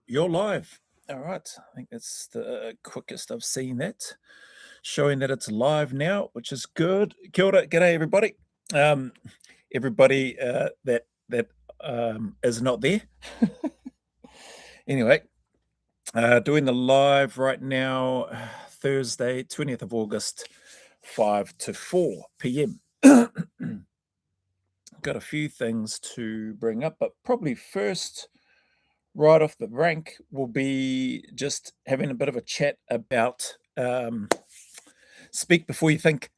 You're live. All right. I think that's the quickest I've seen that. Showing that it's live now, which is good. Kia ora, g'day everybody. Um, everybody that is not there. Anyway, doing the live right now, Thursday, 20th of August, 5 to 4 p.m. Got a few things to bring up, but probably first, right off the rank, will be just having a bit of a chat about speak before you think.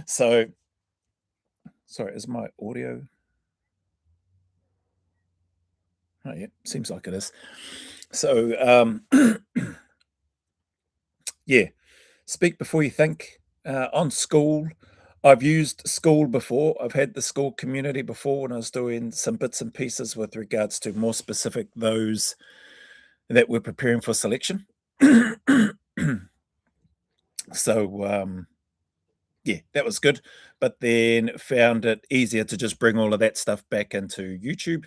So, sorry, is my audio? Oh, yeah, seems like it is. So, yeah, speak before you think. On school, I've used school before. I've had the school community before when I was doing some bits and pieces with regards to more specific those that were preparing for selection. So, yeah, that was good. But then found it easier to just bring all of that stuff back into YouTube.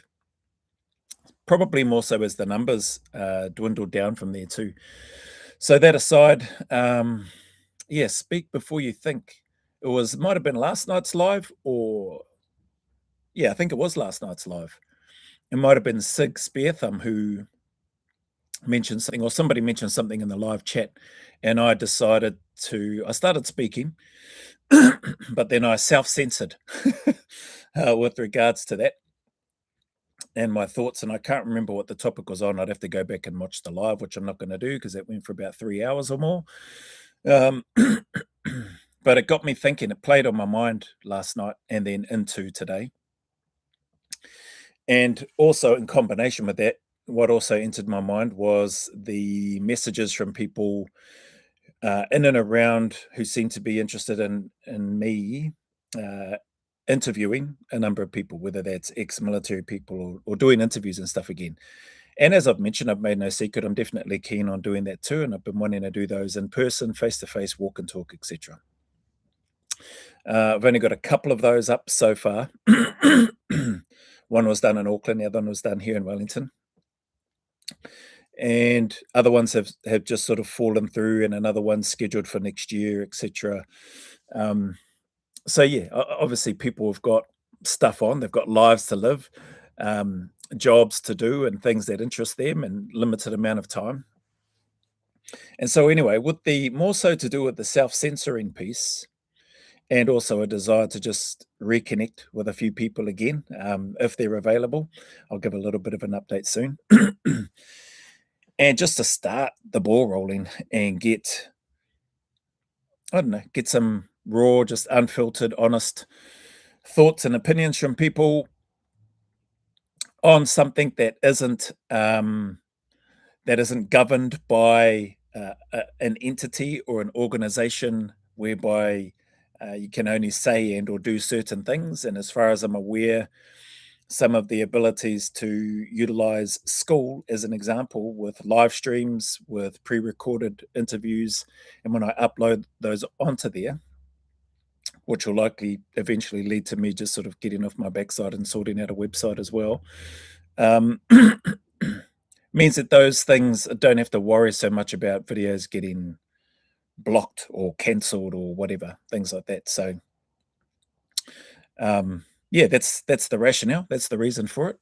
Probably more so as the numbers dwindled down from there too. So that aside, yeah, speak before you think. Might have been last night's live, or yeah, I think it was last night's live. It might have been Sig Spearthumb who mentioned something, or somebody mentioned something in the live chat, and I started speaking, but then I self-censored with regards to that and my thoughts, and I can't remember what the topic was on. I'd have to go back and watch the live, which I'm not going to do because it went for about 3 hours or more. But it got me thinking. It played on my mind last night and then into today. And also in combination with that, what also entered my mind was the messages from people in and around who seem to be interested in me interviewing a number of people, whether that's ex-military people or doing interviews and stuff again. And as I've mentioned, I've made no secret, I'm definitely keen on doing that too, and I've been wanting to do those in person, face-to-face, walk and talk, etc. I've only got a couple of those up so far. One was done in Auckland, the other one was done here in Wellington. And other ones have just sort of fallen through, and another one's scheduled for next year, etc. So yeah, obviously people have got stuff on, they've got lives to live, jobs to do and things that interest them and limited amount of time. And so anyway, with the more so to do with the self-censoring piece and also a desire to just reconnect with a few people again, if they're available. I'll give a little bit of an update soon. And just to start the ball rolling and get some raw, just unfiltered, honest thoughts and opinions from people on something that isn't governed by an entity or an organization whereby you can only say and or do certain things. And as far as I'm aware, some of the abilities to utilize school as an example with live streams, with pre-recorded interviews, and when I upload those onto there, which will likely eventually lead to me just sort of getting off my backside and sorting out a website as well, means that those things don't have to worry so much about videos getting blocked or cancelled or whatever, things like that. So yeah, that's the rationale. That's the reason for it.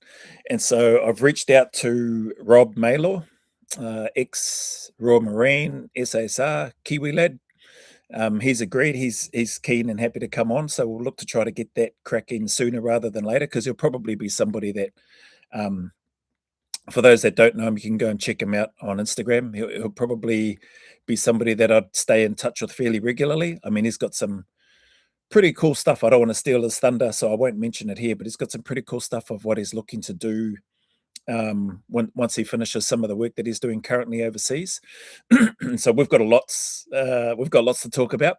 And so I've reached out to Rob Maylor, ex-Royal Marine, SASR, Kiwi lad. He's agreed. He's keen and happy to come on. So we'll look to try to get that cracking sooner rather than later, because he'll probably be somebody that, for those that don't know him, you can go and check him out on Instagram. He'll probably be somebody that I'd stay in touch with fairly regularly. I mean, he's got some pretty cool stuff. I don't want to steal his thunder, so I won't mention it here, but he's got some pretty cool stuff of what he's looking to do once he finishes some of the work that he's doing currently overseas. So we've got lots to talk about,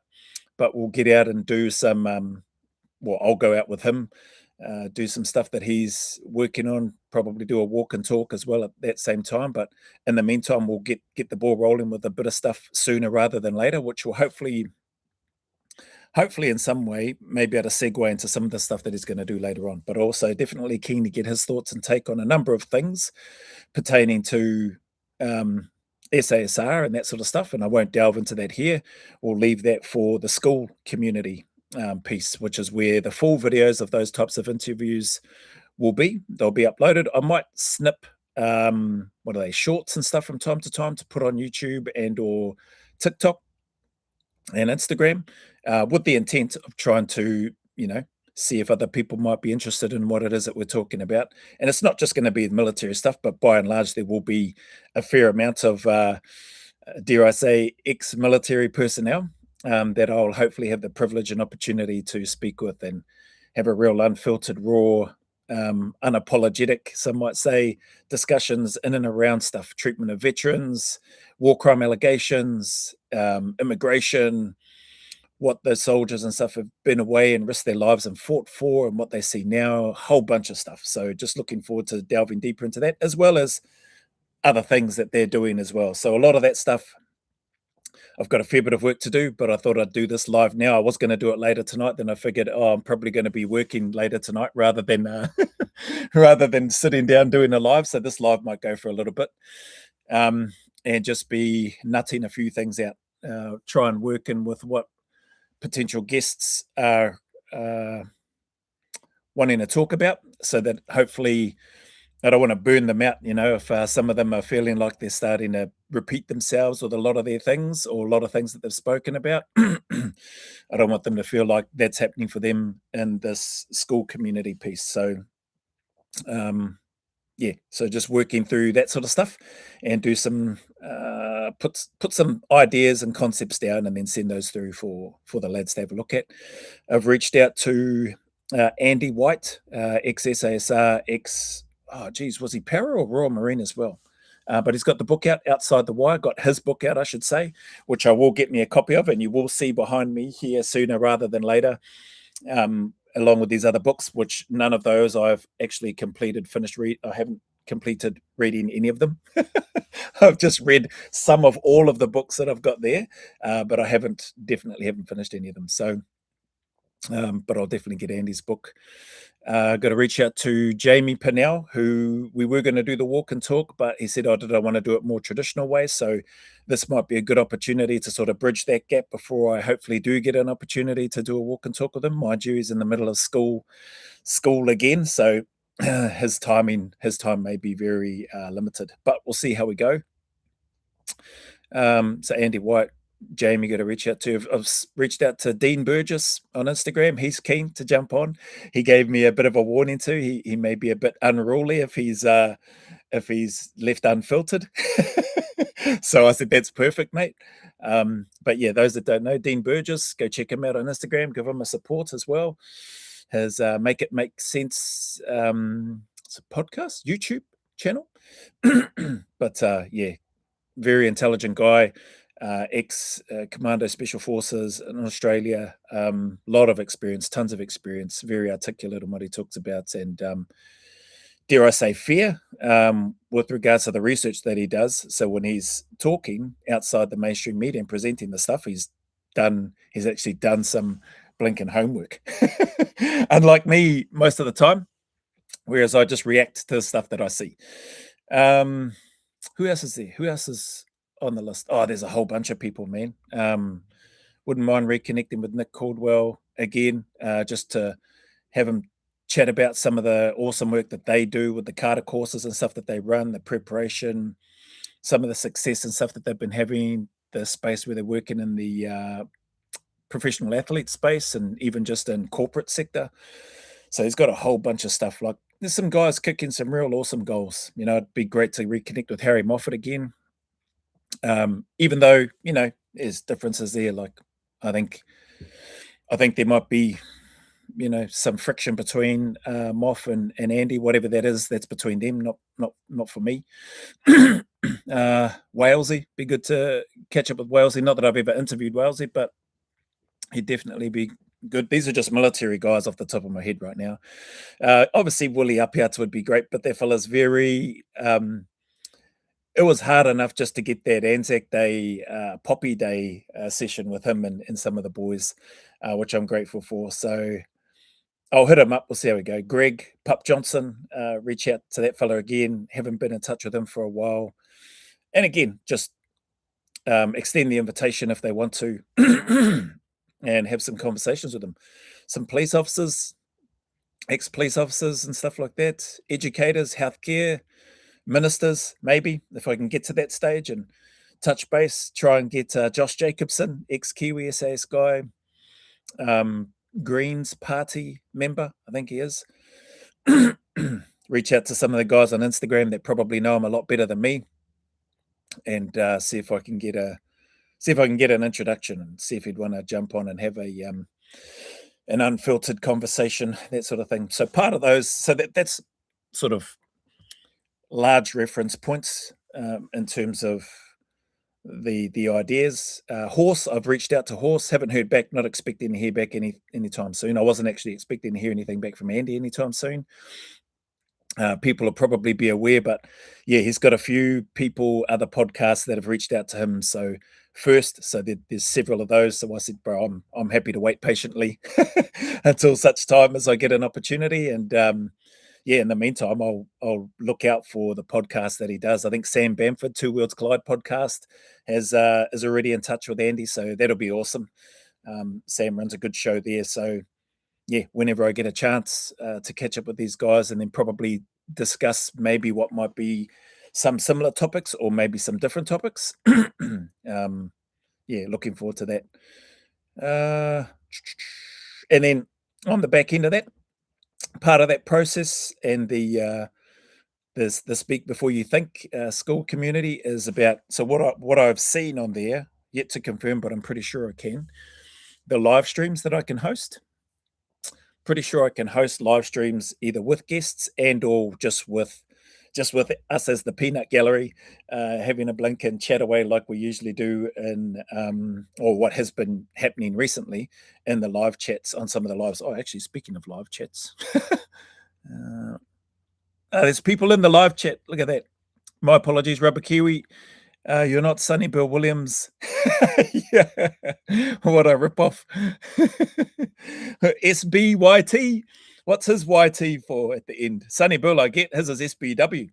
but we'll get out and do some, well, I'll go out with him, do some stuff that he's working on, probably do a walk and talk as well at that same time. But in the meantime, we'll get the ball rolling with a bit of stuff sooner rather than later, which will hopefully hopefully in some way, maybe able to segue into some of the stuff that he's going to do later on. But also definitely keen to get his thoughts and take on a number of things pertaining to um, SASR and that sort of stuff. And I won't delve into that here. We'll leave that for the school community piece, which is where the full videos of those types of interviews will be. They'll be uploaded. I might snip what are they, shorts and stuff from time to time to put on YouTube and or TikTok and Instagram, with the intent of trying to, see if other people might be interested in what it is that we're talking about. And it's not just going to be the military stuff, but by and large, there will be a fair amount of, dare I say, ex-military personnel that I'll hopefully have the privilege and opportunity to speak with and have a real unfiltered, raw, unapologetic, some might say, discussions in and around stuff, treatment of veterans, war crime allegations, immigration, what the soldiers and stuff have been away and risked their lives and fought for, and what they see now, a whole bunch of stuff. So just looking forward to delving deeper into that, as well as other things that they're doing as well. So a lot of that stuff, I've got a fair bit of work to do, but I thought I'd do this live now. I was going to do it later tonight, then I figured, I'm probably going to be working later tonight rather than rather than sitting down doing a live. So this live might go for a little bit, and just be nutting a few things out. Try and work in with what potential guests are wanting to talk about, so that hopefully I don't want to burn them out. If some of them are feeling like they're starting to repeat themselves with a lot of their things or a lot of things that they've spoken about, I don't want them to feel like that's happening for them in this school community piece. So, so just working through that sort of stuff and do some put some ideas and concepts down and then send those through for the lads to have a look at. I've reached out to Andy White, ex-SASR, was he Para or Royal Marine as well? But he's got the book out, Outside the Wire, got his book out, I should say, which I will get me a copy of, and you will see behind me here sooner rather than later, along with these other books, which none of those I've actually I haven't completed reading any of them. I've just read some of all of the books that I've got there, but I definitely haven't finished any of them. So, but I'll definitely get Andy's book. Got to reach out to Jamie Pinnell, who we were going to do the walk and talk, but he said, did I want to do it more traditional way? So this might be a good opportunity to sort of bridge that gap before I hopefully do get an opportunity to do a walk and talk with him. Mind you, he's in the middle of school again, so his time may be very limited, but we'll see how we go. So Andy White, Jamie, got to reach out to. I've reached out to Dean Burgess on Instagram. He's keen to jump on. He gave me a bit of a warning too. He may be a bit unruly if he's left unfiltered. So I said, that's perfect, mate. But yeah, those that don't know, Dean Burgess, go check him out on Instagram. Give him a support as well. His Make It Make Sense, it's a podcast, YouTube channel. But yeah, very intelligent guy. Ex-Commando Special Forces in Australia, lot of experience, tons of experience, very articulate in what he talks about, and dare I say fear with regards to the research that he does. So when he's talking outside the mainstream media and presenting the stuff, he's actually done some blinking homework. Unlike me most of the time, whereas I just react to the stuff that I see. Who else is there? Who else is on the list? There's a whole bunch of people, man. Wouldn't mind reconnecting with Nick Caldwell again, just to have him chat about some of the awesome work that they do with the Carter courses and stuff that they run, the preparation, some of the success and stuff that they've been having, the space where they're working in the professional athlete space and even just in corporate sector. So he's got a whole bunch of stuff. Like there's some guys kicking some real awesome goals. It'd be great to reconnect with Harry Moffat again. Even though, there's differences there. Like I think there might be, some friction between Moff and Andy, whatever that is, that's between them, not for me. Walesy, be good to catch up with Walesy. Not that I've ever interviewed Walesy, but he'd definitely be good. These are just military guys off the top of my head right now. Obviously, Willie Upouts would be great, but that fella's very... it was hard enough just to get that Anzac Day, Poppy Day session with him and some of the boys. which I'm grateful for. So I'll hit him up. We'll see how we go. Greg Pup Johnson, reach out to that fella again. Haven't been in touch with him for a while. And again, just extend the invitation if they want to and have some conversations with them. Some police officers, ex-police officers and stuff like that, educators, healthcare, ministers, maybe, if I can get to that stage and touch base, try and get Josh Jacobson, ex-Kiwi SAS guy, Greens Party member, I think he is. Reach out to some of the guys on Instagram that probably know him a lot better than me, and see if I can get an introduction and see if he'd want to jump on and have an unfiltered conversation, that sort of thing. So part of those, so that's sort of large reference points in terms of the ideas. Horse, I've reached out to Horse, haven't heard back, not expecting to hear back anytime soon. I wasn't actually expecting to hear anything back from Andy anytime soon. People will probably be aware, but yeah, he's got a few people, other podcasts that have reached out to him. So there's several of those. So I said, bro, I'm happy to wait patiently until such time as I get an opportunity. And yeah, in the meantime, I'll look out for the podcast that he does. I think Sam Bamford, Two Worlds Collide podcast, is already in touch with Andy, so that'll be awesome. Sam runs a good show there, so yeah, whenever I get a chance to catch up with these guys and then probably discuss maybe what might be some similar topics or maybe some different topics. Yeah, looking forward to that. And then on the back end of that, part of that process and the Speak Before You Think school community is about, so what I've seen on there, yet to confirm, but I'm pretty sure I can, the live streams that I can host. Pretty sure I can host live streams either with guests and or just with us as the peanut gallery, having a blink and chat away like we usually do in or what has been happening recently in the live chats on some of the lives. Oh, actually, speaking of live chats, there's people in the live chat. Look at that. My apologies, Rubber Kiwi. You're not Sonny Bill Williams. Yeah. What a ripoff. SBYT. What's his YT for at the end? Sonny Bill, I get. His is SBW.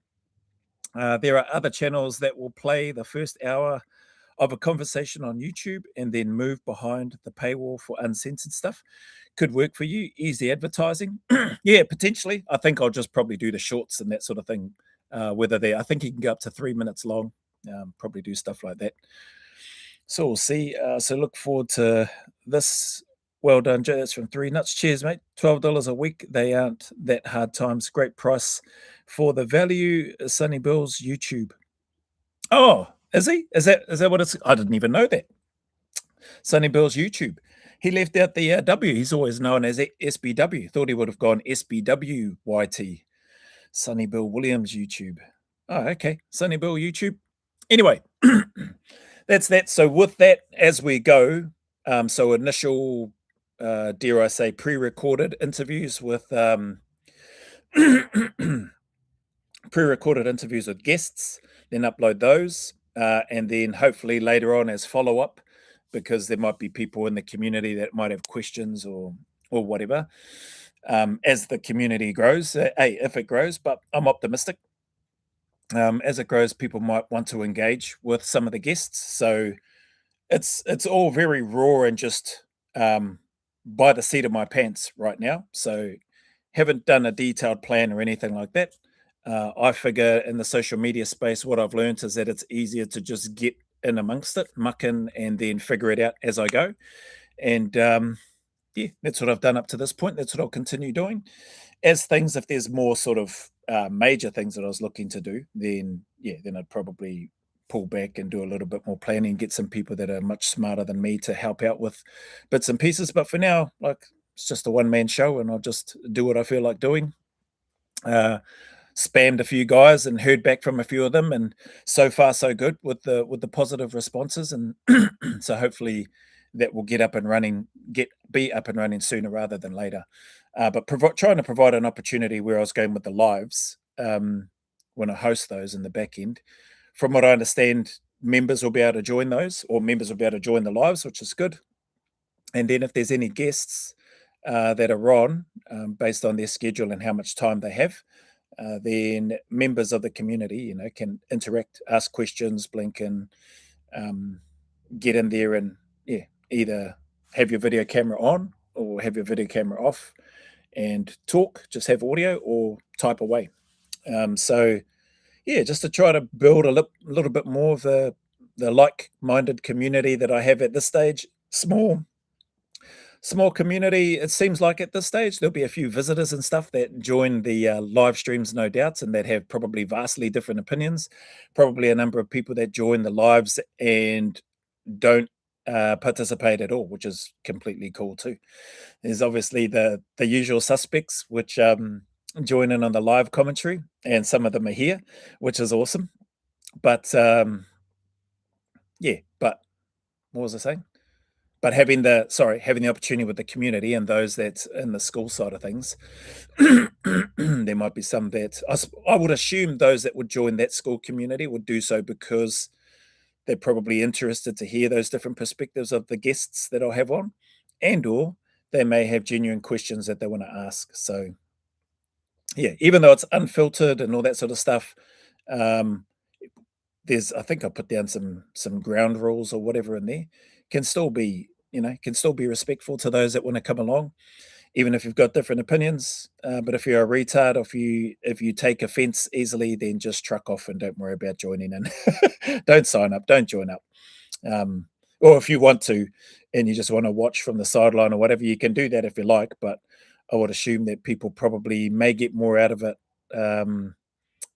There are other channels that will play the first hour of a conversation on YouTube and then move behind the paywall for uncensored stuff. Could work for you. Easy advertising. Yeah, potentially. I think I'll just probably do the shorts and that sort of thing. I think he can go up to 3 minutes long. Probably do stuff like that. So we'll see. So look forward to this. Well done, Joe. That's from 3 Nuts. Cheers, mate. $12 a week. They aren't that hard times. Great price for the value. Sonny Bill's YouTube. Oh, is he? Is that what it's? I didn't even know that. Sonny Bill's YouTube. He left out the W. He's always known as SBW. Thought he would have gone SBWYT. Sonny Bill Williams YouTube. Oh, okay. Sonny Bill YouTube. Anyway, that's that. So with that, as we go, so initial, dare I say, pre-recorded interviews with pre-recorded interviews with guests, then upload those, and then hopefully later on as follow-up, because there might be people in the community that might have questions or whatever, as the community grows. Hey, if it grows, but I'm optimistic. As it grows, people might want to engage with some of the guests. So it's all very raw and just by the seat of my pants right now. So haven't done a detailed plan or anything like that. I figure in the social media space, what I've learned is that it's easier to just get in amongst it, muck in, and then figure it out as I go. And yeah, that's what I've done up to this point. That's what I'll continue doing. As things, if there's more sort of major things that I was looking to do, then I'd probably pull back and do a little bit more planning, get some people that are much smarter than me to help out with bits and pieces. But for now, like, it's just a one-man show and I'll just do what I feel like doing. Spammed a few guys and heard back from a few of them, and so far so good with the positive responses, and so hopefully that will be up and running sooner rather than later. But trying to provide an opportunity where I was going with the lives, when I host those in the back end. From what I understand, members will be able to join those, or members will be able to join the lives, which is good. And then if there's any guests that are on, based on their schedule and how much time they have, then members of the community, can interact, ask questions, blink, and um, get in there and either have your video camera on or have your video camera off and talk, just have audio or type away. So just to try to build a little bit more of the like-minded community that I have at this stage. Small community, it seems like at this stage. There'll be a few visitors and stuff that join the live streams, no doubts, and that have probably vastly different opinions. Probably a number of people that join the lives and don't participate at all, which is completely cool too. There's obviously the usual suspects, which join in on the live commentary, and some of them are here, which is awesome. But but what was I saying? But having the opportunity with the community and those that's in the school side of things, there might be some that I would assume those that would join that school community would do so because they're probably interested to hear those different perspectives of the guests that I'll have on, and or they may have genuine questions that they want to ask. So even though it's unfiltered and all that sort of stuff, um, I think I put down some ground rules or whatever in there. Can still be, can still be respectful to those that want to come along, even if you've got different opinions. But if you're a retard, if you take offense easily, then just truck off and don't worry about joining in. Don't sign up, don't join up. Or if you want to, and you just want to watch from the sideline or whatever, you can do that if you like. But I would assume that people probably may get more out of it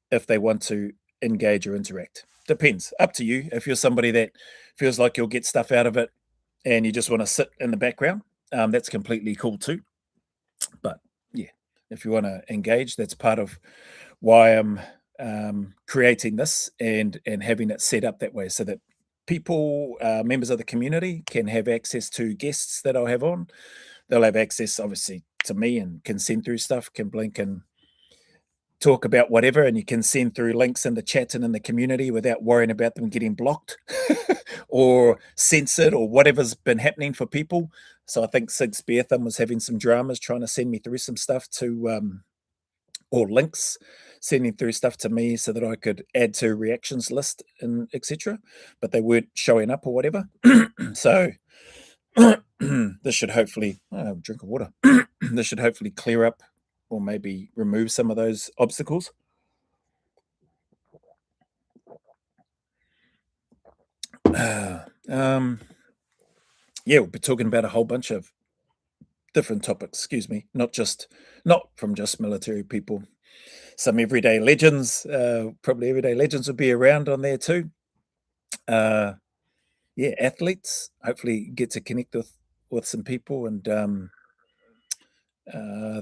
if they want to engage or interact. Depends. Up to you. If you're somebody that feels like you'll get stuff out of it and you just want to sit in the background, that's completely cool too. But if you want to engage, that's part of why I'm creating this and having it set up that way, so that people, members of the community, can have access to guests that I'll have on. They'll have access, obviously, to me and can send through stuff, can blink and talk about whatever, and you can send through links in the chat and in the community without worrying about them getting blocked or censored or whatever's been happening for people. So I think SBYT was having some dramas trying to send me through some stuff to or links, sending through stuff to me so that I could add to reactions list and etc. But they weren't showing up or whatever. So this should hopefully drink of water. This should hopefully clear up or maybe remove some of those obstacles. We'll be talking about a whole bunch of different topics, not from just military people. Some everyday legends, probably everyday legends will be around on there too. Athletes, hopefully get to connect with some people and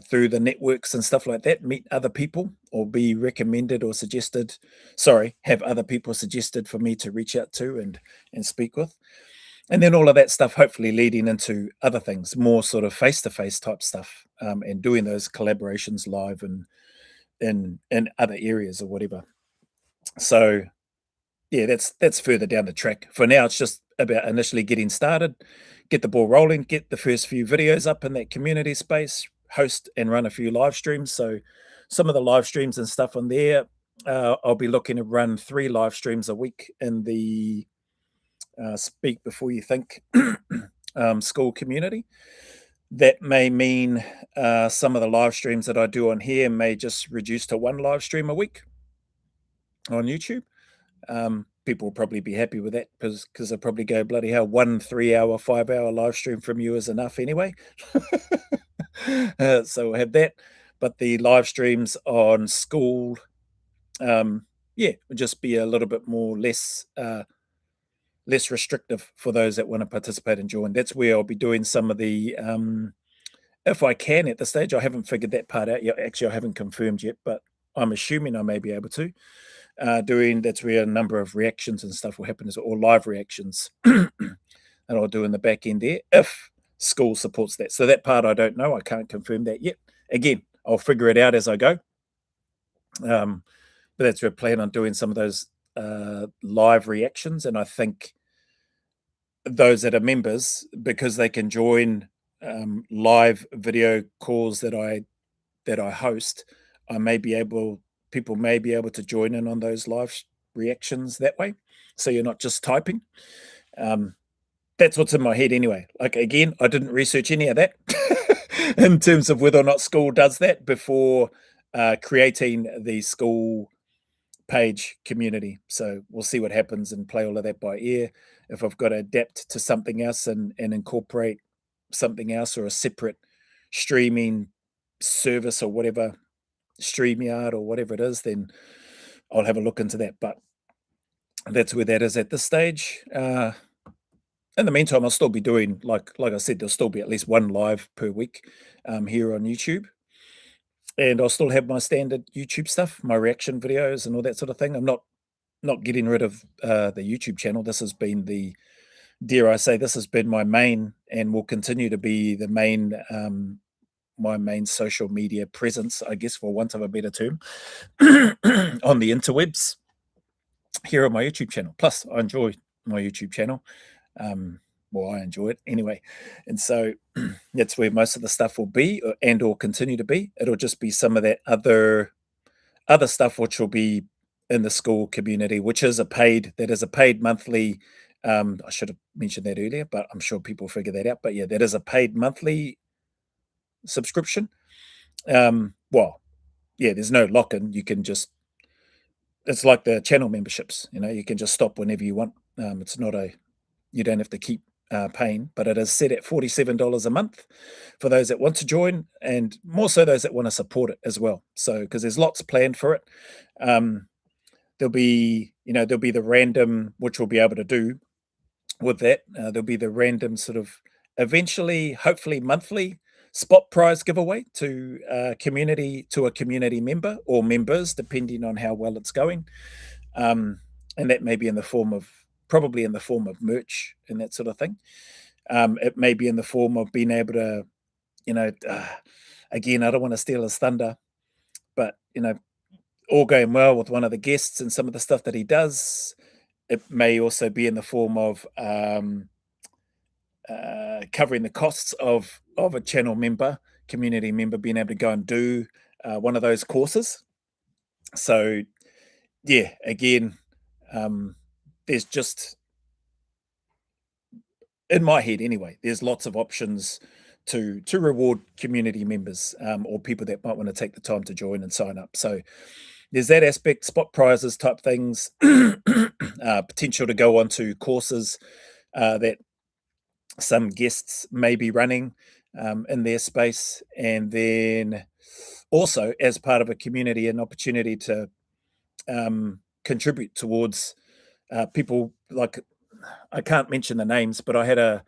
through the networks and stuff like that, meet other people or be recommended or suggested. Have other people suggested for me to reach out to and speak with. And then all of that stuff hopefully leading into other things, more sort of face-to-face type stuff, and doing those collaborations live and in other areas or whatever. So that's further down the track. For now, it's just about initially getting started, get the ball rolling, get the first few videos up in that community space, host and run a few live streams. So some of the live streams and stuff on there, I'll be looking to run 3 live streams a week in the Speak Before You Think school community. That may mean some of the live streams that I do on here may just reduce to 1 live stream a week on YouTube. People will probably be happy with that because they'll probably go, bloody hell, 1 3-hour, 5-hour live stream from you is enough anyway. So we'll have that. But the live streams on school, will just be a little bit more less restrictive for those that want to participate and join. That's where I'll be doing some of the, if I can at this stage. I haven't figured that part out yet. Actually, I haven't confirmed yet, but I'm assuming I may be able to. That's where a number of reactions and stuff will happen, or live reactions that I'll do in the back end there if school supports that. So that part I don't know. I can't confirm that yet. Again, I'll figure it out as I go. But that's where I plan on doing some of those live reactions, and I think those that are members, because they can join live video calls that I host, I may be able people may be able to join in on those reactions that way. So you're not just typing. Um, that's what's in my head anyway. Like again, I didn't research any of that in terms of whether or not school does that before creating the school page community. So we'll see what happens and play all of that by ear. If I've got to adapt to something else and incorporate something else or a separate streaming service or whatever, StreamYard or whatever it is, then I'll have a look into that. But that's where that is at this stage. In the meantime, I'll still be doing like I said, there'll still be at least one live per week here on YouTube, and I'll still have my standard YouTube stuff, my reaction videos, and all that sort of thing. I'm not getting rid of the YouTube channel. This has been dare I say, this has been my main and will continue to be the main my main social media presence, I guess, for want of a better term, on the interwebs here on my YouTube channel. Plus, I enjoy my YouTube channel. Well, I enjoy it anyway, and so that's where most of the stuff will be, and or continue to be. It'll just be some of that other stuff which will be in the school community, which is a paid monthly. I should have mentioned that earlier, but I'm sure people figure that out. But yeah, that is a paid monthly subscription. Well, yeah, there's no lock-in. You can just it's like the channel memberships. You can just stop whenever you want. It's not you don't have to keep paying, but it is set at $47 a month for those that want to join, and more so those that want to support it as well. So because there's lots planned for it. There'll be the random, which we'll be able to do with that. There'll be the random sort of eventually, hopefully monthly spot prize giveaway to a community member or members, depending on how well it's going. And that may be probably in the form of merch and that sort of thing. It may be in the form of being able to, again, I don't want to steal his thunder, but all going well with one of the guests and some of the stuff that he does. It may also be in the form of covering the costs of a community member being able to go and do one of those courses. So yeah, again, there's just, in my head anyway, there's lots of options to reward community members or people that might want to take the time to join and sign up. So there's that aspect, spot prizes type things, potential to go on to courses that some guests may be running in their space, and then also as part of a community, an opportunity to contribute towards people. Like, I can't mention the names, but I had a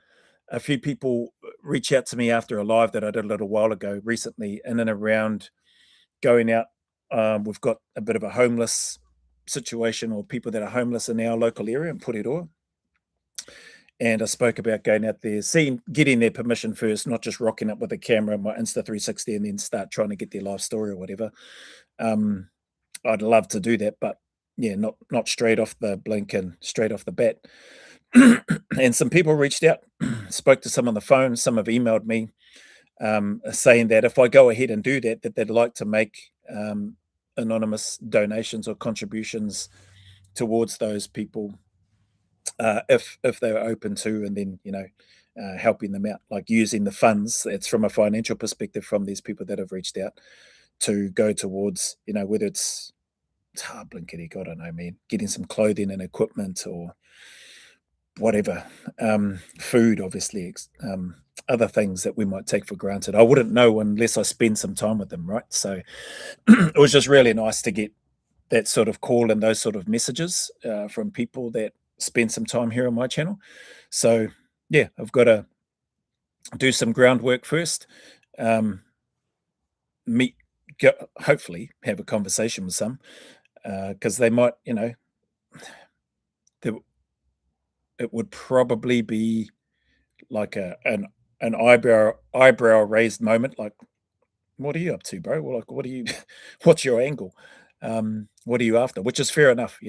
few people reach out to me after a live that I did a little while ago recently in and around going out. We've got a bit of a homeless situation, or people that are homeless in our local area in Porirua. And I spoke about going out there, getting their permission first, not just rocking up with a camera, my Insta360, and then start trying to get their life story or whatever. I'd love to do that, but yeah, not straight off the blink and straight off the bat. And some people reached out, spoke to some on the phone, some have emailed me, saying that if I go ahead and do that, that they'd like to make anonymous donations or contributions towards those people, if they're open to, and then helping them out, like using the funds. It's from a financial perspective from these people that have reached out to go towards, whether it's blinkety, God, I don't know, man, getting some clothing and equipment or whatever, food, obviously, other things that we might take for granted. I wouldn't know unless I spend some time with them, right? So it was just really nice to get that sort of call and those sort of messages from people that spend some time here on my channel. So yeah, I've got to do some groundwork first, hopefully have a conversation with some, because they might, it would probably be like an eyebrow raised moment, like, what are you up to, bro? Well, like, what's your angle? What are you after? Which is fair enough,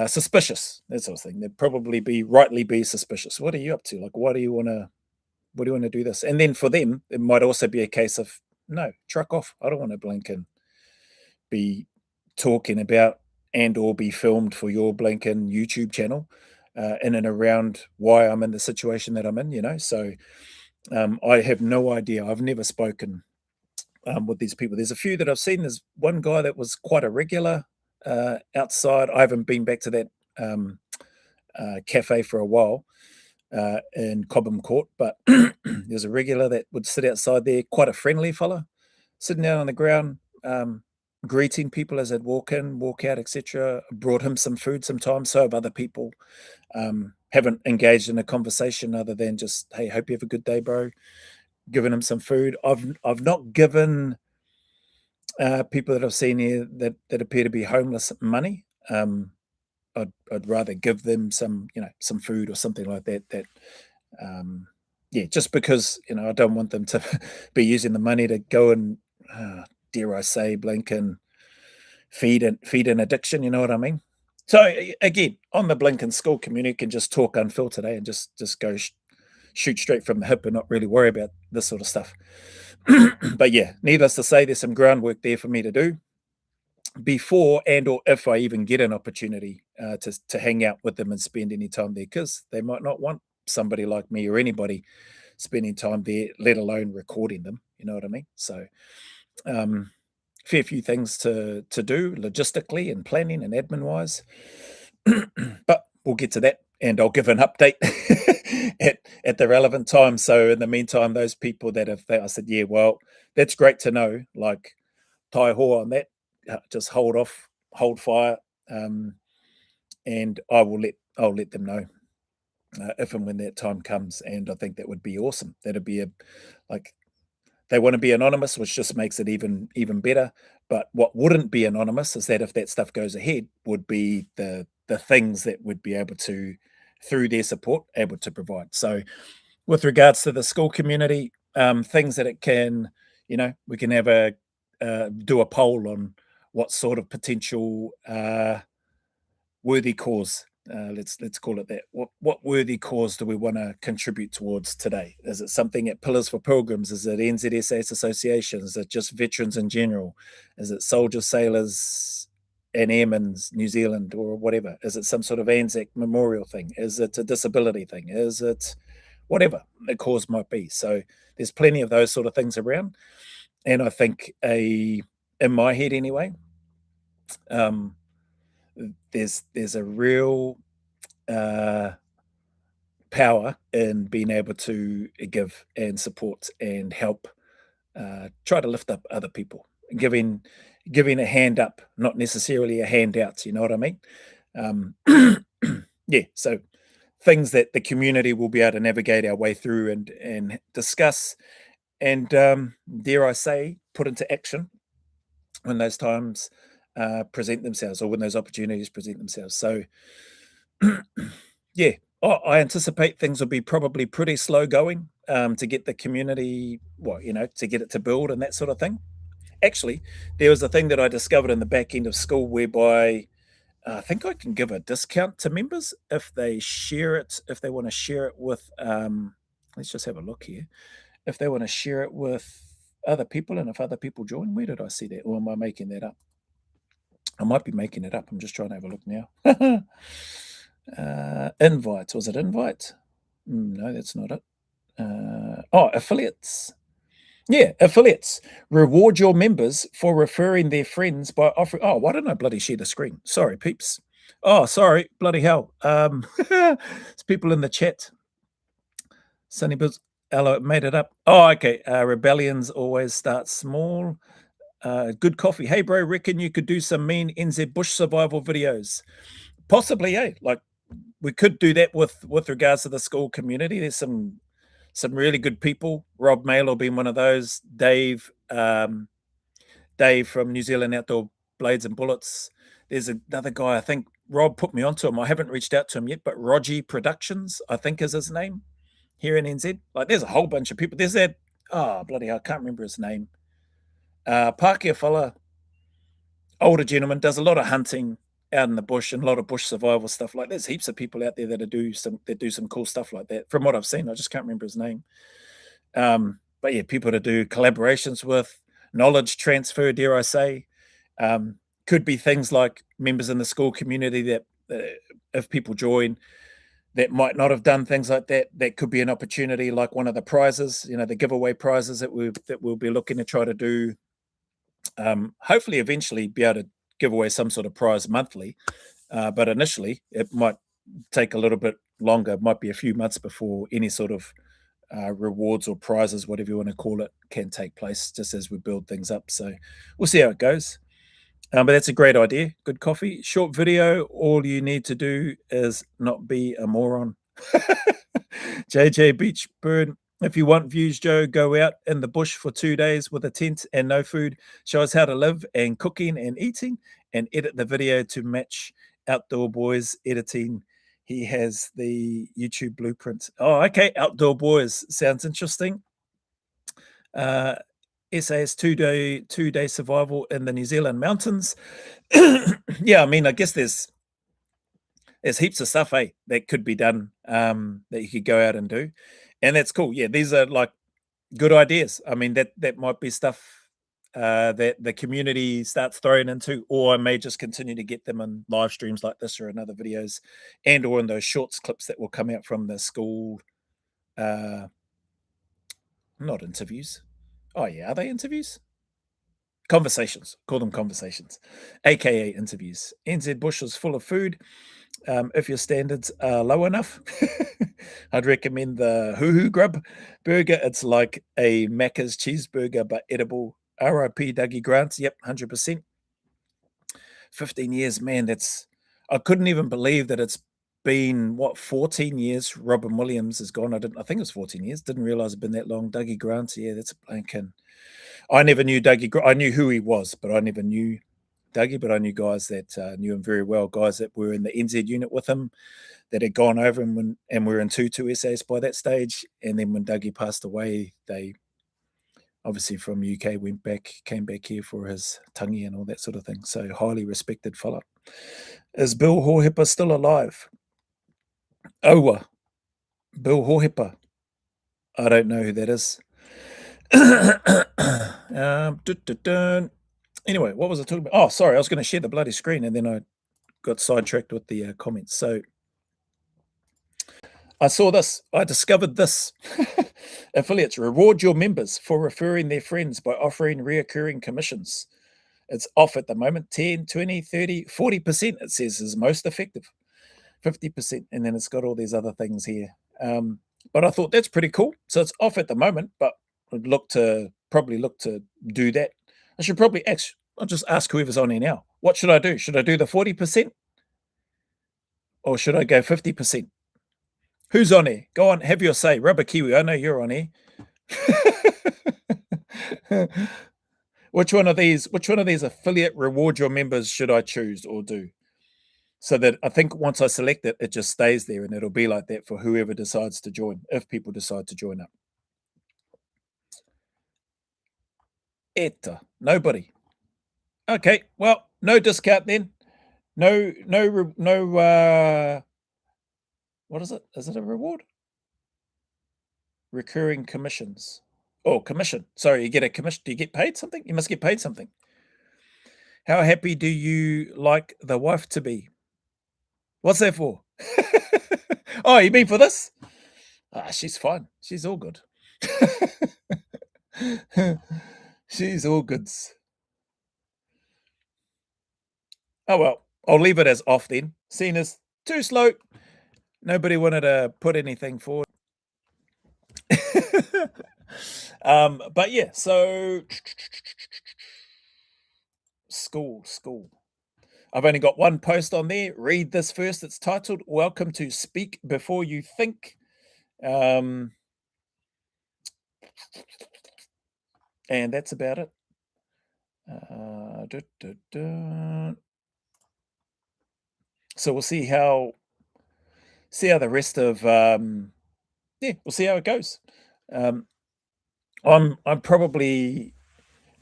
suspicious, that sort of thing. They'd probably rightly be suspicious. What are you up to? Like, why do you want to do this? And then for them, it might also be a case of, no, truck off. I don't want to blink and be talking about and or be filmed for your Blinken YouTube channel in and around why I'm in the situation that I'm in, So I have no idea. I've never spoken with these people. There's a few that I've seen. There's one guy that was quite a regular outside. I haven't been back to that cafe for a while in Cobham Court, but there's a regular that would sit outside there, quite a friendly fella, sitting down on the ground, greeting people as they'd walk in, walk out, etc. Brought him some food sometimes. So have other people. Haven't engaged in a conversation other than just, hey, hope you have a good day, bro. Giving him some food. I've not given people that I've seen here that appear to be homeless money. I'd rather give them some food or something like that. Just because I don't want them to be using the money to go and dare I say, blink and feed an addiction. You know what I mean? So again, on the Blinken school community, can just talk unfiltered and just go shoot straight from the hip and not really worry about this sort of stuff. But yeah, needless to say, there's some groundwork there for me to do before and or if I even get an opportunity to hang out with them and spend any time there, because they might not want somebody like me or anybody spending time there, let alone recording them. You know what I mean? So fair few things to do logistically and planning and admin wise. But we'll get to that and I'll give an update at the relevant time. So in the meantime, those people that I said, yeah, well, that's great to know, like tai ho on that, just hold off, hold fire, and I'll let them know if and when that time comes. And I think that would be awesome. That'd be they want to be anonymous, which just makes it even better. But what wouldn't be anonymous is that if that stuff goes ahead, would be the things that would be able to, through their support, able to provide. So with regards to the school community, things that it can, we can have do a poll on what sort of potential worthy cause. Let's call it that. What worthy cause do we want to contribute towards today? Is it something at Pillars for Pilgrims? Is it NZSA's association? Is it just veterans in general? Is it soldiers, sailors, and airmen's New Zealand or whatever? Is it some sort of Anzac memorial thing? Is it a disability thing? Is it whatever the cause might be? So there's plenty of those sort of things around, and I think in my head anyway, there's a real power in being able to give and support and help, try to lift up other people, giving a hand up, not necessarily a handout. You know what I mean? Yeah. So things that the community will be able to navigate our way through and discuss and dare I say, put into action when those times present themselves or when those opportunities present themselves. So yeah, I anticipate things will be probably pretty slow going to get the community, to get it to build and that sort of thing. Actually, there was a thing that I discovered in the back end of school whereby I think I can give a discount to members if they share it, if they want to share it with, let's just have a look here. If they want to share it with other people and if other people join, where did I see that? Or am I making that up? I might be making it up. I'm just trying to have a look now. Invite. Was it invite? No, that's not it. Affiliates. Yeah, affiliates. Reward your members for referring their friends by offering. Oh, why don't I bloody share the screen? Sorry, peeps. Oh, sorry, bloody hell. It's people in the chat. Sunny Bills. Hello, made it up. Oh, okay. Rebellions always start small. Good coffee. Hey, bro, reckon you could do some mean NZ bush survival videos? Possibly, eh? Like we could do that with regards to the school community. There's some really good people. Rob Maylor being one of those. Dave from New Zealand Outdoor Blades and Bullets. There's another guy. I think Rob put me onto him. I haven't reached out to him yet, but Rogie Productions, I think is his name here in NZ. Like there's a whole bunch of people. There's that. Oh bloody hell, I can't remember his name. Pākehā fella, older gentleman, does a lot of hunting. out in the bush and a lot of bush survival stuff. Like there's heaps of people out there that do some cool stuff like that. From what I've seen, I just can't remember his name. But yeah, people to do collaborations with, knowledge transfer, dare I say. Could be things like members in the school community that, if people join, that might not have done things like that. That could be an opportunity, like one of the prizes, the giveaway prizes that we'll be looking to try to do. Hopefully, eventually, be able to give away some sort of prize monthly. But initially, it might take a little bit longer. It might be a few months before any sort of rewards or prizes, whatever you want to call it, can take place, just as we build things up. So we'll see how it goes. But that's a great idea. Good coffee. Short video. All you need to do is not be a moron. JJ Beachburn. If you want views, Joe, go out in the bush for 2 days with a tent and no food. Show us how to live and cooking and eating, and edit the video to match Outdoor Boys editing. He has the YouTube blueprint. Oh, okay. Outdoor Boys sounds interesting. SAS 2-day survival in the New Zealand mountains. Yeah, I mean, I guess there's heaps of stuff, that could be done, that you could go out and do, and that's cool. Yeah, these are like good ideas. I mean, that might be stuff that the community starts throwing into, or I may just continue to get them in live streams like this or in other videos, and or in those shorts clips that will come out from the school. Not interviews. Oh yeah, are they interviews? Conversations. Call them conversations, aka interviews. NZ Bush is full of food. If your standards are low enough, I'd recommend the Hoo Hoo Grub burger. It's like a Macca's cheeseburger, but edible. RIP Dougie Grant. Yep, 100%. 15 years, man. I couldn't even believe that it's been, 14 years. Robin Williams is gone. I think it was 14 years. Didn't realize it'd been that long. Dougie Grant. Yeah, that's a blanking. I never knew Dougie. I knew who he was, but I never knew Dougie. But I knew guys that knew him very well. Guys that were in the NZ unit with him, that had gone over and were in 2 SAS by that stage. And then when Dougie passed away, they obviously from UK came back here for his tangi and all that sort of thing. So highly respected fella. Is Bill Hohepa still alive? Owa. Bill Hohepa. I don't know who that is. Anyway, what was I talking about? Oh, sorry, I was going to share the bloody screen, and then I got sidetracked with the comments. So I saw this. I discovered this. Affiliates reward your members for referring their friends by offering reoccurring commissions. It's off at the moment. 10, 20, 30, 40%, it says, is most effective. 50%, and then it's got all these other things here. But I thought that's pretty cool. So it's off at the moment, but I'd probably look to do that. I should probably I'll just ask whoever's on here now. What should I do? Should I do the 40%? Or should I go 50%? Who's on here? Go on, have your say. Rubber Kiwi, I know you're on here. Which one of these affiliate reward your members should I choose or do? So that I think once I select it, it just stays there, and it'll be like that for whoever decides to join, if people decide to join up. Nobody. Okay, well, no discount then. No, what is it? Is it a reward? Recurring commissions. Oh, commission. Sorry, you get a commission. Do you get paid something? You must get paid something. How happy do you like the wife to be? What's that for? Oh, you mean for this? She's fine. She's all good. She's all goods. Oh, well, I'll leave it as off then. Seeing as too slow. Nobody wanted to put anything forward. But yeah, so school. I've only got one post on there. Read this first. It's titled "Welcome to Speak Before You Think." And that's about it. So we'll see how the rest of we'll see how it goes. I'm probably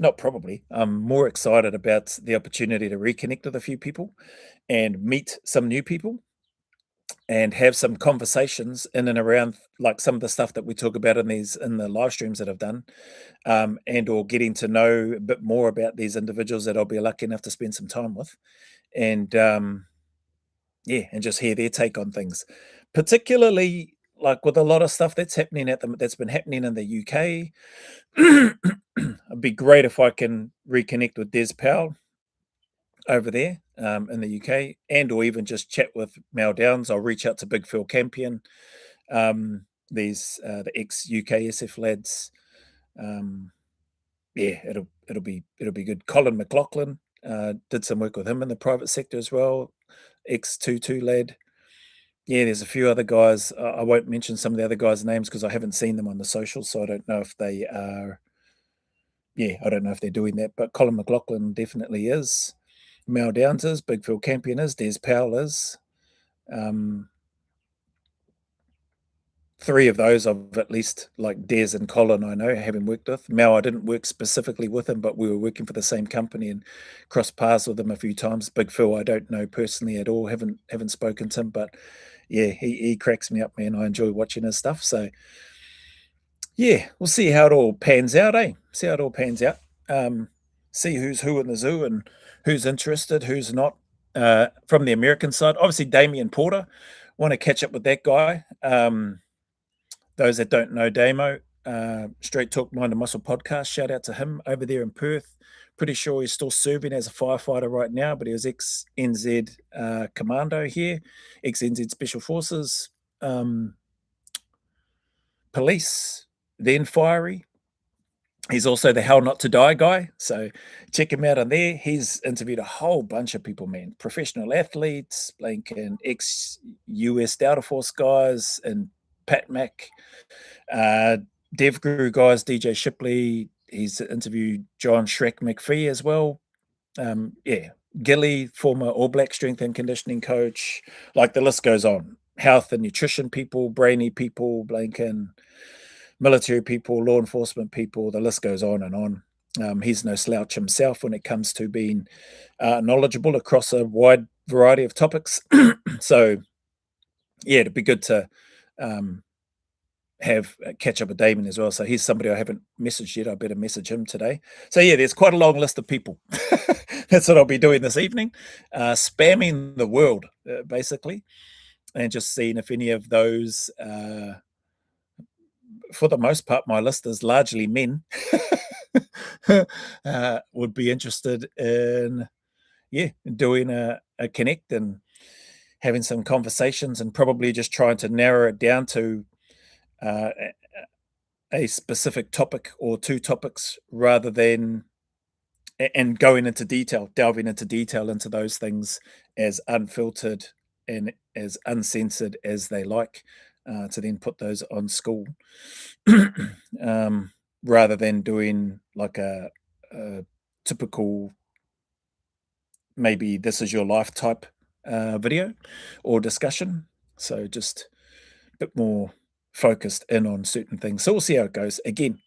not probably. I'm more excited about the opportunity to reconnect with a few people and meet some new people and have some conversations in and around like some of the stuff that we talk about in the live streams that I've done, and or getting to know a bit more about these individuals that I'll be lucky enough to spend some time with, and yeah, and just hear their take on things, particularly like with a lot of stuff that's happening that's been happening in the UK. It'd be great if I can reconnect with Des Powell over there in the UK, and or even just chat with Mal Downs. I'll reach out to Big Phil Campion, the ex UKSF lads. Um, yeah, it'll be good. Colin McLaughlin did some work with him in the private sector as well. Ex 22 lad. Yeah, there's a few other guys. I won't mention some of the other guys' names because I haven't seen them on the socials, so I don't know if they are. Yeah, I don't know if they're doing that, but Colin McLaughlin definitely is. Mal Downs is. Big Phil Campion is. Des Powell is. Um, Three of those I've at least, like Des and Colin, I know, having worked with. Mal, I didn't work specifically with him, but we were working for the same company and crossed paths with him a few times. Big Phil, I don't know personally at all. Haven't spoken to him, but yeah, he cracks me up, man. I enjoy watching his stuff. So yeah, we'll see how it all pans out, eh? See how it all pans out. See who's who in the zoo and who's interested, who's not. From the American side, obviously Damien Porter. Want to catch up with that guy. Those that don't know Damo, Straight Talk Mind and Muscle podcast, shout out to him over there in Perth. Pretty sure he's still serving as a firefighter right now, but he was ex-NZ commando here, ex-NZ Special Forces, police, then fiery. He's also the How Not to Die guy, so check him out on there. He's interviewed a whole bunch of people, man. Professional athletes, like ex-US Delta Force guys, and Pat Mac, Dev Guru guys, DJ Shipley. He's interviewed John Shrek McPhee as well. Yeah, Gilly, former All Black strength and conditioning coach. Like the list goes on. Health and nutrition people, brainy people, blanking military people, law enforcement people. The list goes on and on. He's no slouch himself when it comes to being knowledgeable across a wide variety of topics. So, yeah, it'd be good to have catch up with Damon as well. So he's somebody I haven't messaged yet. I better message him today. So yeah, there's quite a long list of people. That's what I'll be doing this evening, spamming the world basically, and just seeing if any of those. For the most part, my list is largely men. Would be interested in doing a connect and having some conversations, and probably just trying to narrow it down to a specific topic or two topics rather than and going into detail, delving into detail into those things as unfiltered and as uncensored as they like, to then put those on school, rather than doing like a typical maybe this is your life type video or discussion. So just a bit more focused in on certain things. So we'll see how it goes. Again,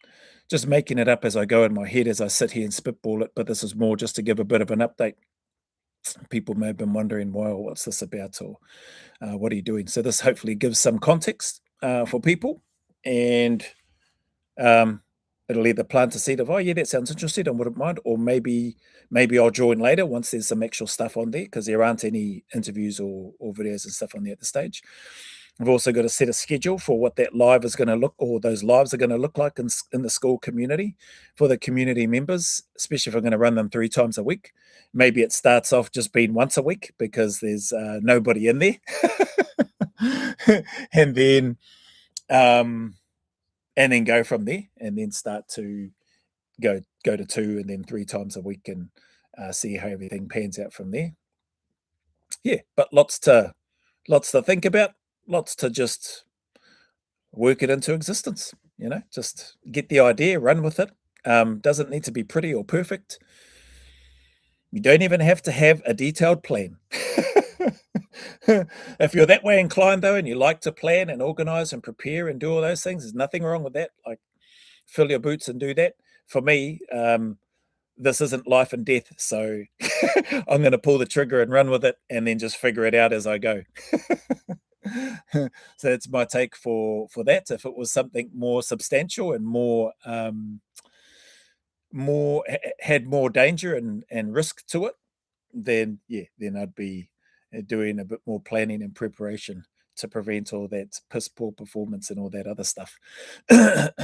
just making it up as I go in my head as I sit here and spitball it, but this is more just to give a bit of an update. People may have been wondering, well, what's this about, or what are you doing? So this hopefully gives some context for people, and it'll either plant a seed of, oh yeah, that sounds interesting, I wouldn't mind, or maybe I'll join later once there's some actual stuff on there, because there aren't any interviews or videos and stuff on there at this stage. I've also got to set a schedule for what that live is going to look, or those lives are going to look like in the school community for the community members, especially if I'm going to run them 3 times a week. Maybe it starts off just being once a week because there's nobody in there. and then go from there, and then start to go to 2 and then 3 times a week, and see how everything pans out from there. Yeah, but lots to think about, lots to just work it into existence, just get the idea, run with it. Doesn't need to be pretty or perfect. You don't even have to have a detailed plan. If you're that way inclined, though, and you like to plan and organize and prepare and do all those things, there's nothing wrong with that. Like, fill your boots and do that. For me, this isn't life and death, so I'm going to pull the trigger and run with it, and then just figure it out as I go. So that's my take for that. If it was something more substantial and more had more danger and risk to it, then yeah, then I'd be doing a bit more planning and preparation to prevent all that piss poor performance and all that other stuff. What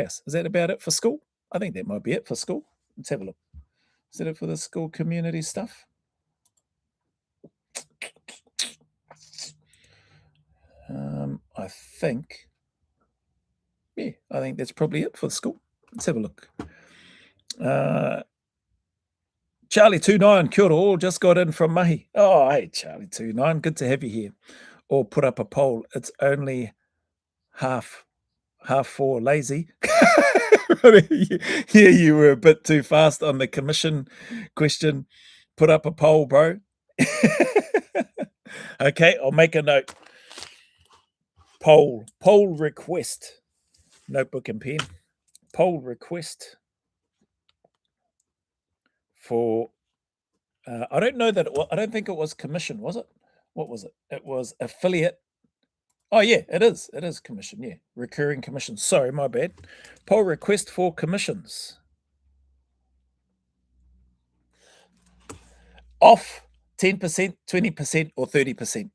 else? Is that about it for school? I think that might be it for school. Let's have a look. Is that it for the school community stuff? I think, yeah, I think that's probably it for school. Let's have a look. Charlie29, kia ora, all just got in from Mahi. Oh, hey, Charlie29, good to have you here. Or put up a poll. It's only half 4, lazy. Yeah, you were a bit too fast on the commission question. Put up a poll, bro. Okay, I'll make a note. Poll request. Notebook and pen. Poll request for. I don't know that. I don't think it was commission. Was it? What was it? It was affiliate. Oh yeah, it is. It is commission. Yeah, recurring commission. Sorry, my bad. Poll request for commissions. Off 10%, 20%, or 30%.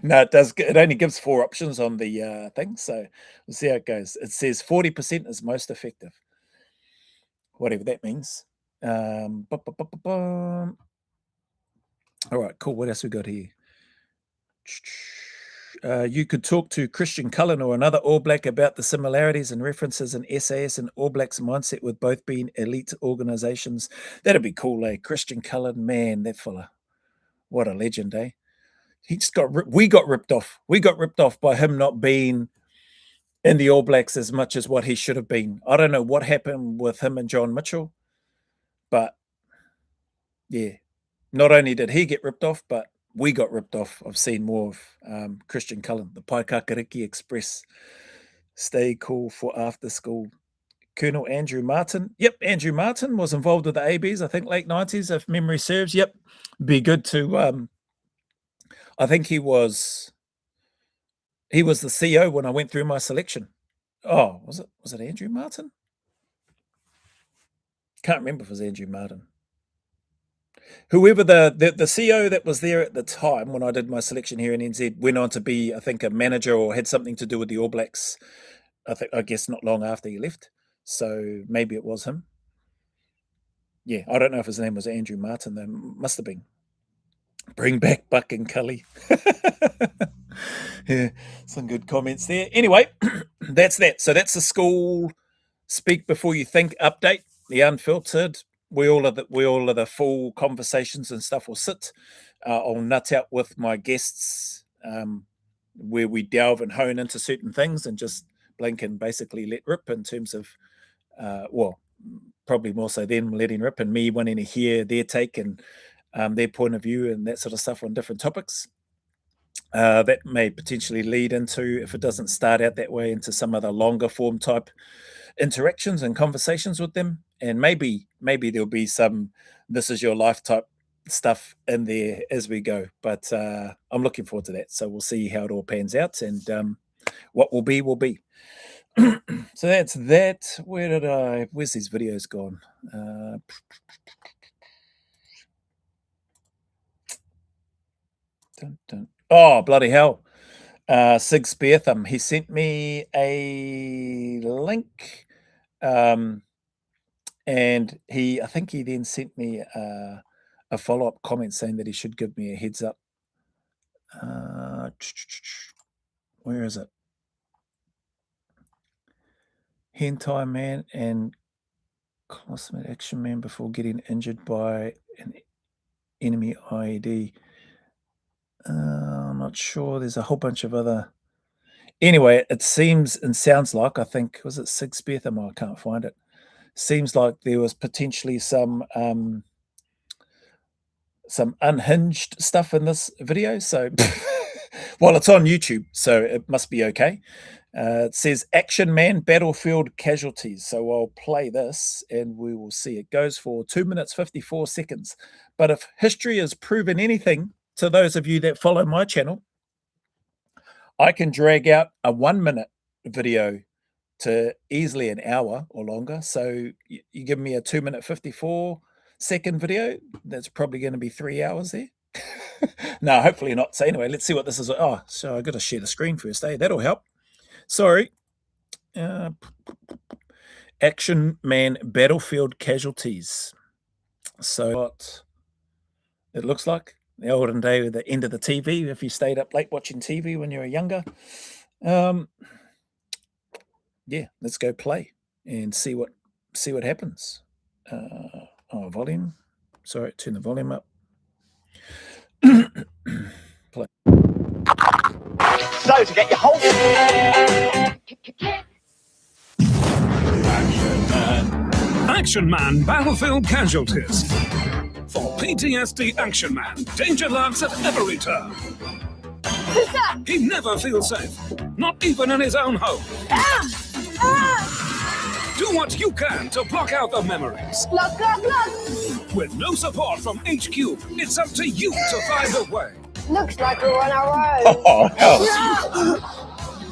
No, it does. It only gives 4 options on the thing, so we'll see how it goes. It says 40% is most effective, whatever that means. All right, cool. What else we got here? You could talk to Christian Cullen or another All Black about the similarities and references in SAS and All Blacks mindset with both being elite organizations. That'd be cool, eh? Christian Cullen, man, that fella, what a legend, eh? He just we got ripped off. We got ripped off by him not being in the All Blacks as much as what he should have been. I don't know what happened with him and John Mitchell, but yeah, not only did he get ripped off, but we got ripped off. I've seen more of Christian Cullen, the Paikakariki Express. Stay cool for after school. Colonel Andrew Martin. Yep, Andrew Martin was involved with the ABs, I think late 90s, if memory serves. Yep, be good to... I think he was the CEO when I went through my selection. Oh, was it Andrew Martin? Can't remember if it was Andrew Martin. Whoever the CEO that was there at the time when I did my selection here in NZ went on to be, I think, a manager or had something to do with the All Blacks. I guess not long after he left. So maybe it was him. Yeah, I don't know if his name was Andrew Martin. Though. Must have been. Bring back Buck and Cully. Yeah, some good comments there. Anyway, that's that. So that's the school speak before you think update. The unfiltered. We all are the full conversations and stuff will sit. I'll nut out with my guests where we delve and hone into certain things and just blink and basically let rip in terms of probably more so them letting rip and me wanting to hear their take and their point of view and that sort of stuff on different topics. That may potentially lead into, if it doesn't start out that way, into some other longer form type interactions and conversations with them. And maybe there'll be some this is your life type stuff in there as we go. But I'm looking forward to that. So we'll see how it all pans out and what will be will be. So that's that. Where's these videos gone? Oh, bloody hell. Sig Speartham, he sent me a link. And I think he then sent me a follow-up comment saying that he should give me a heads up. Where is it? Hentai Man and Cosmic Action Man before getting injured by an enemy IED. I'm not sure. There's a whole bunch of other... Anyway, it seems and sounds like, I think, was it Sig Speartham? I can't find it. Seems like there was potentially some unhinged stuff in this video. So, well, it's on YouTube, so it must be okay. It says Action Man Battlefield Casualties. So I'll play this and we will see. It goes for 2 minutes, 54 seconds. But if history has proven anything to those of you that follow my channel, I can drag out a 1 minute video to easily an hour or longer. So you give me a 2 minute, 54 second video, that's probably going to be 3 hours there. No, hopefully not. So anyway, let's see what this is. Oh, so I got to share the screen first, eh? That'll help. Sorry. Action Man Battlefield Casualties. So what it looks like the olden day with the end of the TV, if you stayed up late watching TV when you were younger. Yeah, let's go play and see what happens. Volume. Sorry, turn the volume up. Play. So to get your whole Action Man Battlefield Casualties. For PTSD Action Man, danger lurks at every turn. He never feels safe, not even in his own home. Do what you can to block out the memories. Look. With no support from HQ, it's up to you to find a way. Looks like we're on our own. Oh, hell.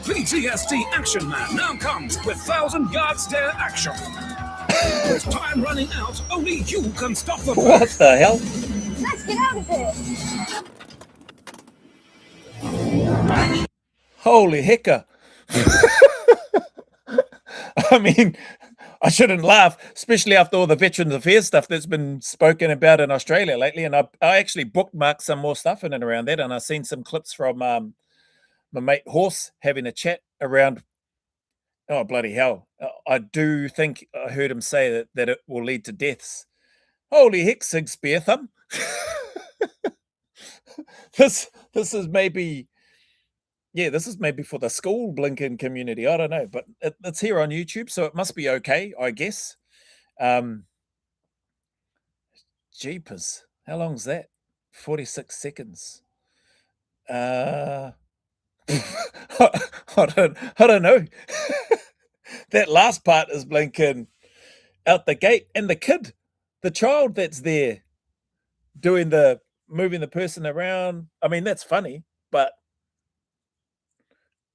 PTSD Action Man now comes with 1,000-yard stare action. With time running out, only you can stop the burn. What the hell? Let's get out of here. Holy hecker. I mean, I shouldn't laugh, especially after all the Veterans Affairs stuff that's been spoken about in Australia lately. And I actually bookmarked some more stuff in and around that. And I've seen some clips from my mate Horse having a chat around, oh, bloody hell. I do think I heard him say that it will lead to deaths. Holy heck, Sig Spear Thumb. This is maybe... Yeah, this is maybe for the school blinking community. I don't know, but it's here on YouTube, so it must be okay, I guess. Jeepers. How long's that? 46 seconds. I don't know. That last part is blinking out the gate. And the kid, the child that's there doing moving the person around. I mean, that's funny, but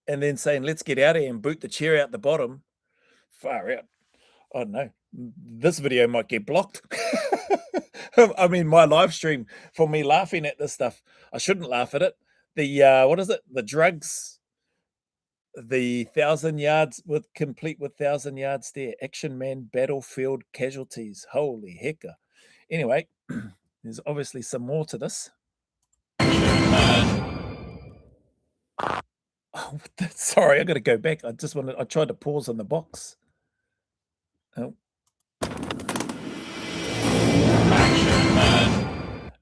and then saying, let's get out of here and boot the chair out the bottom. Far out. I don't know. This video might get blocked. I mean, my live stream for me laughing at this stuff, I shouldn't laugh at it. The, what is it? The drugs, the 1,000 yards complete with 1,000 yards stare. Action Man Battlefield Casualties. Holy hecker. Anyway, there's obviously some more to this. Oh, sorry, I got to go back. I tried to pause on the box. Oh.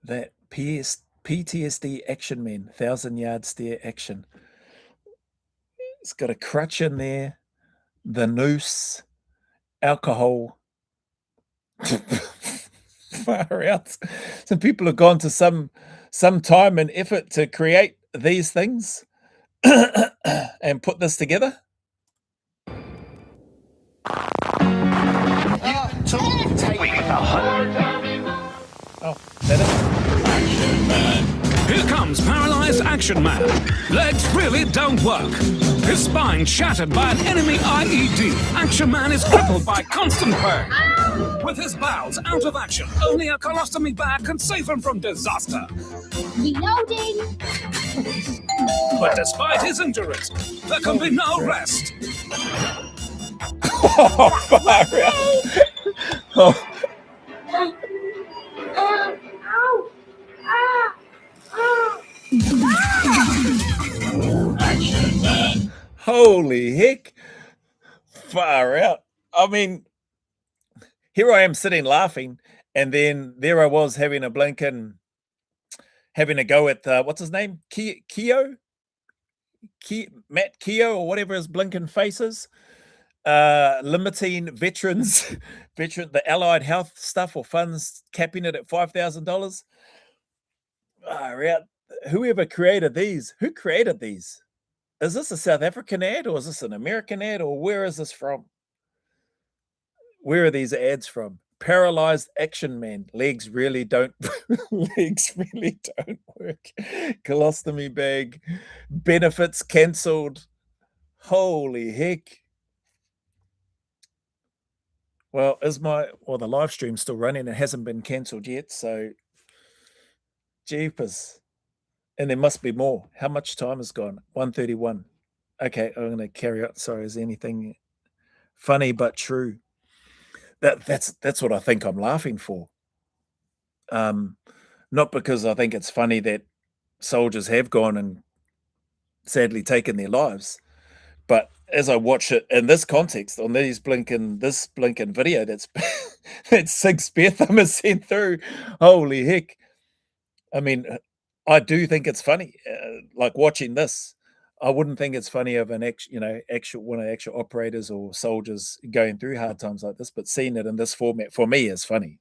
That PTSD Action Man, 1,000 yard stare action. It's got a crutch in there, the noose, alcohol. Far out. Some people have gone to some time and effort to create these things. And put this together. Oh, that is. Here comes paralyzed Action Man. Legs really don't work. His spine shattered by an enemy IED. Action Man is crippled by constant pain. With his bowels out of action, only a colostomy bag can save him from disaster. Reloading. But despite his injuries, there can be no rest. Oh, far out. Oh. Holy heck. Far out. I mean, here I am sitting laughing, and then there I was having a go at what's his name? Matt Keogh, or whatever his blinking face is. Limiting veterans, the allied health stuff or funds, capping it at $5,000. Whoever created these, who created these? Is this a South African ad or is this an American ad or where is this from? Where are these ads from? Paralyzed action man. Legs really don't legs really don't work. Colostomy bag. Benefits cancelled. Holy heck. Well, the live stream's still running. It hasn't been cancelled yet, so jeepers. And there must be more. How much time has gone? 1:31. Okay, I'm gonna carry on. Sorry, is there anything funny but true? That's what I think I'm laughing for. Not because I think it's funny that soldiers have gone and sadly taken their lives, but as I watch it in this context, on this blinking video that's that Sig Spear Thumb has sent through, holy heck! I mean, I do think it's funny. Like watching this, I wouldn't think it's funny of one of the actual operators or soldiers going through hard times like this, but seeing it in this format for me is funny.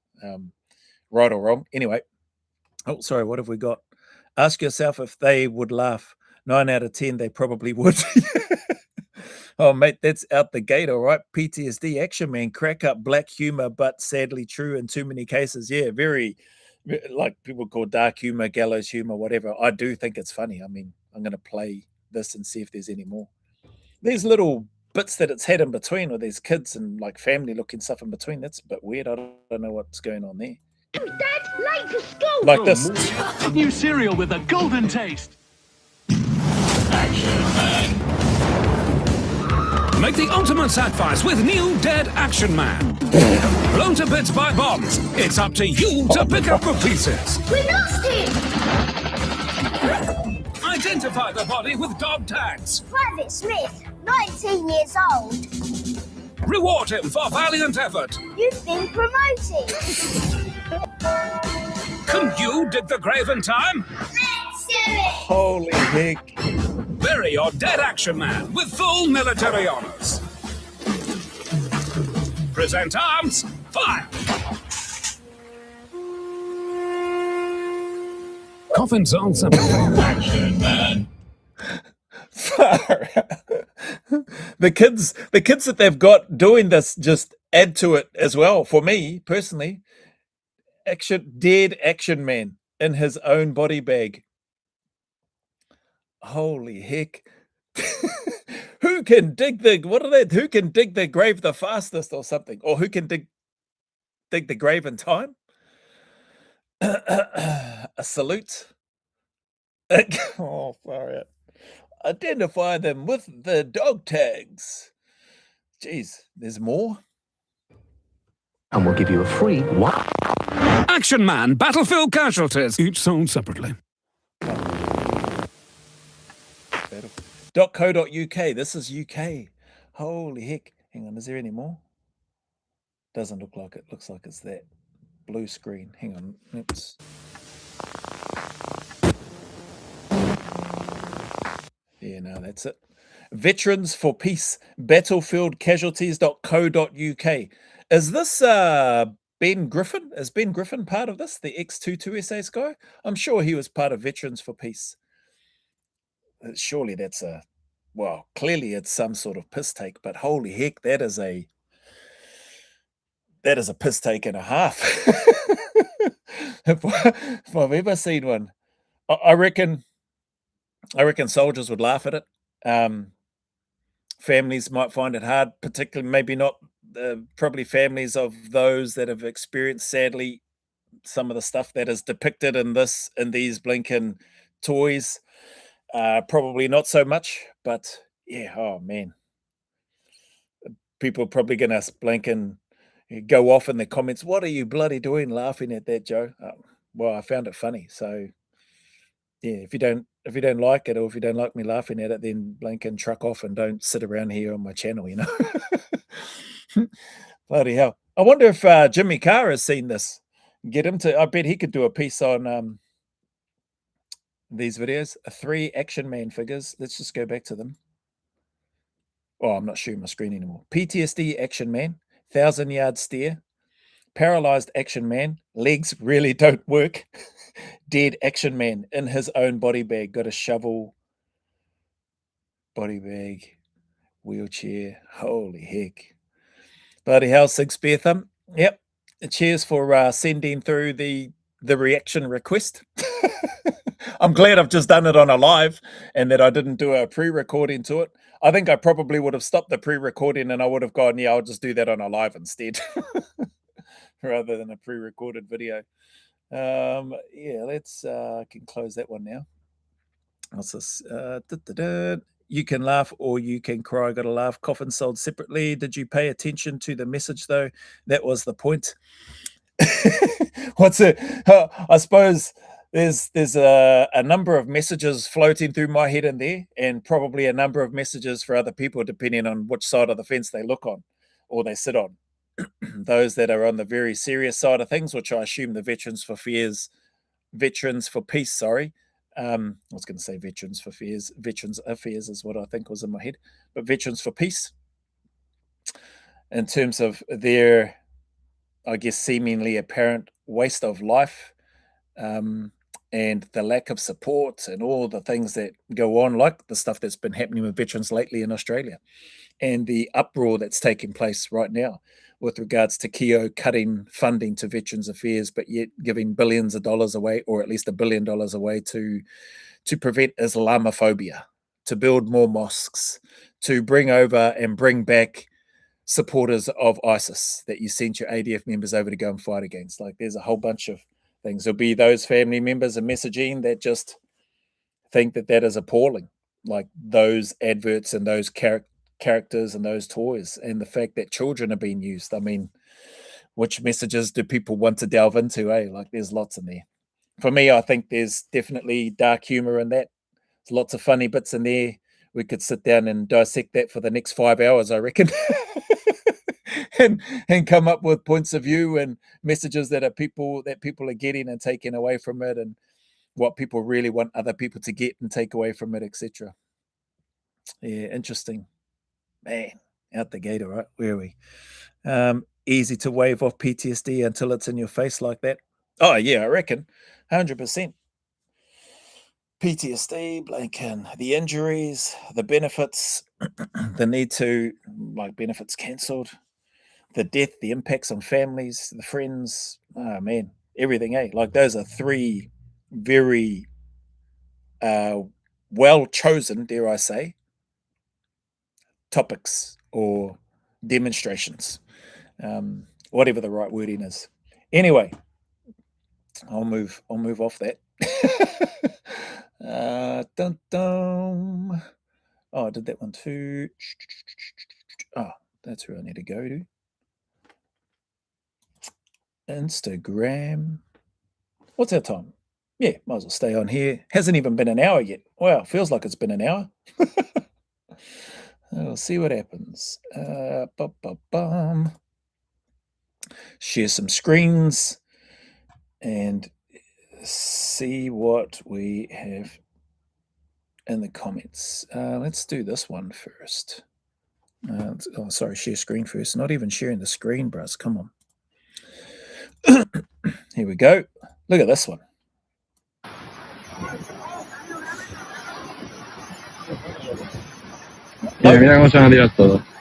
Right or wrong. Anyway. Oh, sorry. What have we got? Ask yourself if they would laugh. 9 out of 10, they probably would. Oh, mate, that's out the gate. All right. PTSD action man, crack up, black humor, but sadly true in too many cases. Yeah, very like people call dark humor, gallows humor, whatever. I do think it's funny. I mean, I'm going to play this and see if there's any more. These little bits that it's had in between, or there's kids and like family looking stuff in between. That's a bit weird. I don't know what's going on there. Dad, late for school. Like this. New cereal with a golden taste. Make the ultimate sacrifice with new Dead Action Man. Blown to bits by bombs, it's up to you to pick up the pieces. We lost him. Identify the body with dog tags. Private Smith, 19 years old. Reward him for valiant effort. You've been promoted. Can you dig the grave in time? Let's do it. Holy heck. Bury your Dead Action Man with full military honors. Present arms, fire! Coffins all separate. Action Man. The kids that they've got doing this just add to it as well. For me personally, Dead Action Man in his own body bag. Holy heck. Who can dig the grave the fastest or something? Or who can dig the grave in time? A salute. Oh, sorry. Identify them with the dog tags. Jeez, there's more. And we'll give you a free Action Man battlefield casualties, each sold separately. .co.uk. This is UK. Holy heck. Hang on, is there any more? Doesn't look like it. Looks like it's that blue screen. Hang on. Oops. Yeah, no, that's it. Veterans for Peace. Battlefield Casualties.co.uk. Is this Ben Griffin? Is Ben Griffin part of this? The X22SAS guy? I'm sure he was part of Veterans for Peace. Surely that's clearly it's some sort of piss take, but holy heck, that is a piss take and a half. if I've ever seen one. I reckon soldiers would laugh at it. Families might find it hard, particularly maybe not probably families of those that have experienced sadly some of the stuff that is depicted in these blinking toys. Probably not so much, but yeah, oh man. People are probably going to blink and go off in the comments. What are you bloody doing laughing at that, Joe? Well, I found it funny. So yeah, if you don't like it, or if you don't like me laughing at it, then blink and truck off and don't sit around here on my channel, you know. Bloody hell. I wonder if Jimmy Carr has seen this. Get him to, I bet he could do a piece on these videos. 3 Action Man figures. Let's just go back to them. Oh, I'm not sharing my screen anymore. PTSD Action Man, 1,000-yard stare, paralyzed Action Man, legs really don't work. Dead Action Man in his own body bag, got a shovel body bag, wheelchair. Holy heck. Bloody hell, Sig Spear Thumb. Yep. Cheers for sending through the reaction request. I'm glad I've just done it on a live and that I didn't do a pre-recording to it. I think I probably would have stopped the pre-recording and I would have gone, yeah, I'll just do that on a live instead rather than a pre-recorded video. Yeah, let's can close that one now. What's this? You can laugh or you can cry. Got to laugh. Coffin sold separately. Did you pay attention to the message though? That was the point. What's it? I suppose there's a number of messages floating through my head in there, and probably a number of messages for other people, depending on which side of the fence they look on or they sit on. Those that are on the very serious side of things, which I assume the Veterans for Peace, sorry. I was going to say Veterans Affairs is what I think was in my head, but Veterans for Peace, in terms of their, I guess, seemingly apparent waste of life, and the lack of support and all the things that go on, like the stuff that's been happening with veterans lately in Australia, and the uproar that's taking place right now with regards to Keo cutting funding to Veterans Affairs, but yet giving billions of dollars away, or at least $1 billion away to prevent Islamophobia, to build more mosques, to bring over and bring back supporters of ISIS that you sent your ADF members over to go and fight against. Like, there's a whole bunch of things. There'll be those family members and messaging that just think that is appalling, like those adverts and those characters and those toys, and the fact that children are being used. I mean, which messages do people want to delve into? Like, there's lots in there. For me, I think there's definitely dark humor in that. There's lots of funny bits in there. We could sit down and dissect that for the next 5 hours, I reckon. and come up with points of view and messages that people are getting and taking away from it, and what people really want other people to get and take away from it, etc. Yeah, interesting. Man, out the gate, all right. Where are we? Easy to wave off PTSD until it's in your face like that. Oh yeah, I reckon 100%. PTSD, blanking, the injuries, the benefits, the need to, like, benefits cancelled, the death, the impacts on families, the friends. Oh man, everything. Like, those are three very well chosen, dare I say, topics or demonstrations, whatever the right wording is. Anyway, I'll move off that. Dun, dun. Oh, I did that one too. Oh, that's where I need to go to. Instagram. What's our time? Yeah, might as well stay on here. Hasn't even been an hour yet. Wow, feels like it's been an hour. We'll see what happens. Share some screens and see what we have in the comments. Let's do this one first. Sorry, share screen first. Not even sharing the screen, bros. Come on. Here we go. Look at this one.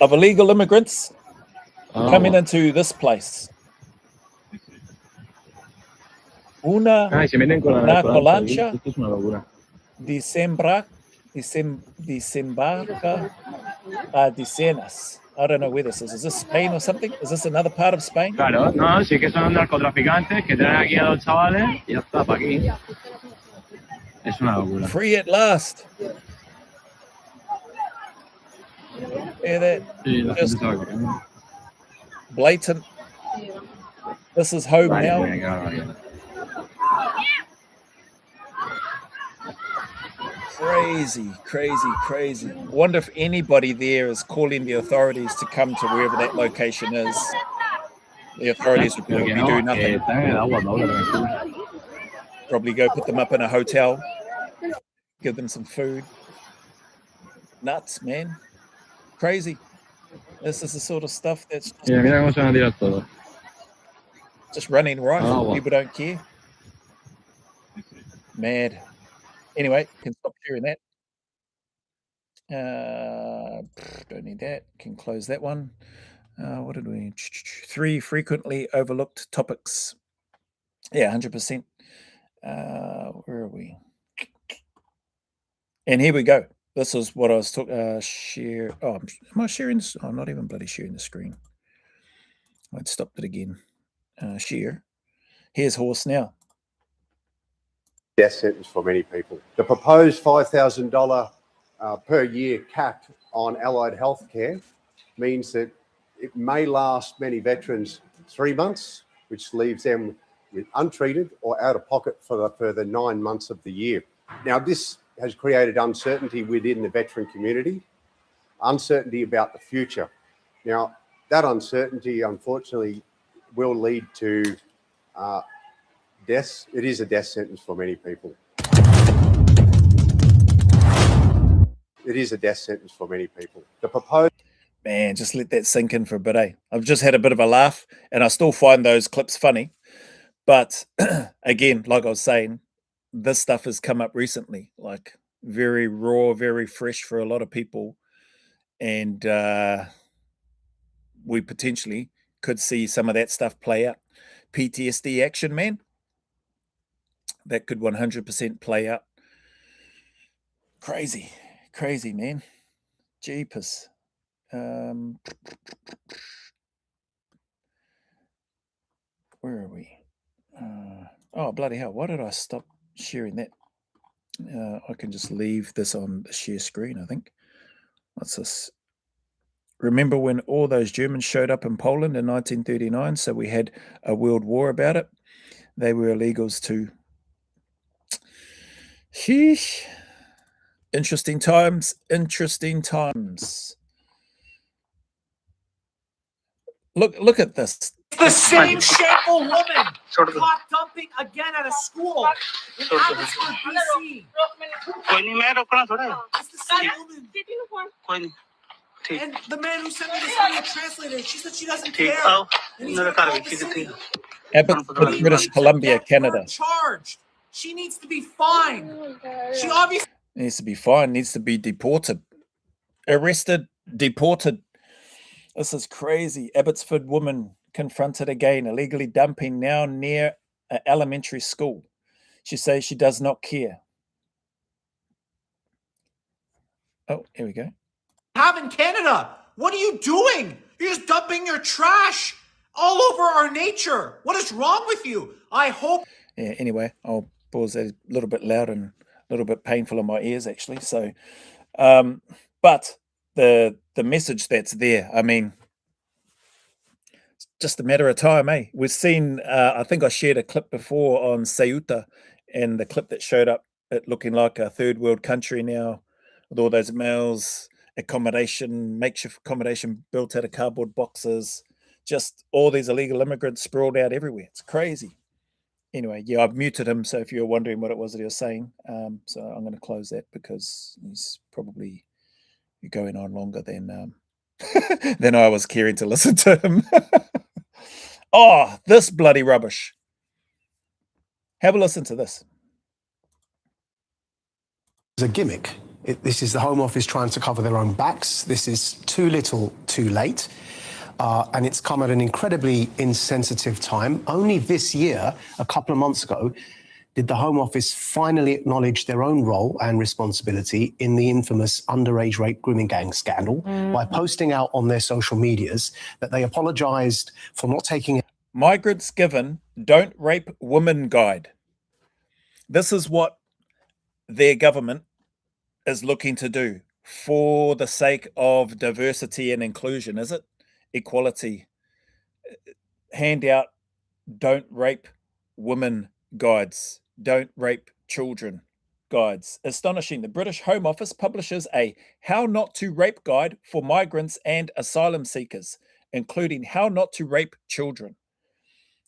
Of illegal immigrants coming into this place. Una avalancha desembarca a decenas. I don't know where this is. Is this Spain or something? Is this another part of Spain? Claro, no, sí que son narcotraficantes que traen aquí a los chavales y ya está, para aquí. Es una locura. Free at last. Hear that? Sí, la Just gente sabe que... blatant. This is home now. Crazy. Wonder if anybody there is calling the authorities to come to wherever that location is. The authorities would probably do nothing. Probably go put them up in a hotel, give them some food. Nuts, man. Crazy. This is the sort of stuff that's just running right. People don't care. Mad. Anyway, can stop sharing that. Don't need that. Can close that one. What did we? 3 frequently overlooked topics. Yeah, 100%. Where are we? And here we go. This is what I was talking. Share. Oh, am I sharing this? Oh, I'm not even bloody sharing the screen. I'd stopped it again. Share. Here's horse now. Death sentence for many people. The proposed $5,000 per year cap on allied health care means that it may last many veterans 3 months, which leaves them with untreated or out of pocket for the further 9 months of the year. Now, this has created uncertainty within the veteran community, uncertainty about the future. Now, that uncertainty, unfortunately, will lead to deaths. It is a death sentence for many people. It is a death sentence for many people. The proposed... Man, just let that sink in for a bit, eh? I've just had a bit of a laugh, and I still find those clips funny. But again, like I was saying, this stuff has come up recently, like very raw, very fresh for a lot of people. And we potentially could see some of that stuff play out. PTSD action, man. That could 100% play out. Crazy, crazy, man. Jeepers. Where are we? Oh, bloody hell. Why did I stop sharing that? I can just leave this on the share screen, I think. What's this? Remember when all those Germans showed up in Poland in 1939? So we had a world war about it. They were illegals too. Sheesh. Interesting times. Interesting times. Look at this. The same shameful woman caught dumping again at a school in Abbotsford, BC. It's the same woman. And the man who sent me this video translator, she said she doesn't care. And he's gonna call the city. Abbotsford, British Columbia, Canada. Charged. She needs to be fined. She obviously needs to be fined. Needs to be deported, arrested, deported. This is crazy. Abbotsford woman confronted again, illegally dumping now near an elementary school. She says she does not care. Oh, here we go. have in Canada. What are you doing? You're just dumping your trash all over our nature. What is wrong with you? I hope. Yeah, anyway, I'll pause that a little bit loud and a little bit painful in my ears, actually. So, but the message that's there, I mean, it's just a matter of time, eh? We've seen, I think I shared a clip before on Ceuta, and the clip that showed up it looking like a third world country now, with all those males, accommodation, makeshift accommodation built out of cardboard boxes, just all these illegal immigrants sprawled out everywhere. It's crazy. Anyway, yeah, I've muted him, so if you're wondering what it was that he was saying, so I'm going to close that because he's probably going on longer than than I was caring to listen to him. Oh, this bloody rubbish. Have a listen to this. It's a gimmick. This is the Home Office trying to cover their own backs. This is too little, too late. And it's come at an incredibly insensitive time. Only this year, a couple of months ago, did the Home Office finally acknowledge their own role and responsibility in the infamous underage rape grooming gang scandal by posting out on their social medias that they apologized for not taking... Migrants given Don't Rape Women Guide. This is what their government is looking to do for the sake of diversity and inclusion, is it? Equality. Hand out Don't Rape Women guides. Don't rape children guides. Astonishing. The British Home Office publishes a How Not to Rape guide for migrants and asylum seekers, including how not to rape children.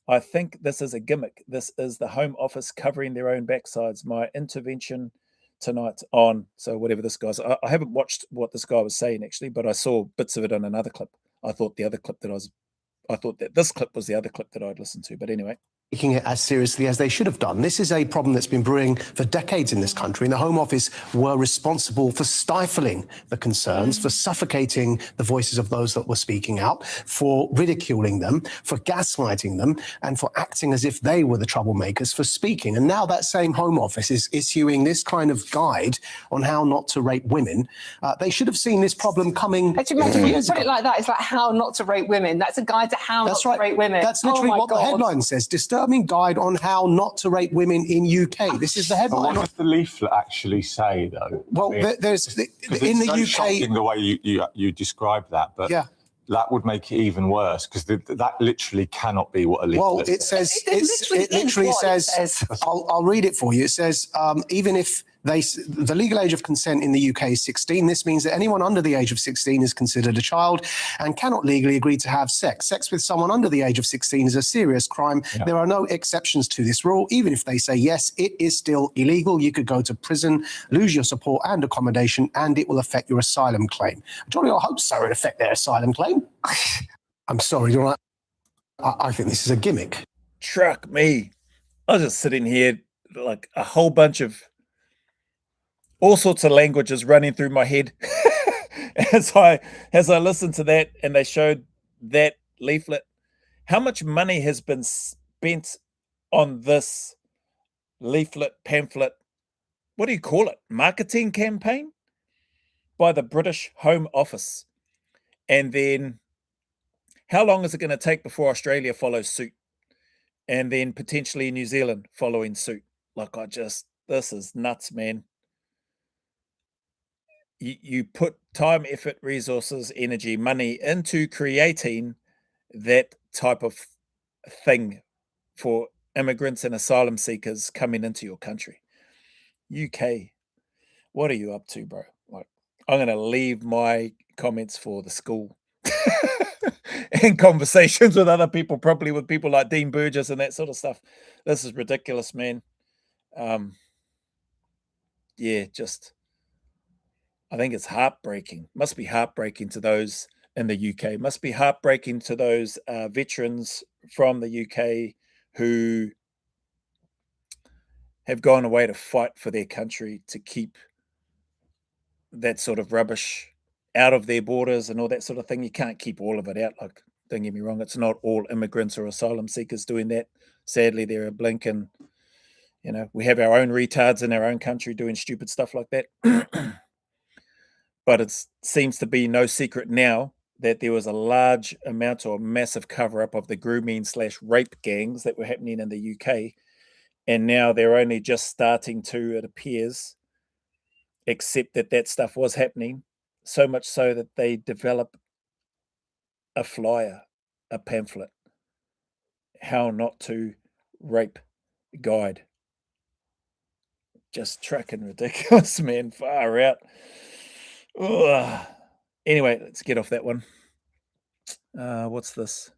I think this is a gimmick. This is the Home Office covering their own backsides. My intervention tonight on, so whatever this guy's, I haven't watched what this guy was saying actually, but I saw bits of it on another clip. I thought that this clip was the other clip that I'd listened to, but anyway. taking it as seriously as they should have done. This is a problem that's been brewing for decades in this country, and the Home Office were responsible for stifling the concerns, for suffocating the voices of those that were speaking out, for ridiculing them, for gaslighting them, and for acting as if they were the troublemakers for speaking. And now that same Home Office is issuing this kind of guide on how not to rape women. They should have seen this problem coming years Put ago. it like that. It's like how not to rape women. That's a guide to how not to rape women. That's literally what the headline says. Disturbing guide on how not to rape women in UK. This is the headline. What does the leaflet actually say, though? Well, I mean, there's in it's the so UK. shocking the way you describe that, but Yeah. that would make it even worse because that literally cannot be what a leaflet. Well, it says it literally says. I'll read it for you. It says even if the legal age of consent in the UK is 16, this means that anyone under the age of 16 is considered a child and cannot legally agree to have sex. Sex with someone under the age of 16 is a serious crime. Yeah. There are no exceptions to this rule. Even if they say yes, it is still illegal. You could go to prison, lose your support and accommodation, and it will affect your asylum claim. Johnny, I hope so. It affect their asylum claim. I'm sorry, you're right. I think this is a gimmick. Truck me. I was just sitting here like a whole bunch of all sorts of languages running through my head as I listened to that, and they showed that leaflet. How much money has been spent on this leaflet, pamphlet, what do you call it? Marketing campaign by the British Home Office. And then how long is it going to take before Australia follows suit? And then potentially New Zealand following suit? Like, this is nuts, man. You put time, effort, resources, energy, money into creating that type of thing for immigrants and asylum seekers coming into your country. UK, what are you up to, bro? Like, I'm going to leave my comments for the school and conversations with other people, probably with people like Dean Burgess and that sort of stuff. This is ridiculous, man. Yeah, just... I think it's heartbreaking. Must be heartbreaking to those in the UK. Must be heartbreaking to those veterans from the UK who have gone away to fight for their country to keep that sort of rubbish out of their borders and all that sort of thing. You can't keep all of it out. Like, don't get me wrong, it's not all immigrants or asylum seekers doing that. Sadly, there are blinking, we have our own retards in our own country doing stupid stuff like that. But it seems to be no secret now that there was a large amount or massive cover-up of the grooming/rape gangs that were happening in the UK. And now they're only just starting to, it appears, accept that stuff was happening, so much so that they develop a flyer, a pamphlet, how not to rape guide. Just trucking ridiculous, man. Far out. Ugh. Anyway, let's get off that one. What's this?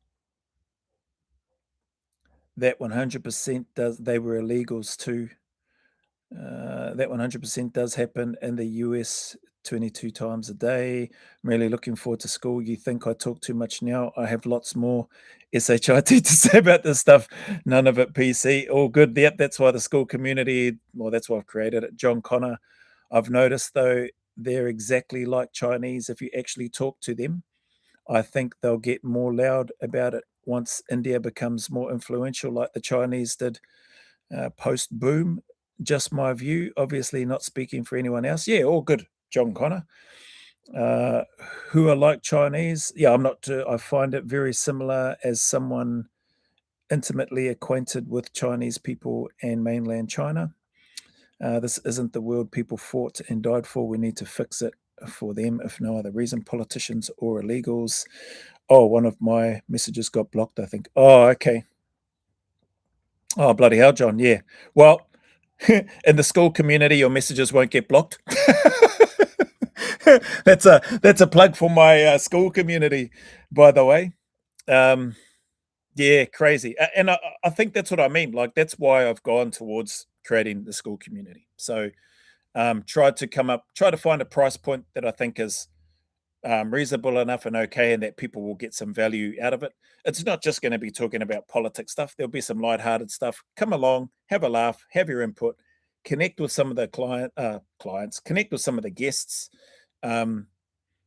That 100% does. They were illegals too. That 100% does happen in the US 22 times a day. I'm really looking forward to school. You think I talk too much now? I have lots more SHIT to say about this stuff. None of it PC. All good. Yep, that's why the school community, well, that's why I've created it. John Connor. I've noticed, though, they're exactly like Chinese if you actually talk to them. I think they'll get more loud about it once India becomes more influential like the Chinese did post-boom. Just my view, obviously not speaking for anyone else. Yeah, all good, John Connor. Who are like Chinese? Yeah, I'm not. I find it very similar as someone intimately acquainted with Chinese people and mainland China. This isn't the world people fought and died for. We need to fix it for them, if no other reason. Politicians or illegals. Oh, one of my messages got blocked, I think. Oh, okay. Oh, bloody hell, John. Yeah. Well, in the school community, your messages won't get blocked. That's a plug for my school community, by the way. Yeah, crazy. And I think that's what I mean. Like, that's why I've gone towards creating the school community. So try to find a price point that I think is reasonable enough and okay, and that people will get some value out of it. It's not just going to be talking about politics stuff. There'll be some lighthearted stuff. Come along, have a laugh, have your input, connect with some of the clients, connect with some of the guests.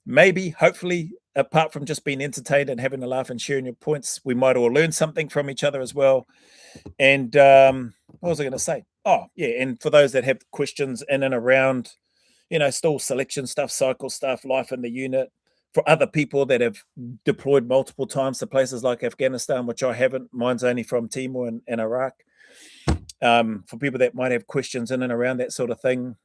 Maybe, hopefully, apart from just being entertained and having a laugh and sharing your points, we might all learn something from each other as well. And what was I going to say? Oh, yeah. And for those that have questions in and around, stall selection stuff, cycle stuff, life in the unit, for other people that have deployed multiple times to places like Afghanistan, which I haven't, mine's only from Timor and Iraq. For people that might have questions in and around that sort of thing,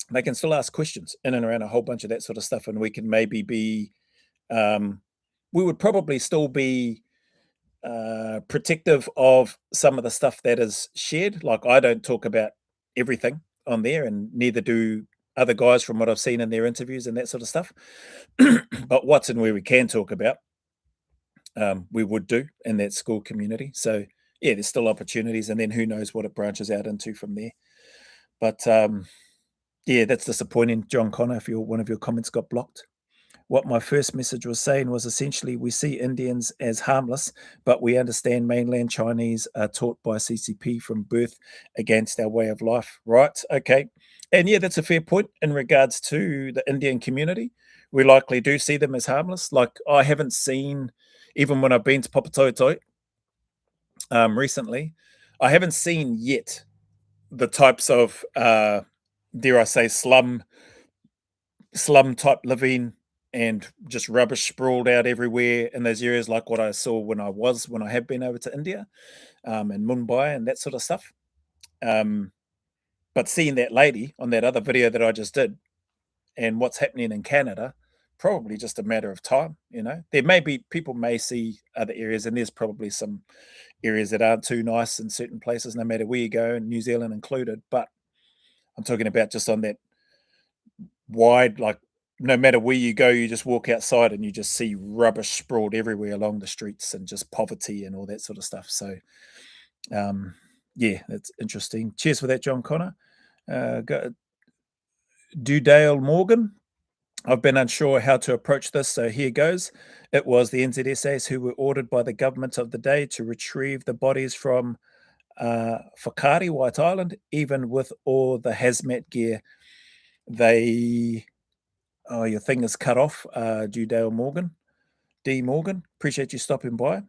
they can still ask questions in and around a whole bunch of that sort of stuff. And we can maybe be, we would probably still be protective of some of the stuff that is shared. Like, I don't talk about everything on there, and neither do other guys from what I've seen in their interviews and that sort of stuff. But what's in where we can talk about, we would do in that school community. So yeah, there's still opportunities, and then who knows what it branches out into from there. But yeah, that's disappointing, John Connor, if one of your comments got blocked. What my first message was saying was essentially, we see Indians as harmless, but we understand mainland Chinese are taught by CCP from birth against our way of life. Right. Okay. And yeah, that's a fair point in regards to the Indian community. We likely do see them as harmless. Like, I haven't seen, even when I've been to Papatoetoe recently, I haven't seen yet the types of, dare I say, slum type living and just rubbish sprawled out everywhere in those areas, like what I saw when I have been over to India, and Mumbai and that sort of stuff. But seeing that lady on that other video that I just did, and what's happening in Canada, probably just a matter of time. There may be, people may see other areas, and there's probably some areas that aren't too nice in certain places, no matter where you go, and New Zealand included. But I'm talking about just on that wide, like, no matter where you go, you just walk outside and you just see rubbish sprawled everywhere along the streets, and just poverty and all that sort of stuff. So, yeah, that's interesting. Cheers for that, John Connor. Dudale Morgan. I've been unsure how to approach this, so here goes. It was the NZSAs who were ordered by the government of the day to retrieve the bodies from Whakaari, White Island, even with all the hazmat gear. Oh, your thing is cut off, Dudale Morgan. D. Morgan, appreciate you stopping by.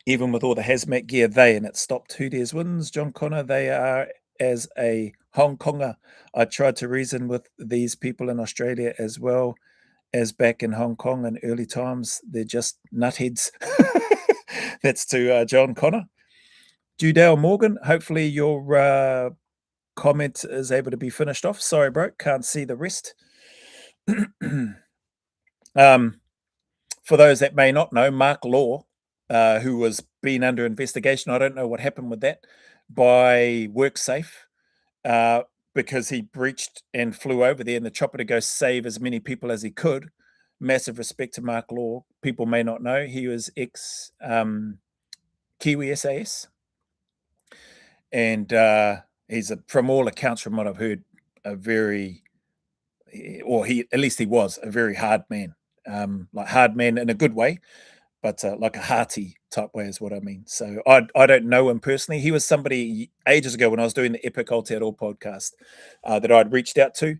Even with all the hazmat gear, and it stopped. Who dares wins, John Connor. They are, as a Hong Konger, I tried to reason with these people in Australia as well as back in Hong Kong in early times. They're just nutheads. That's to John Connor. Dudale Morgan, hopefully your comment is able to be finished off. Sorry, bro, can't see the rest. For those that may not know, Mark Law, who was being under investigation, I don't know what happened with that, by WorkSafe, because he breached and flew over there in the chopper to go save as many people as he could. Massive respect to Mark Law. People may not know, he was ex Kiwi SAS, and he's from all accounts, from what I've heard, a very, or at least he was a very hard man, like hard man in a good way, but like a hearty type way is what I mean. So I don't know him personally. He was somebody ages ago when I was doing the Epic Aotearoa podcast that I'd reached out to,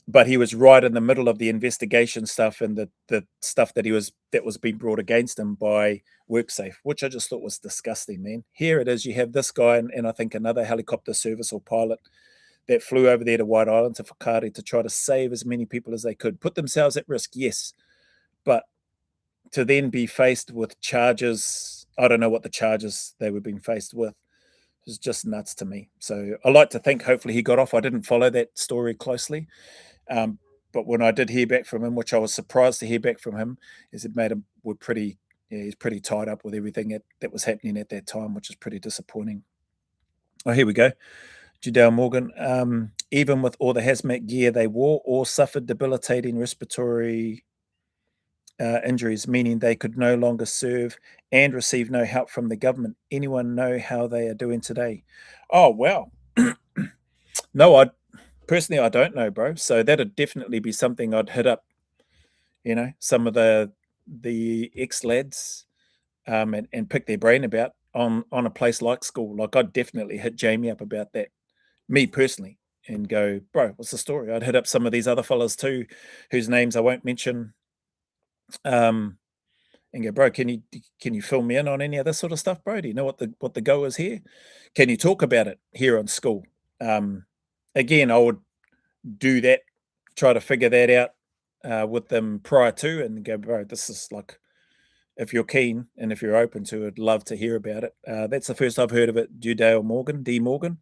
but he was right in the middle of the investigation stuff and the stuff that was being brought against him by WorkSafe, which I just thought was disgusting, man. Here it is, you have this guy and I think another helicopter service or pilot that flew over there to White Island, to Whakaari, to try to save as many people as they could, put themselves at risk, yes, but to then be faced with charges, I don't know what the charges they were being faced with, is just nuts to me. So I like to think hopefully he got off. I didn't follow that story closely, but when I did hear back from him, which I was surprised to hear back from him, is it made him, he's pretty tied up with everything that was happening at that time, which is pretty disappointing. Oh, here we go. Dudale Morgan, even with all the hazmat gear they wore, or suffered debilitating respiratory injuries, meaning they could no longer serve and receive no help from the government. Anyone know how they are doing today? Oh, well, no, personally, I don't know, bro. So that'd definitely be something I'd hit up. You know, some of the ex lads, and pick their brain about on a place like school. Like I'd definitely hit Jamie up about that, me personally, and go, bro, what's the story? I'd hit up some of these other fellas too, whose names I won't mention, and go, bro, can you fill me in on any of this sort of stuff, bro? Do you know what the go is here? Can you talk about it here on school? Again, I would do that, try to figure that out with them prior to, and go, bro, this is like, if you're keen and if you're open to it, love to hear about it. That's the first I've heard of it. Dale Morgan, D Morgan.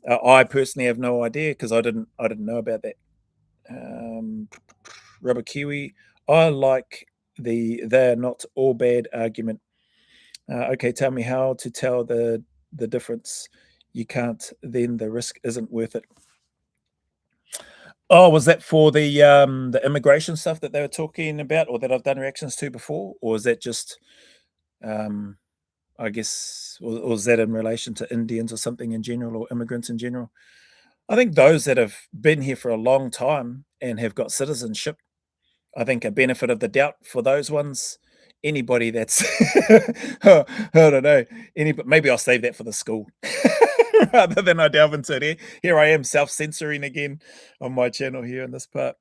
I personally have no idea because I didn't know about that. Rubber Kiwi. I like they're not all bad argument. Okay, tell me how to tell the difference. You can't, then the risk isn't worth it. Oh, was that for the immigration stuff that they were talking about, or that I've done reactions to before, or is that just, I guess, or was that in relation to Indians or something in general, or immigrants in general? I think those that have been here for a long time and have got citizenship, I think a benefit of the doubt for those ones. Anybody that's, I don't know, maybe I'll save that for the school rather than I delve into it. Here I am self-censoring again on my channel here in this part.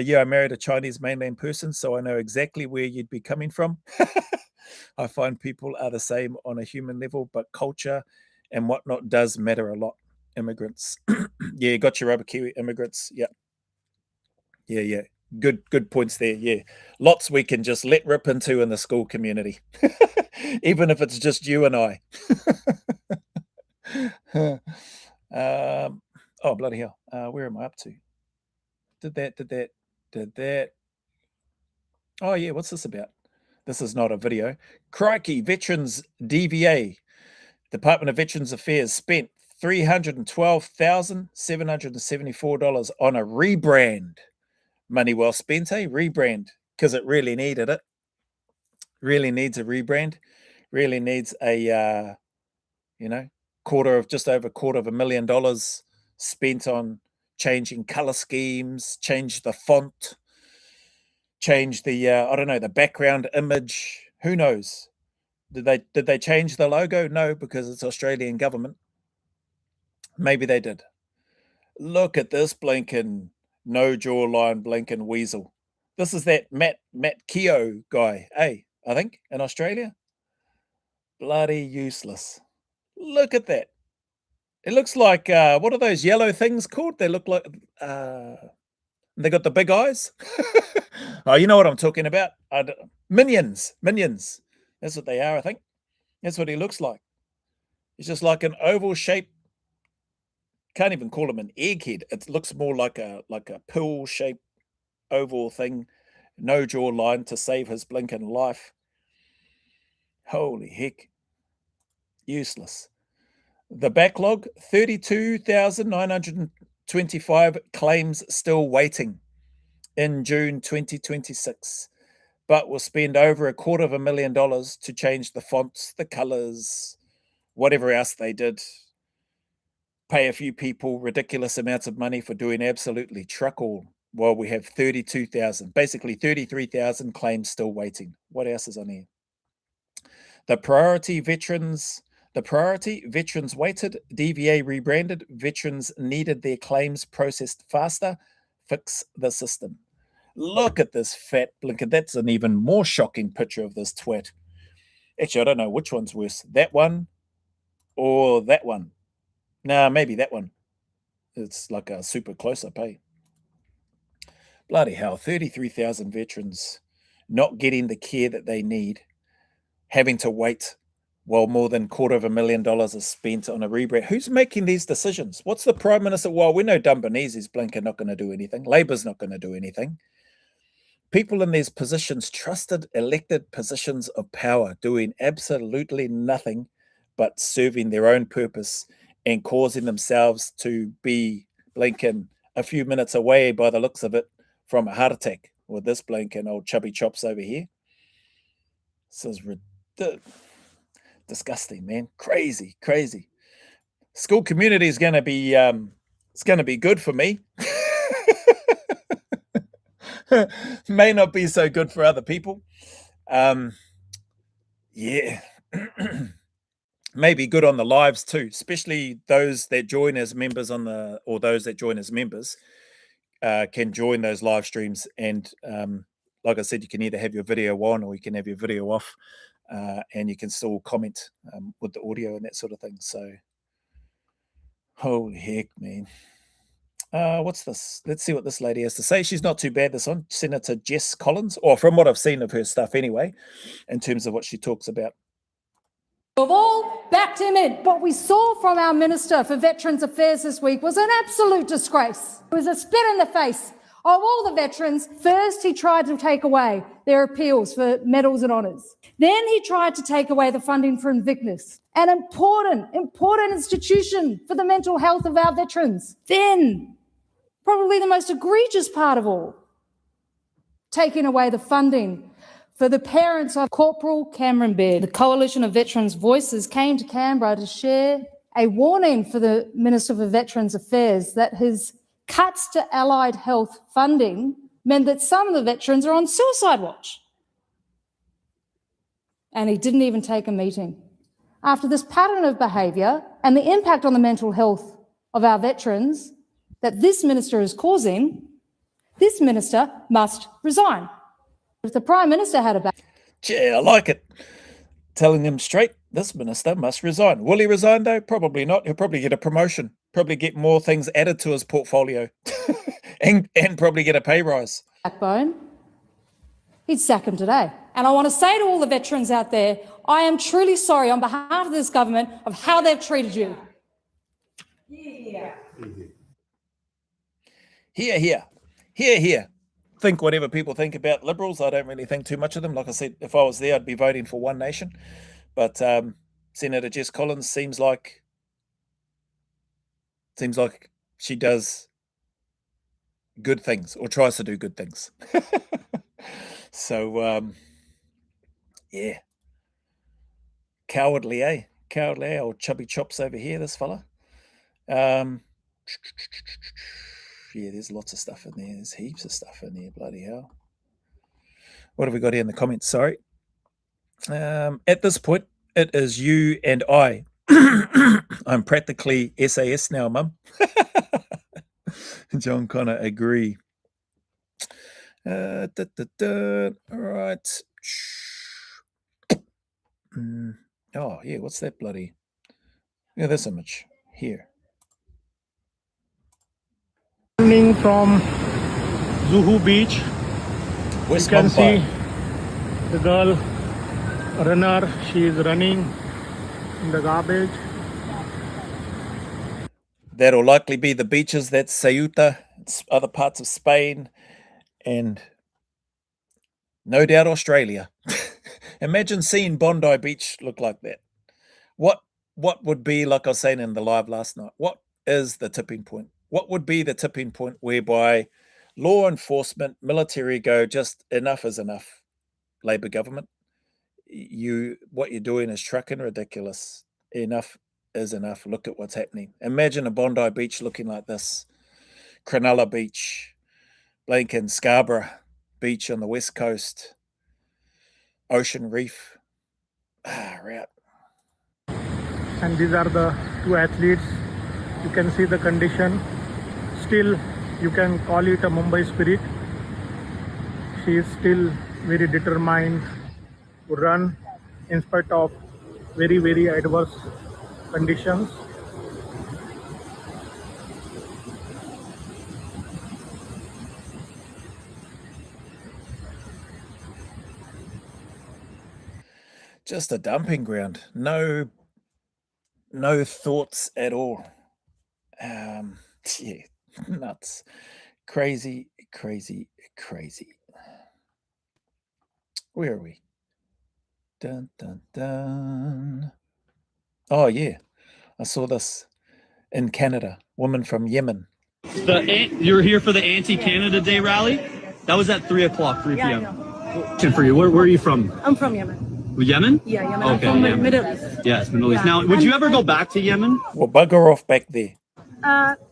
Yeah, I married a Chinese mainland person, so I know exactly where you'd be coming from. I find people are the same on a human level, but culture and whatnot does matter a lot. Immigrants. Yeah, got your Rubber Kiwi immigrants. Yeah. Yeah. Good points there. Yeah. Lots we can just let rip into in the school community. Even if it's just you and I. Oh, bloody hell. Where am I up to? Did that. Oh, yeah. What's this about? This is not a video. Crikey, Veterans DVA, Department of Veterans Affairs, spent $312,774 on a rebrand. Money well spent, eh? Rebrand, because it really needed it. Really needs a rebrand. Really needs a, just over $250,000 spent on changing color schemes, change the font, change the, I don't know, the background image. Who knows? Did they change the logo? No, because it's Australian government. Maybe they did. Look at this blinking no jawline blinking weasel. This is that Matt Keogh guy, I think, in Australia. Bloody useless. Look at that. It looks like, what are those yellow things called? They look like, they got the big eyes. Oh, you know what I'm talking about. Minions. That's what they are, I think. That's what he looks like. He's just like an oval shape. Can't even call him an egghead. It looks more like a pill shaped oval thing. No jawline to save his blinking life. Holy heck. Useless. The backlog, 32,925 claims still waiting in June 2026. But will spend over $250,000 to change the fonts, the colors, whatever else they did. Pay a few people ridiculous amounts of money for doing absolutely truck all, while we have 32,000, basically 33,000 claims still waiting. What else is on here? The priority veterans waited, DVA rebranded, veterans needed their claims processed faster, fix the system. Look at this fat blinker. That's an even more shocking picture of this twat. Actually, I don't know which one's worse, that one or that one. Nah, maybe that one. It's like a super close-up, eh? Bloody hell, 33,000 veterans not getting the care that they need, having to wait while more than $250,000 is spent on a rebrand. Who's making these decisions? What's the Prime Minister? Well, we know Dumbanese's blinker not going to do anything. Labor's not going to do anything. People in these positions, trusted elected positions of power, doing absolutely nothing but serving their own purpose and causing themselves to be blinking a few minutes away, by the looks of it, from a heart attack with this blinking old chubby chops over here. This is disgusting, man. Crazy. School community is going to be It's going to be good for me. May not be so good for other people. Yeah. Maybe good on the lives too, especially those that join as members or those that join as members can join those live streams. And like I said, you can either have your video on or you can have your video off, and you can still comment with the audio and that sort of thing. So, holy heck, man. What's this? Let's see what this lady has to say. She's not too bad, this one. Senator Jess Collins, or from what I've seen of her stuff anyway, in terms of what she talks about. We've all backed him in. What we saw from our Minister for Veterans Affairs this week was an absolute disgrace. It was a spit in the face of all the veterans. First, he tried to take away their appeals for medals and honours. Then he tried to take away the funding for Invictus, an important institution for the mental health of our veterans. Then, probably the most egregious part of all, taking away the funding for the parents of Corporal Cameron Baird. The Coalition of Veterans Voices came to Canberra to share a warning for the Minister for Veterans Affairs that his cuts to allied health funding meant that some of the veterans are on suicide watch. And he didn't even take a meeting. After this pattern of behaviour and the impact on the mental health of our veterans that this minister is causing, this minister must resign. If the Prime Minister had a back... Yeah, I like it. Telling him straight, this minister must resign. Will he resign though? Probably not. He'll probably get a promotion, probably get more things added to his portfolio and probably get a pay rise. Backbone, he'd sack him today. And I want to say to all the veterans out there, I am truly sorry on behalf of this government of how they've treated you. Yeah. Here. Think whatever people think about Liberals. I don't really think too much of them. Like I said, if I was there, I'd be voting for One Nation. But Senator Jess Collins seems like she does good things or tries to do good things. So, yeah. Cowardly, eh? Cowardly, old chubby chops over here, this fella. Yeah, there's lots of stuff in there. There's heaps of stuff in there, bloody hell. What have we got here in the comments? Sorry. At this point, it is you and I. I'm practically SAS now, Mum. John Connor, agree. All right. Oh, yeah, what's that bloody... Yeah, this image here. From Zuhu Beach, West you can Mumbai. see the girl runner. She is running in the garbage. That'll likely be the beaches. That's Ceuta. It's other parts of Spain, and no doubt Australia. Imagine seeing Bondi Beach look like that. What would be, like I was saying in the live last night, what is the tipping point? What would be the tipping point whereby law enforcement, military go, just enough is enough, Labor government? What you're doing is trucking ridiculous. Enough is enough. Look at what's happening. Imagine a Bondi Beach looking like this. Cronulla Beach, Blanken, Scarborough Beach on the west coast, Ocean Reef. Right. And these are the two athletes. You can see the condition. Still, you can call it a Mumbai spirit. She is still very determined to run in spite of very, very adverse conditions. Just a dumping ground. No thoughts at all. Yeah, nuts. Crazy. Where are we? Dun, dun, dun. Oh, yeah. I saw this in Canada. Woman from Yemen. You're here for the Anti-Canada Day rally? That was at 3 o'clock, 3 p.m. Yeah, For you, where are you from? I'm from Yemen. Yemen? Yeah, Yemen. Okay, I'm from Yemen. Middle East. Yes, Middle East. Yeah. Now, would you ever go back to Yemen? Well, bugger off back there.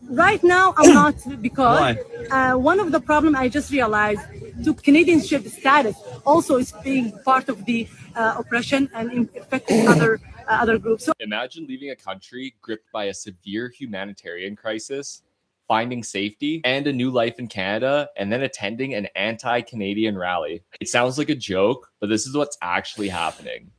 Right now, I'm not because Why? one of the problem I just realized to Canadianship status also is being part of the oppression and affecting other groups. So imagine leaving a country gripped by a severe humanitarian crisis, finding safety and a new life in Canada, and then attending an anti-Canadian rally. It sounds like a joke, but this is what's actually happening.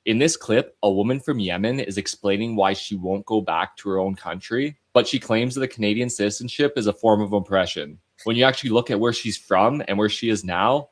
In this clip, a woman from Yemen is explaining why she won't go back to her own country, but she claims that the Canadian citizenship is a form of oppression. When you actually look at where she's from and where she is now,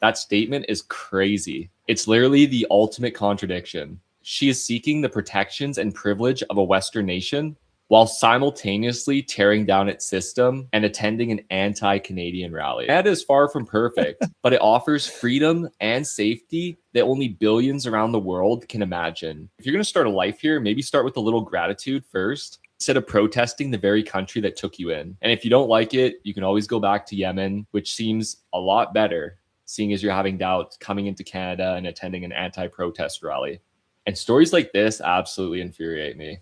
that statement is crazy. It's literally the ultimate contradiction. She is seeking the protections and privilege of a Western nation while simultaneously tearing down its system and attending an anti-Canadian rally. That is far from perfect, but it offers freedom and safety that only billions around the world can imagine. If you're going to start a life here, maybe start with a little gratitude first, instead of protesting the very country that took you in. And if you don't like it, you can always go back to Yemen, which seems a lot better, seeing as you're having doubts coming into Canada and attending an anti-protest rally. And stories like this absolutely infuriate me.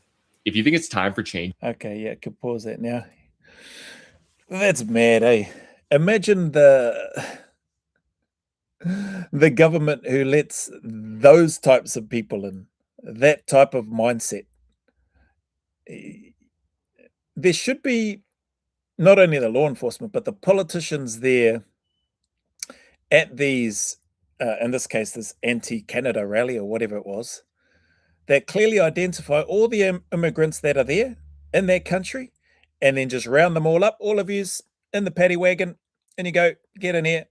If you think it's time for change. Okay, yeah, could pause that now. That's mad, eh? Imagine the government who lets those types of people in, that type of mindset. There should be not only the law enforcement, but the politicians there at these, in this case, this anti-Canada rally or whatever it was, that clearly identify all the immigrants that are there in that country, and then just round them all up, all of yous in the paddy wagon, and you go, get in here,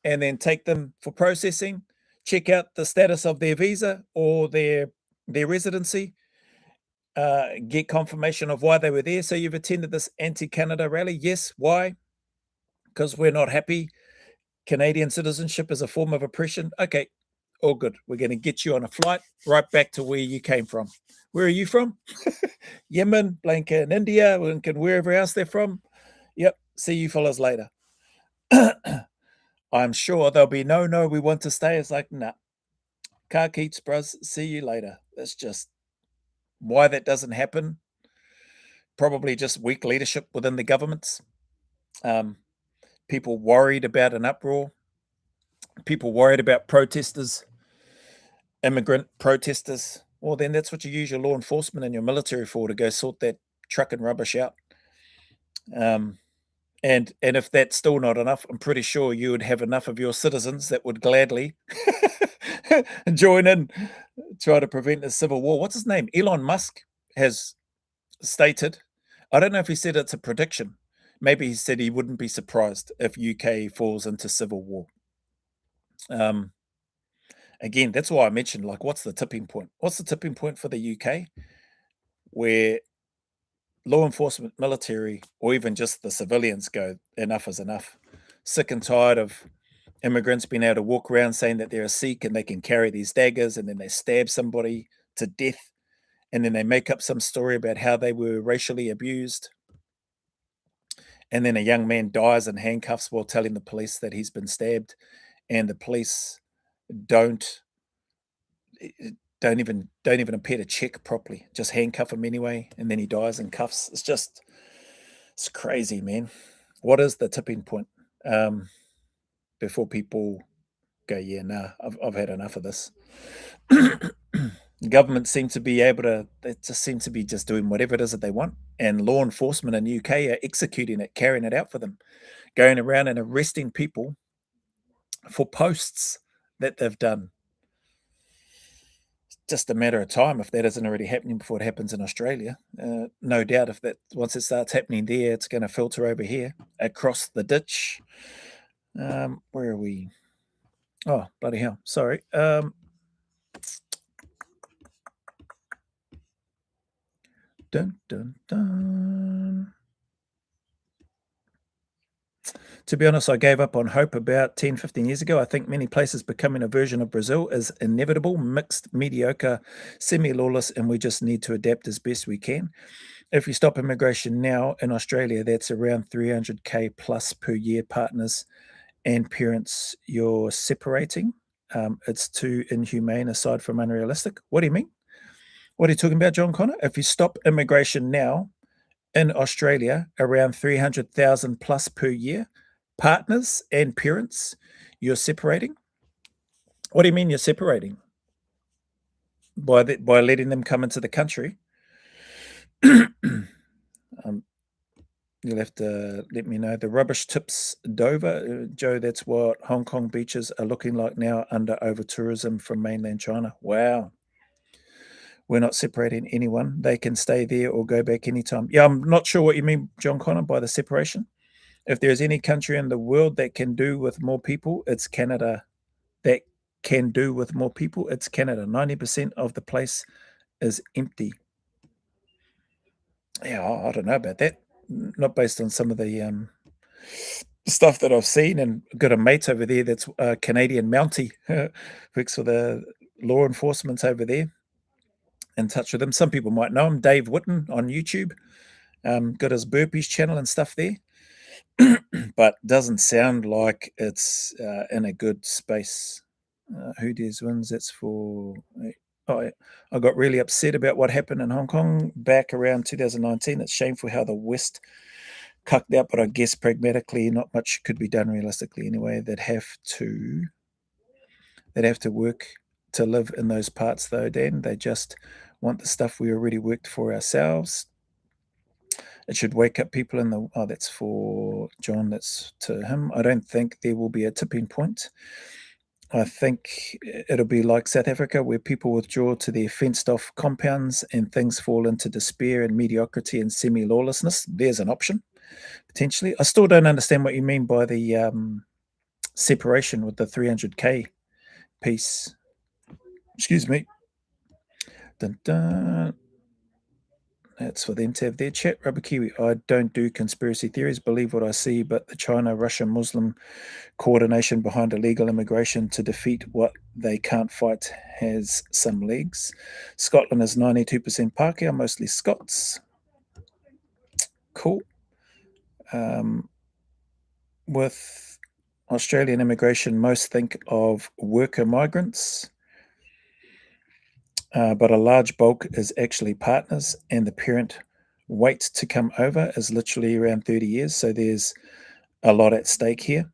and then take them for processing, check out the status of their visa or their residency, get confirmation of why they were there. So you've attended this anti-Canada rally. Yes, why? Because we're not happy. Canadian citizenship is a form of oppression. Okay, all good. We're going to get you on a flight right back to where you came from. Where are you from? Yemen, blanket, India, and wherever else they're from. Yep, see you fellas later. I'm sure there'll be no, we want to stay. It's like, nah, car keeps, bros. See you later. That's just why that doesn't happen. Probably just weak leadership within the governments. People worried about an uproar. People worried about protesters, immigrant protesters. Well, then that's what you use your law enforcement and your military for, to go sort that truck and rubbish out. And if that's still not enough, I'm pretty sure you would have enough of your citizens that would gladly join in, try to prevent a civil war. What's his name? Elon Musk has stated, I don't know if he said it's a prediction. Maybe he said he wouldn't be surprised if UK falls into civil war. Again, that's why I mentioned, like, what's the tipping point? What's the tipping point for the UK where law enforcement, military, or even just the civilians go, enough is enough. Sick and tired of immigrants being able to walk around saying that they're a Sikh and they can carry these daggers, and then they stab somebody to death, and then they make up some story about how they were racially abused. And then a young man dies in handcuffs while telling the police that he's been stabbed, and the police don't even appear to check properly, just handcuff him anyway, and then he dies in cuffs. It's crazy, man. What is the tipping point before people go, yeah, nah, I've had enough of this? Government seem to be able to, they just seem to be just doing whatever it is that they want, and law enforcement in UK are executing it, carrying it out for them, going around and arresting people for posts that they've done. Just a matter of time if that isn't already happening before it happens in Australia. No doubt if that, once it starts happening there, it's going to filter over here, across the ditch. Where are we? Oh, bloody hell. Sorry. Dun, dun, dun. To be honest, I gave up on hope about 10, 15 years ago. I think many places becoming a version of Brazil is inevitable, mixed, mediocre, semi-lawless, and we just need to adapt as best we can. If you stop immigration now in Australia, that's around 300k plus per year partners and parents you're separating. It's too inhumane aside from unrealistic. What do you mean? What are you talking about, John Connor? If you stop immigration now in Australia, around 300,000 plus per year. Partners and parents, you're separating. What do you mean you're separating? By letting them come into the country? You'll have to let me know. The rubbish tips Dover. Joe, that's what Hong Kong beaches are looking like now under over-tourism from mainland China. Wow. We're not separating anyone. They can stay there or go back anytime. Yeah, I'm not sure what you mean, John Connor, by the separation. If there's any country in the world that can do with more people, it's Canada. That can do with more people, it's Canada. 90% of the place is empty. Yeah, I don't know about that. Not based on some of the stuff that I've seen, and got a mate over there that's a Canadian Mountie, works for the law enforcement over there. In touch with him. Some people might know him, Dave Whitten on YouTube. Got his burpees channel and stuff there. But doesn't sound like it's in a good space. Who dares wins? That's for... I got really upset about what happened in Hong Kong back around 2019. It's shameful how the West cucked out, but I guess pragmatically not much could be done realistically anyway. They'd have to work to live in those parts though, Dan. They just want the stuff we already worked for ourselves. It should wake up people in the... Oh, that's for John. That's to him. I don't think there will be a tipping point. I think it'll be like South Africa, where people withdraw to their fenced-off compounds and things fall into despair and mediocrity and semi-lawlessness. There's an option, potentially. I still don't understand what you mean by the separation with the 300K piece. Excuse me. Dun, dun. That's for them to have their chat. Rubber Kiwi. I don't do conspiracy theories, believe what I see, but the China-Russia Muslim coordination behind illegal immigration to defeat what they can't fight has some legs. Scotland is 92% Pākehā, mostly Scots. Cool. With Australian immigration, most think of worker migrants. But a large bulk is actually partners, and the parent wait to come over is literally around 30 years. So there's a lot at stake here.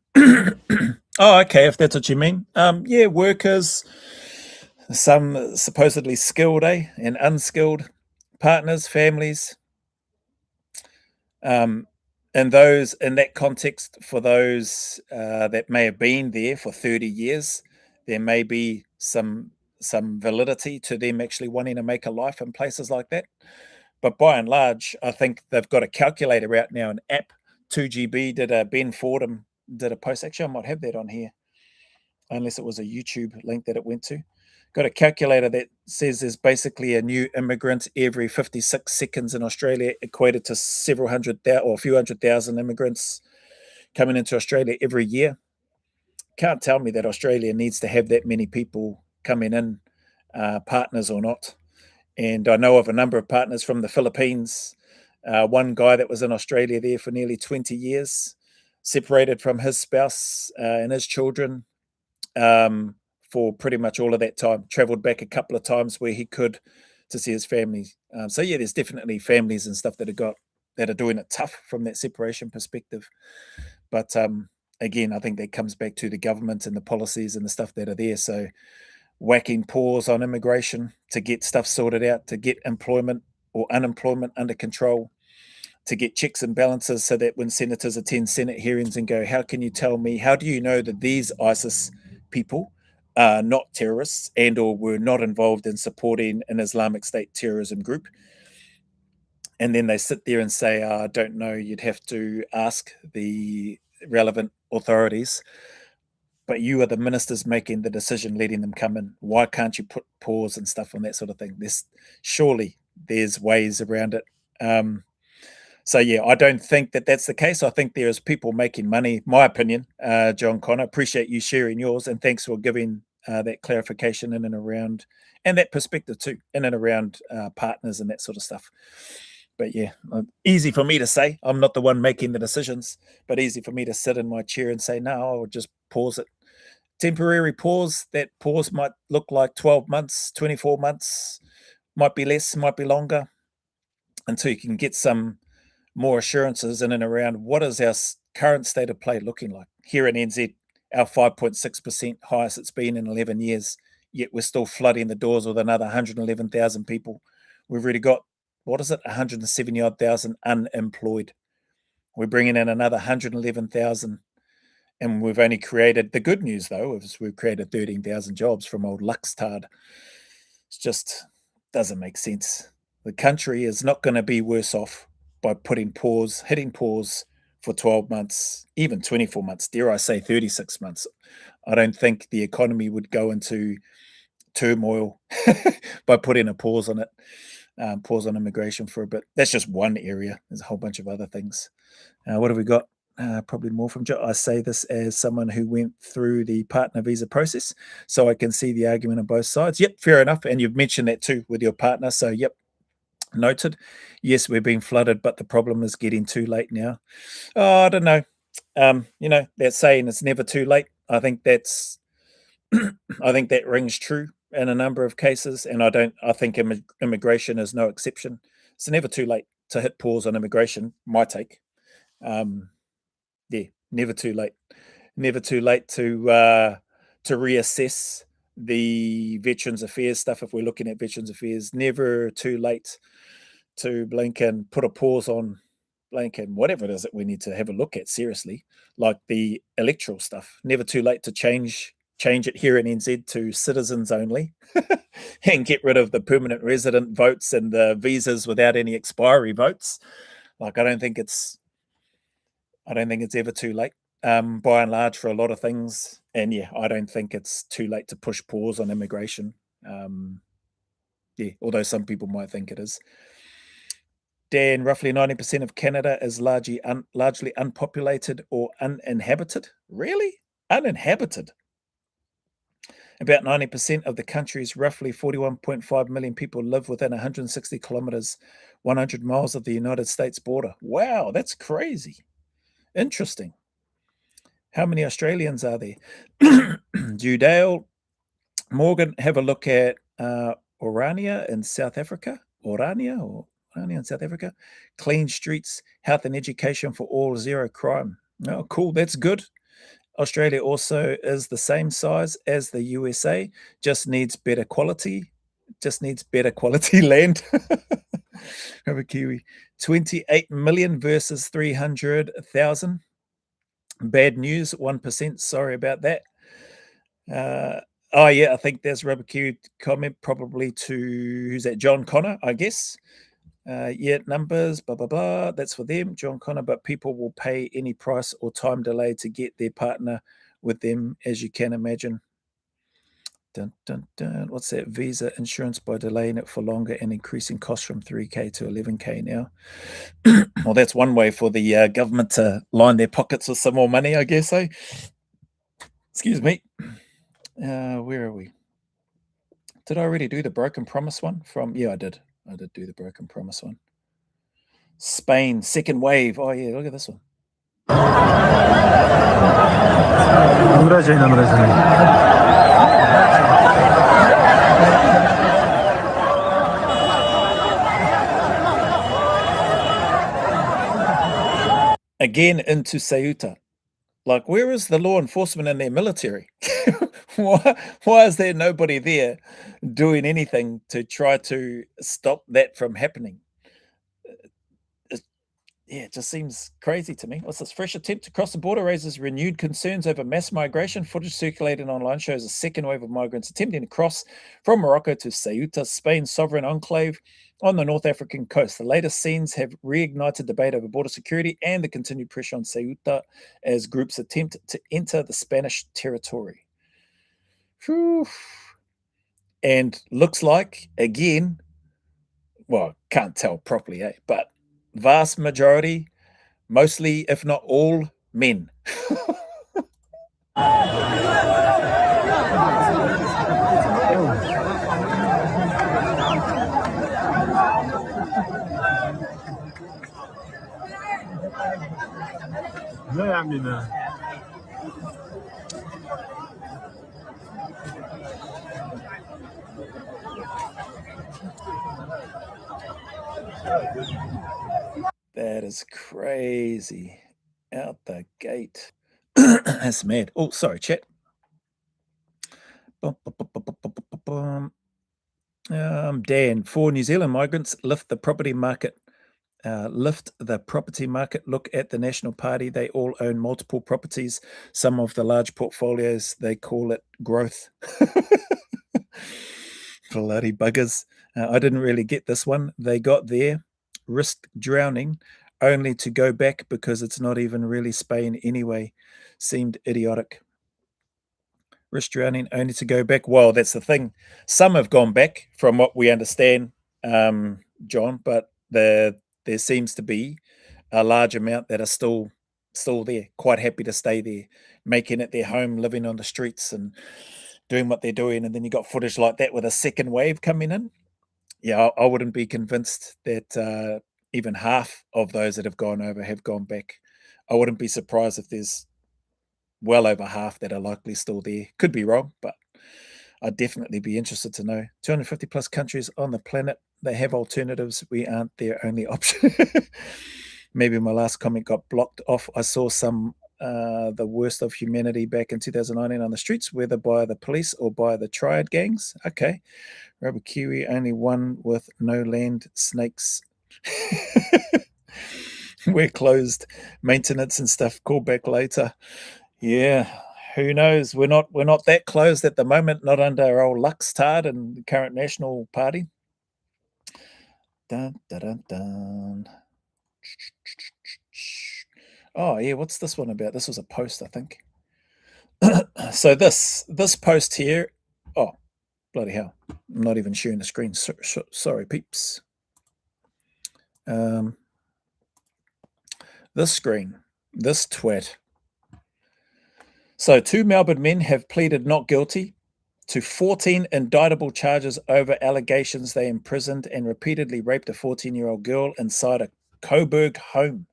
Oh, okay, if that's what you mean. Yeah, workers, some supposedly skilled, and unskilled, partners, families. And those, in that context, for those that may have been there for 30 years, there may be some validity to them actually wanting to make a life in places like that. But by and large, I think they've got a calculator out now, an app. 2GB Ben Fordham did a post. Actually, I might have that on here, unless it was a YouTube link that it went to. Got a calculator that says there's basically a new immigrant every 56 seconds in Australia, equated to several hundred or a few 100,000 immigrants coming into Australia every year. Can't tell me that Australia needs to have that many people coming in, partners or not. And I know of a number of partners from the Philippines. One guy that was in Australia there for nearly 20 years, separated from his spouse and his children for pretty much all of that time. Traveled back a couple of times where he could to see his family. So yeah, there's definitely families and stuff that are doing it tough from that separation perspective. But again, I think that comes back to the government and the policies and the stuff that are there. So whacking pause on immigration to get stuff sorted out, to get employment or unemployment under control, to get checks and balances, so that when senators attend Senate hearings and go, how can you tell me, how do you know that these ISIS people are not terrorists and or were not involved in supporting an Islamic State terrorism group? And then they sit there and say, I don't know, you'd have to ask the relevant authorities. But you are the ministers making the decision, letting them come in. Why can't you put pause and stuff on that sort of thing? Surely there's ways around it. So yeah, I don't think that that's the case. I think there is people making money. My opinion, John Connor. Appreciate you sharing yours, and thanks for giving that clarification in and around, and that perspective too, in and around partners and that sort of stuff. But yeah, easy for me to say. I'm not the one making the decisions, but easy for me to sit in my chair and say, no, I'll just pause it. Temporary pause. That pause might look like 12 months, 24 months, might be less, might be longer, until you can get some more assurances in and around what is our current state of play looking like. Here in NZ, our 5.6% highest it's been in 11 years, yet we're still flooding the doors with another 111,000 people. We've already got, 170-odd thousand unemployed. We're bringing in another 111,000. And we've only created, the good news though, is we've created 13,000 jobs from old Luxtard. It just doesn't make sense. The country is not going to be worse off by hitting pause for 12 months, even 24 months, dare I say 36 months. I don't think the economy would go into turmoil by putting a pause on it, pause on immigration for a bit. That's just one area. There's a whole bunch of other things. What have we got? Probably more from Joe. I say this as someone who went through the partner visa process, so I can see the argument on both sides. Yep, fair enough. And you've mentioned that too with your partner. So, yep, noted. Yes, we're being flooded, but the problem is getting too late now. Oh, I don't know. That saying it's never too late. I think that's, I think that rings true in a number of cases, and I think immigration is no exception. It's never too late to hit pause on immigration. My take. Yeah, never too late. Never too late to reassess the Veterans Affairs stuff. If we're looking at Veterans Affairs, never too late to blink and put a pause on blink and whatever it is that we need to have a look at seriously, like the electoral stuff. Never too late to change it here in NZ to citizens only and get rid of the permanent resident votes and the visas without any expiry votes. Like, I don't think it's ever too late, by and large, for a lot of things. And yeah, I don't think it's too late to push pause on immigration. Although some people might think it is. Dan, roughly 90% of Canada is largely unpopulated or uninhabited. Really? Uninhabited? About 90% of the country's roughly 41.5 million people live within 160 kilometers, 100 miles of the United States border. Wow, that's crazy. Interesting. How many Australians are there? Judale, Morgan, have a look at Orania in South Africa. Orania in South Africa. Clean streets, health and education for all, zero crime. Oh, cool. That's good. Australia also is the same size as the USA, just needs better quality. Just needs better quality land. Have a Kiwi. 28 million versus 300,000. Bad news, 1%. Sorry about that. Oh, yeah, I think there's Rubber Kiwi comment probably to, who's that? John Connor, I guess. Yeah, numbers, blah, blah, blah. That's for them, John Connor. But people will pay any price or time delay to get their partner with them, as you can imagine. Dun, dun, dun. What's that? Visa insurance by delaying it for longer and increasing costs from 3K to 11K now. Well, that's one way for the government to line their pockets with some more money, I guess, eh? Excuse me. Where are we? Did I already do the Broken Promise one? Yeah, I did. I did do the Broken Promise one. Spain, second wave. Oh, yeah, look at this one. Again into Ceuta. Like, where is the law enforcement and their military? Why is there nobody there doing anything to try to stop that from happening? It just seems crazy to me. What's this? Fresh attempt to cross the border raises renewed concerns over mass migration. Footage circulating online shows a second wave of migrants attempting to cross from Morocco to Ceuta, Spain's sovereign enclave on the North African coast. The latest scenes have reignited debate over border security and the continued pressure on Ceuta as groups attempt to enter the Spanish territory. Whew. And looks like, again, well, can't tell properly, but vast majority, mostly, if not all, men. That is crazy. Out the gate. That's mad. Oh, sorry, chat. Dan, for New Zealand migrants, lift the property market. Look at the National Party. They all own multiple properties. Some of the large portfolios, they call it growth. Bloody buggers. I didn't really get this one. They got there, risked drowning, only to go back because it's not even really Spain anyway. Seemed idiotic. Risk drowning, only to go back. Well, that's the thing. Some have gone back, from what we understand, John, but there seems to be a large amount that are still there, quite happy to stay there, making it their home, living on the streets and doing what they're doing. And then you got footage like that with a second wave coming in. Yeah, I wouldn't be convinced that even half of those that have gone over have gone back. I wouldn't be surprised if there's well over half that are likely still there. Could be wrong, but I'd definitely be interested to know. 250 plus countries on the planet. They have alternatives. We aren't their only option. Maybe my last comment got blocked off. I saw some the worst of humanity back in 2019 on the streets, whether by the police or by the triad gangs. Okay. Rubber Kiwi, only one with no land snakes. We're closed. Maintenance and stuff. Call back later. Yeah. Who knows? We're not that closed at the moment, not under our old Luxtard and the current National Party. Dun, dun, dun, dun. Oh yeah, what's this one about? This was a post, I think. So this post here, oh bloody hell, I'm not even sharing the screen. Sorry, peeps. This screen, this twat. So 2 Melbourne men have pleaded not guilty to 14 indictable charges over allegations they imprisoned and repeatedly raped a 14-year-old girl inside a Coburg home.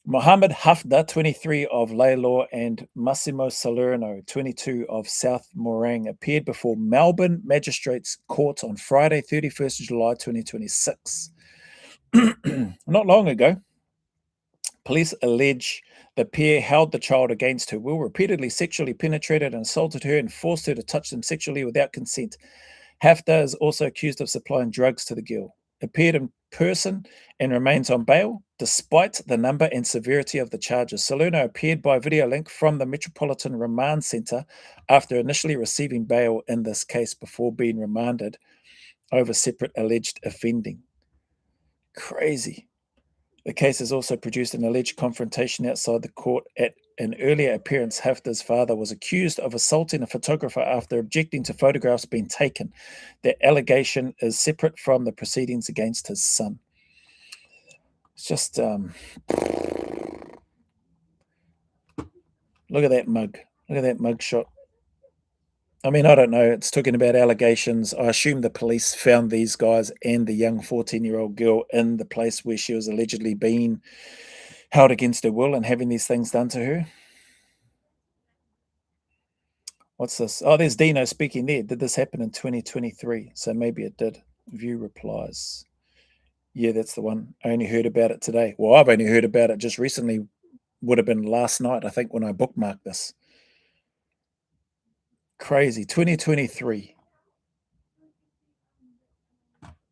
Mohammed Hafda, 23, of Lalor, and Massimo Salerno, 22, of South Morang, appeared before Melbourne Magistrates Court on Friday, 31st July 2026. Not long ago, police allege the pair held the child against her will, repeatedly sexually penetrated and assaulted her, and forced her to touch them sexually without consent. Hafda is also accused of supplying drugs to the girl. Appeared in person and remains on bail, despite the number and severity of the charges. Salerno appeared by video link from the Metropolitan Remand Centre after initially receiving bail in this case before being remanded over separate alleged offending. Crazy. The case has also produced an alleged confrontation outside the court. At an earlier appearance, Hafda's father was accused of assaulting a photographer after objecting to photographs being taken. The allegation is separate from the proceedings against his son. It's just, look at that mug. Look at that mug shot. I mean, I don't know. It's talking about allegations. I assume the police found these guys and the young 14-year-old girl in the place where she was allegedly being held against her will and having these things done to her. What's this? Oh, there's Dino speaking there. Did this happen in 2023? So maybe it did. View replies. Yeah, that's the one. I only heard about it today. Well, I've only heard about it just recently. Would have been last night, I think, when I bookmarked this. Crazy. 2023.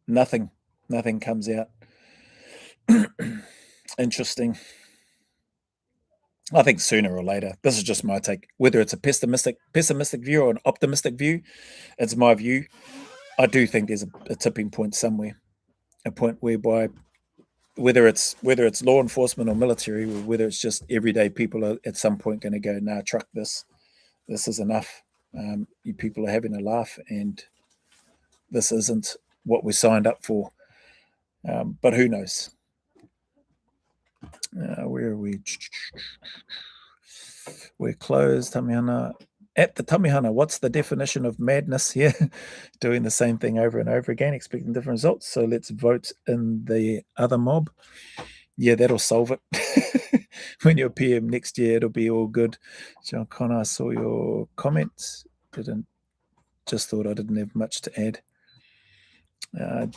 Nothing comes out. Interesting. I think sooner or later. This is just my take. Whether it's a pessimistic view or an optimistic view, it's my view. I do think there's a tipping point somewhere, a point whereby whether it's law enforcement or military, or whether it's just everyday people are at some point going to go, nah, truck this. This is enough. You people are having a laugh, and this isn't what we signed up for. But who knows? Where are we? We're closed. Tamihana. At the Tamihana, what's the definition of madness here? Doing the same thing over and over again, expecting different results. So let's vote in the other mob. Yeah, that'll solve it. When you're PM next year, it'll be all good. John Connor, I saw your comments. Just thought I didn't have much to add.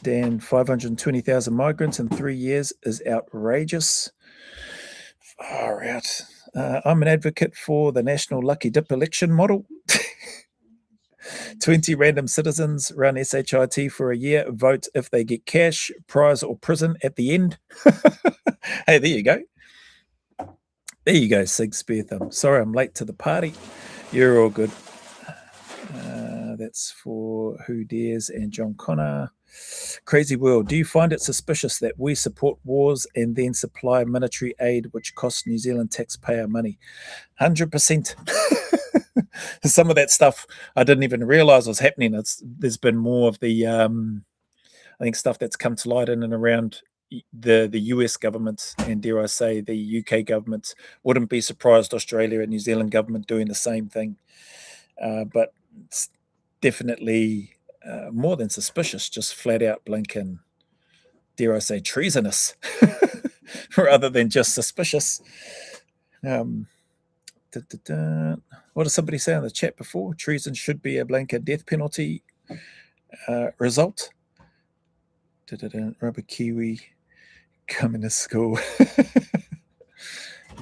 Dan, 520,000 migrants in 3 years is outrageous. Far out. I'm an advocate for the national lucky dip election model. 20 random citizens run SHIT for a year, vote if they get cash, prize, or prison at the end. Hey, there you go. There you go, Sig Spear Thumb. Sorry I'm late to the party. You're all good. That's for Who Dares and John Connor. Crazy World. Do you find it suspicious that we support wars and then supply military aid which costs New Zealand taxpayer money? 100%. Some of that stuff I didn't even realize was happening. There's been more of the, I think, stuff that's come to light in and around the US government, and dare I say the UK government. Wouldn't be surprised Australia and New Zealand government doing the same thing. But it's definitely more than suspicious, just flat out blinking, dare I say, treasonous, rather than just suspicious. What did somebody say in the chat before? Treason should be a blanket death penalty result. Rubber Kiwi coming to school.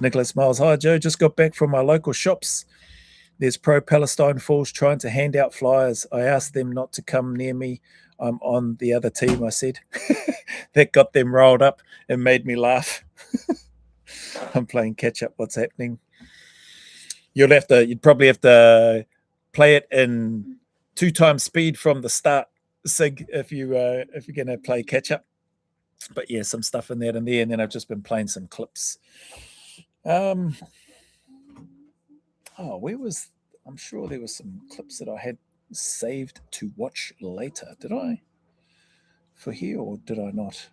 Nicholas Miles, hi Joe, just got back from my local shops. There's pro-Palestine fools trying to hand out flyers. I asked them not to come near me. I'm on the other team, I said. That got them rolled up and made me laugh. I'm playing catch up. What's happening? You'd probably have to play it in 2 times speed from the start, Sig, if you're gonna play catch up. But yeah, some stuff in there and there, and then I've just been playing some clips. I'm sure there was some clips that I had saved to watch later. Did I? For here, or did I not?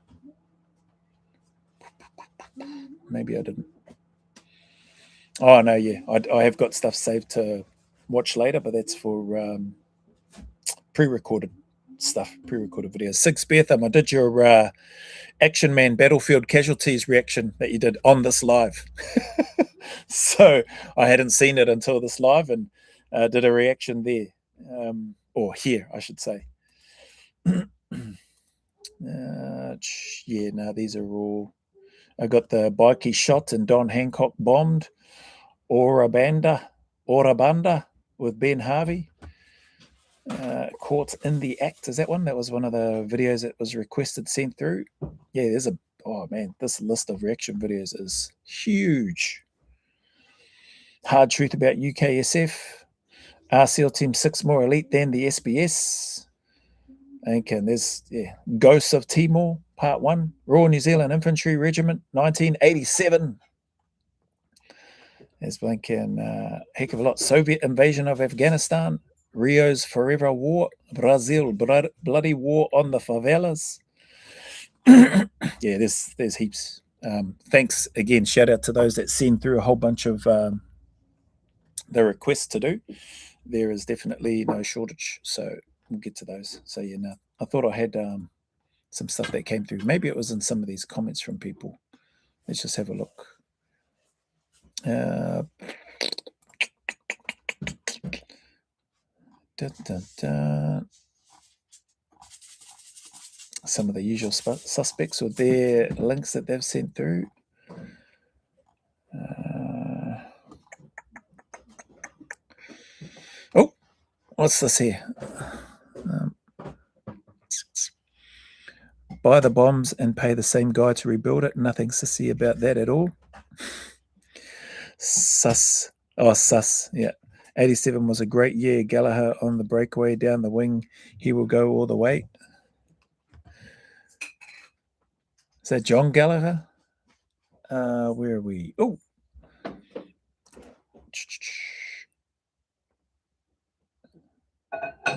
Maybe I didn't. Oh, no, yeah. I have got stuff saved to watch later, but that's for pre-recorded stuff, pre-recorded videos. Sig Spear Thumb, I did your Action Man Battlefield Casualties reaction that you did on this live. So I hadn't seen it until this live and did a reaction there. Or here, I should say. Yeah, no, these are all... I got the Bikey shot and Don Hancock bombed. Orabanda with Ben Harvey. Caught in the act. Is that one? That was one of the videos that was requested, sent through. Yeah, oh man, this list of reaction videos is huge. Hard truth about UKSF. RCL Team 6 more elite than the SBS. Okay, and there's Ghosts of Timor, Part 1. Royal New Zealand Infantry Regiment, 1987. There's blinking heck of a lot. Soviet invasion of Afghanistan. Rio's Forever War. Brazil, bloody war on the favelas. Yeah, there's heaps. Thanks again. Shout out to those that send through a whole bunch of the requests to do. There is definitely no shortage, so we'll get to those. So yeah, no, I thought I had some stuff that came through. Maybe it was in some of these comments from people. Let's just have a look. Some of the usual suspects with their links that they've sent through. Oh, what's this here? Buy the bombs and pay the same guy to rebuild it. Nothing sissy about that at all. Sus. Oh, sus. Yeah. 87 was a great year. Gallagher on the breakaway down the wing. He will go all the way. Is that John Gallagher? Where are we? Oh.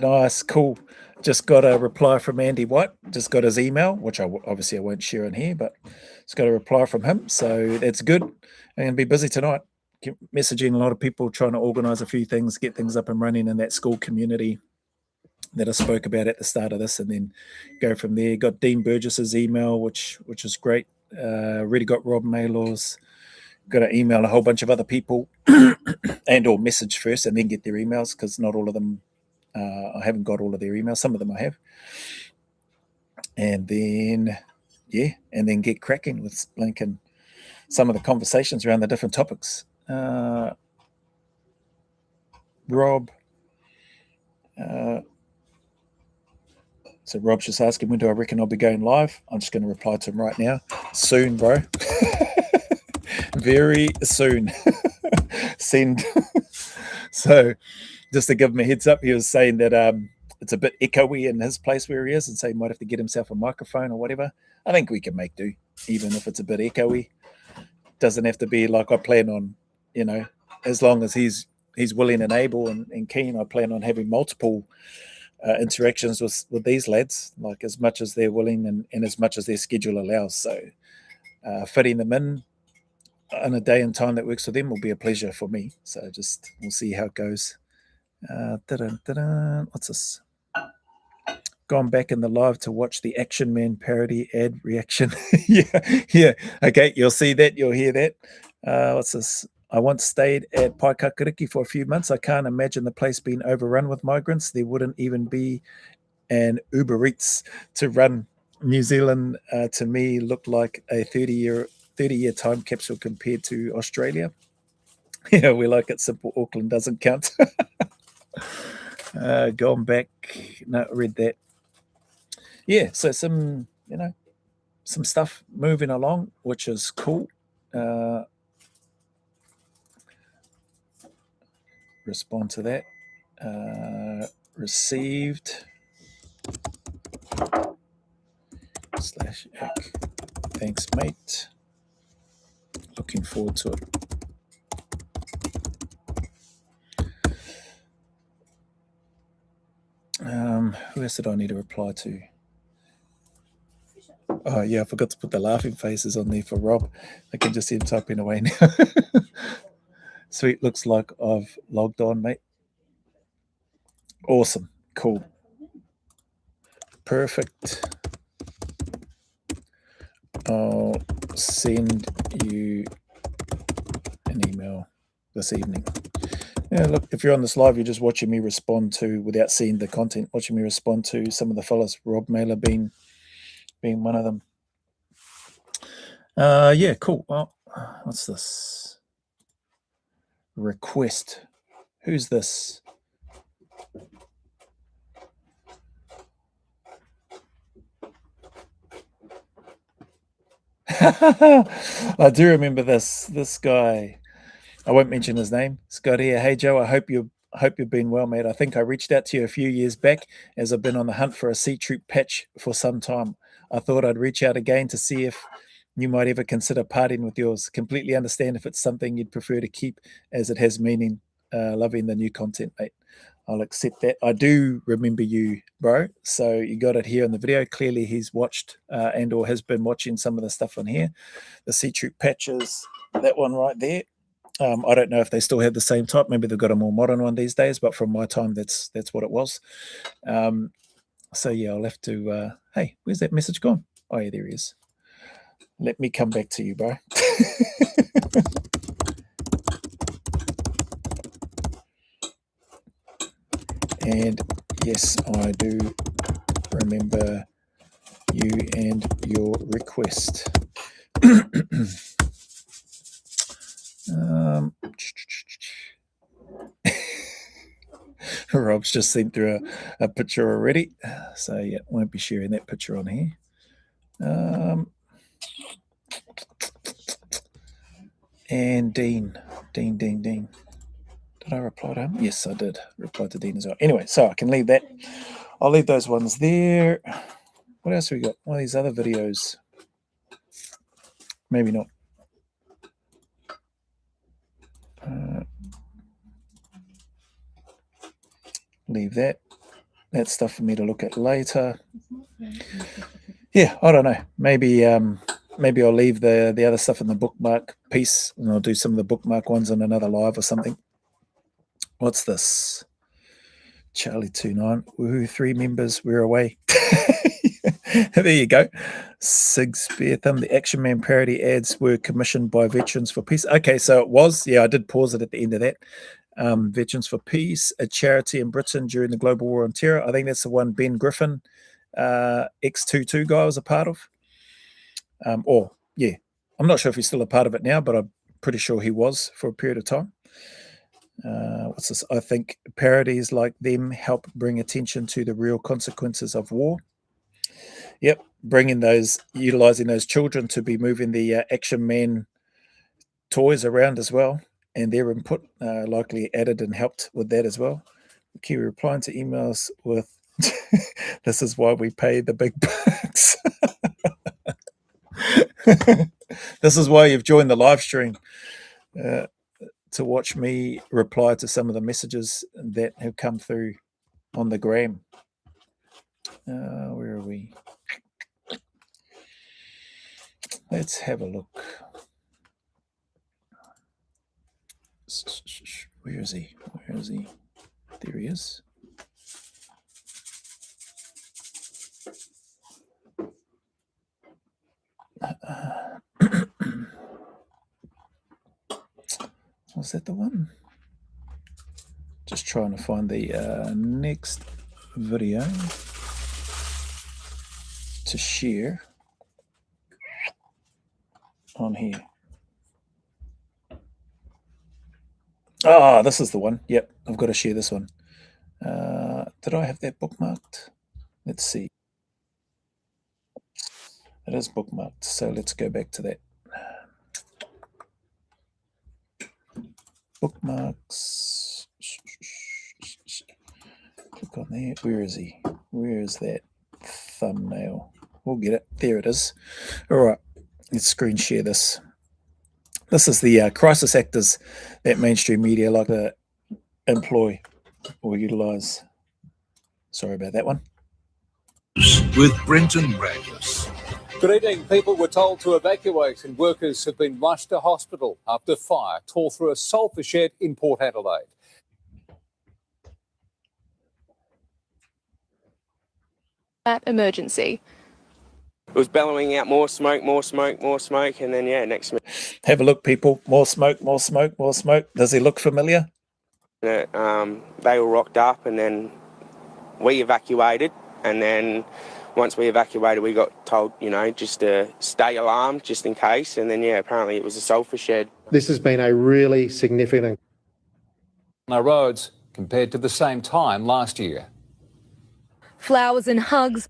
Nice, cool. Just got a reply from Andy White. Just got his email, which obviously I won't share in here, but it's got a reply from him. So that's good. I'm going to be busy tonight. Keep messaging a lot of people, trying to organise a few things, get things up and running in that school community that I spoke about at the start of this, and then go from there. Got Dean Burgess's email, which is great. Already got Rob Maylor's. Got to email a whole bunch of other people and or message first and then get their emails, because not all of them, I haven't got all of their emails. Some of them I have. And then, yeah, and then get cracking with linking some of the conversations around the different topics. Rob. So Rob's just asking, when do I reckon I'll be going live? I'm just going to reply to him right now. Soon, bro. Very soon. Send. So just to give him a heads up, he was saying that it's a bit echoey in his place where he is, and so he might have to get himself a microphone or whatever. I think we can make do, even if it's a bit echoey. Doesn't have to be like I plan on, as long as he's willing and able and keen, I plan on having multiple interactions with these lads, like as much as they're willing and as much as their schedule allows. So fitting them in a day and time that works for them will be a pleasure for me. So just we'll see how it goes. What's this? Gone back in the live to watch the Action Man parody ad reaction. yeah. Okay, you'll see that. You'll hear that. What's this? I once stayed at Paikakariki for a few months. I can't imagine the place being overrun with migrants. There wouldn't even be an Uber Eats to run. New Zealand, to me, looked like a 30-year time capsule compared to Australia. Yeah, we like it simple. Auckland doesn't count. Gone back. No, read that. Yeah, so some stuff moving along, which is cool. Respond to that. Received /ek. Thanks, mate. Looking forward to it. Who else did I need to reply to? Oh, yeah, I forgot to put the laughing faces on there for Rob. I can just see him typing away now. Sweet, looks like I've logged on, mate. Awesome. Cool. Perfect. I'll send you an email this evening. Yeah, look, if you're on this live, you're just watching me respond to, without seeing the content, watching me respond to some of the fellas, Rob Mailer being one of them. Yeah, cool. Well, what's this? Request. Who's this? I do remember this guy. I won't mention his name. Scott here. Hey Joe, I hope you've been well, mate. I think I reached out to you a few years back as I've been on the hunt for a sea troop patch for some time. I thought I'd reach out again to see if you might ever consider parting with yours. Completely understand if it's something you'd prefer to keep, as it has meaning. Loving the new content, mate. I'll accept that. I do remember you, bro. So you got it here in the video. Clearly he's watched and or has been watching some of the stuff on here. The sea troop patches, that one right there. I don't know if they still have the same type. Maybe they've got a more modern one these days, but from my time, that's what it was. So yeah, I'll have to, hey, where's that message gone? Oh yeah, there he is. Let me come back to you, bro. And yes, I do remember you and your request. Rob's just sent through a picture already, so yeah, won't be sharing that picture on here. And Dean. Did I reply to him? Yes, I did reply to Dean as well. Anyway, so I can leave that. I'll leave those ones there. What else have we got? One of these other videos. Maybe not. Leave that. That's stuff for me to look at later. Yeah, I don't know. Maybe I'll leave the other stuff in the bookmark piece, and I'll do some of the bookmark ones in another live or something. What's this? Charlie 29. Woohoo, 3 members. We're away. There you go. Sig Spear Thumb. The Action Man parody ads were commissioned by Veterans for Peace. Okay, so it was. Yeah, I did pause it at the end of that. Veterans for Peace, a charity in Britain during the Global War on Terror. I think that's the one Ben Griffin X22 guy was a part of. Or, yeah, I'm not sure if he's still a part of it now, but I'm pretty sure he was for a period of time. What's this? I think parodies like them help bring attention to the real consequences of war. Yep, utilizing those children to be moving the Action Man toys around as well, and their input likely added and helped with that as well. Kiwi replying to emails with, "This is why we pay the big bucks." This is why you've joined the live stream, to watch me reply to some of the messages that have come through on the gram. Where are we? Let's have a look. Where is he? Where is he? There he is. Was that the one? Just trying to find the next video to share on here. Ah, this is the one. Yep, I've got to share this one. Did I have that bookmarked? Let's see. It is bookmarked, so let's go back to that. Bookmarks. Click on there. Where is he? Where is that thumbnail? We'll get it. There it is. All right, let's screen share this. This is the crisis actors that mainstream media like to employ or utilize. Sorry about that one. With Brenton Radius. Good evening. People were told to evacuate and workers have been rushed to hospital after fire tore through a sulphur shed in Port Adelaide. That emergency. It was bellowing out more smoke, more smoke, more smoke, and then, yeah, next minute. Have a look, people. More smoke, more smoke, more smoke. Does he look familiar? They all rocked up, and then we evacuated, and then once we evacuated, we got told, just to stay alarmed, just in case, and then, yeah, apparently it was a sulphur shed. This has been a really significant... On our roads compared to the same time last year. Flowers and hugs.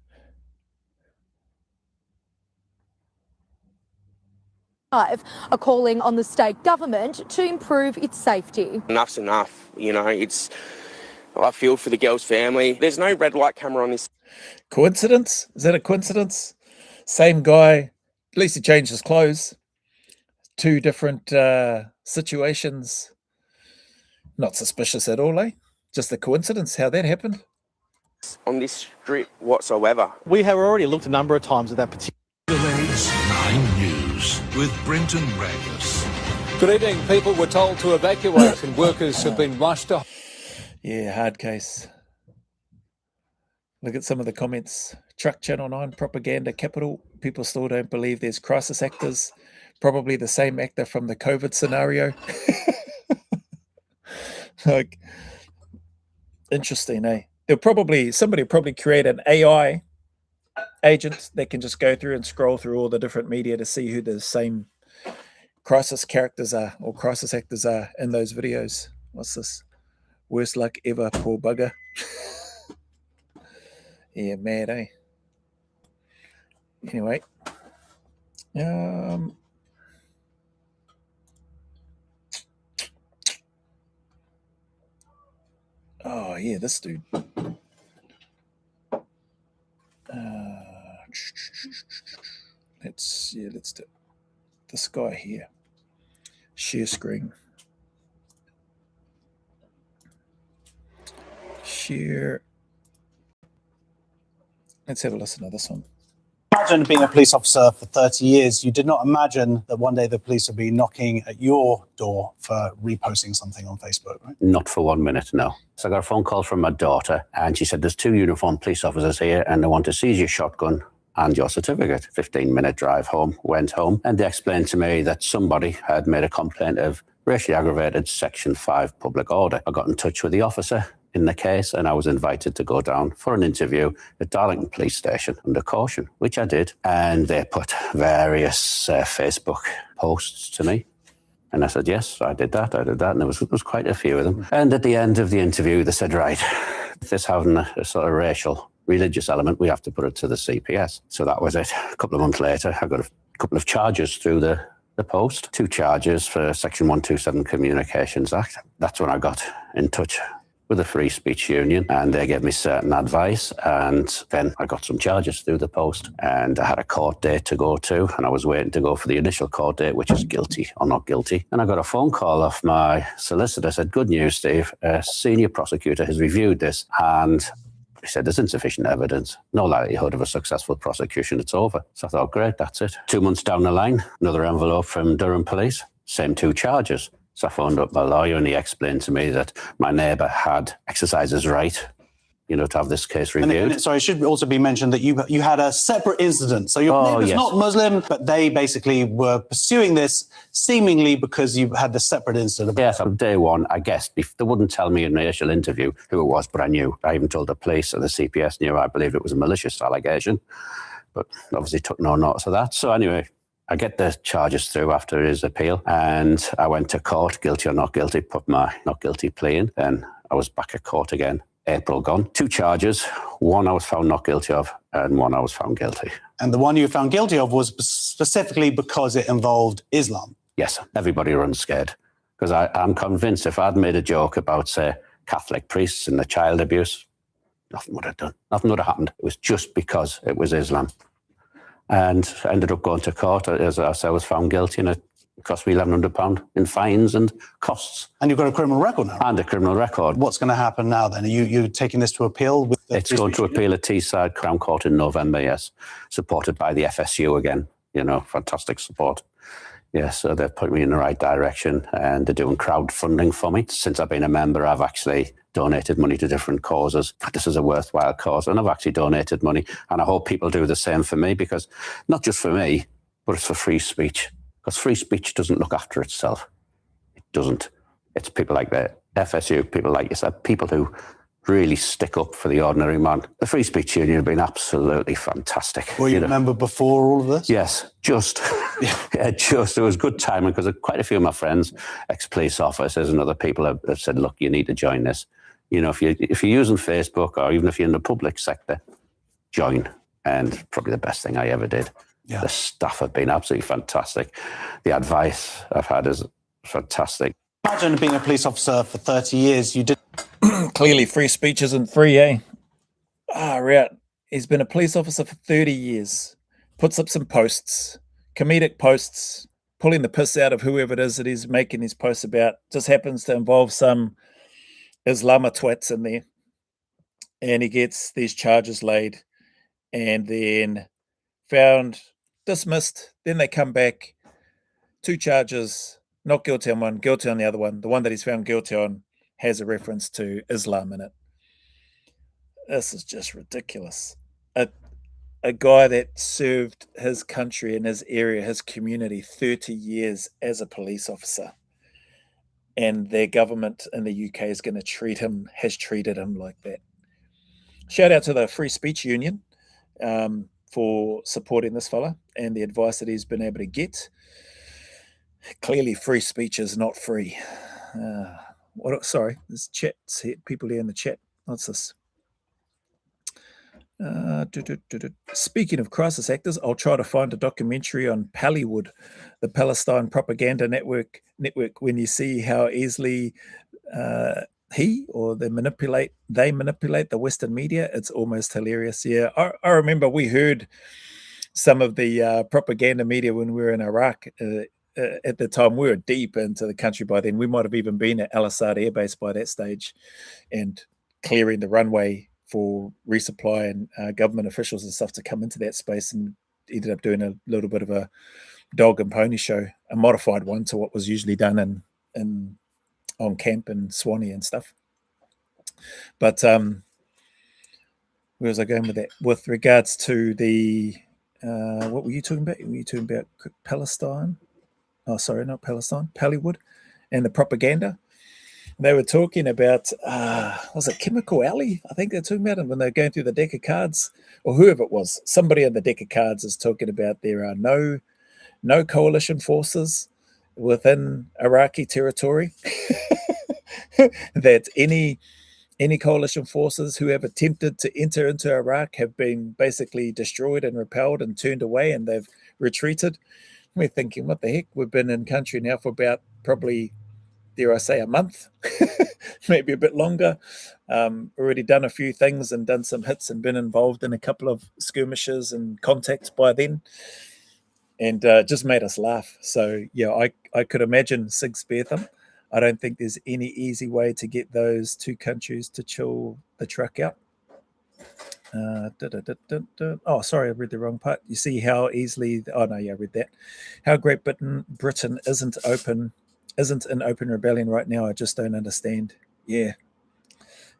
Are calling on the state government to improve its safety. Enough's enough, I feel for the girl's family. There's no red light camera on this. Coincidence? Is that a coincidence? Same guy, at least he changed his clothes. Two different situations. Not suspicious at all, eh? Just a coincidence how that happened. On this strip whatsoever. We have already looked a number of times at that particular... Adelaide's 9 News with Brenton Radius. Good evening. People were told to evacuate and workers have been rushed to... Yeah, hard case. Look at some of the comments. Truck Channel 9 propaganda capital. People still don't believe there's crisis actors. Probably the same actor from the COVID scenario. Like, interesting, eh? Somebody will probably create an AI agent that can just go through and scroll through all the different media to see who the same crisis characters are or crisis actors are in those videos. What's this? Worst luck ever, poor bugger. Yeah, mad, eh? Anyway. Oh, yeah, this dude. Let's do this guy here. Share screen. Share. Let's have a listen to this one. Imagine being a police officer for 30 years. You did not imagine that one day the police would be knocking at your door for reposting something on Facebook, right? Not for 1 minute, no. So I got a phone call from my daughter, and she said, there's 2 uniformed police officers here, and they want to seize your shotgun and your certificate. 15-minute drive home, went home, and they explained to me that somebody had made a complaint of racially aggravated Section 5 public order. I got in touch with the officer. in the case, and I was invited to go down for an interview at Darlington Police Station under caution, which I did. And they put various Facebook posts to me. And I said, yes, I did that. And there was quite a few of them. And at the end of the interview, they said, right, this having a sort of racial, religious element, we have to put it to the CPS. So that was it. A couple of months later, I got a couple of charges through the post. 2 charges for Section 127 Communications Act. That's when I got in touch with the Free Speech Union, and they gave me certain advice, and then I got some charges through the post, and I had a court date to go to, and I was waiting to go for the initial court date, which is guilty or not guilty. And I got a phone call off my solicitor, said, good news, Steve, a senior prosecutor has reviewed this, and he said, there's insufficient evidence, no likelihood of a successful prosecution, it's over. So I thought, great, that's it. 2 months down the line, another envelope from Durham Police, same 2 charges. So I phoned up my lawyer, and he explained to me that my neighbour had exercised his right, you know, to have this case reviewed. And sorry, it should also be mentioned that you had a separate incident. So your neighbour's not Muslim, but they basically were pursuing this seemingly because you had this separate incident. Yes, on day one, I guessed. They wouldn't tell me in the initial interview who it was, but I knew. I even told the police, and the CPS knew. I believed it was a malicious allegation, but obviously took no notice of that. So anyway, I get the charges through after his appeal, and I went to court, guilty or not guilty, put my not guilty plea in, and I was back at court again. April gone. 2 charges, 1 I was found not guilty of, and 1 I was found guilty. And the one you were found guilty of was specifically because it involved Islam? Yes, everybody runs scared, because I'm convinced if I'd made a joke about, say, Catholic priests and the child abuse, nothing would have done. Nothing would have happened. It was just because it was Islam. And I ended up going to court, as I said, I was found guilty, and it cost me £1,100 in fines and costs. And you've got a criminal record now? And a criminal record. What's going to happen now then? Are you taking this to appeal? It's going to appeal at Teesside Crown Court in November, yes. Supported by the FSU again, you know, fantastic support. Yes, so they've put me in the right direction, and they're doing crowdfunding for me. Since I've been a member, I've actually donated money to different causes. This is a worthwhile cause, and I've actually donated money, and I hope people do the same for me, because not just for me, but it's for free speech, because free speech doesn't look after itself. It doesn't. It's people like the FSU, people like yourself, people who really stick up for the ordinary man. The Free Speech Union have been absolutely fantastic. Were you a member before all of this? Yes, just. Yeah, just. It was good timing, because quite a few of my friends, ex-police officers and other people have said, look, you need to join this. You know, if you're using Facebook, or even if you're in the public sector, join. And probably the best thing I ever did. Yeah. The staff have been absolutely fantastic. The advice I've had is fantastic. Imagine being a police officer for 30 years. You did. Clearly, free speech isn't free, eh? Right. He's been a police officer for 30 years. Puts up some posts, comedic posts, pulling the piss out of whoever it is that he's making these posts about. Just happens to involve some Islama twats in there. And he gets these charges laid, and then found dismissed. Then they come back, 2 charges, not guilty on one, guilty on the other one. The one that he's found guilty on has a reference to Islam in it. This is just ridiculous. A guy that served his country and his area, his community, 30 years as a police officer, and their government in the UK is going to has treated him like that. Shout out to the Free Speech Union for supporting this fella and the advice that he's been able to get. Clearly, free speech is not free. Sorry, there's people here in the chat. What's this? Speaking of crisis actors, I'll try to find a documentary on Pallywood, the Palestine propaganda network. When you see how easily they manipulate the Western media, it's almost hilarious. Yeah, I remember we heard some of the propaganda media when we were in Iraq. At the time, we were deep into the country by then. We might have even been at Al Assad Air Base by that stage, and clearing the runway for resupply and government officials and stuff to come into that space, and ended up doing a little bit of a dog and pony show, a modified one to what was usually done on camp in Swanee and stuff. But where was I going with that? With regards to the what were you talking about? Were you talking about Palestine? Oh, sorry, not Palestine, Pallywood, and the propaganda. They were talking about, was it Chemical Alley? I think they're talking about it when they're going through the deck of cards, or whoever it was. Somebody in the deck of cards is talking about there are no coalition forces within Iraqi territory. That any coalition forces who have attempted to enter into Iraq have been basically destroyed and repelled and turned away, and they've retreated. We're thinking, what the heck? We've been in country now for about probably, dare I say, a month, maybe a bit longer. Already done a few things and done some hits and been involved in a couple of skirmishes and contacts by then, and just made us laugh. So yeah, I could imagine Sig spare them. I don't think there's any easy way to get those two countries to chill the truck out. Oh, sorry, I read the wrong part. You see how easily? Oh no, yeah, I read that. How Great Britain isn't in open rebellion right now. I just don't understand. Yeah.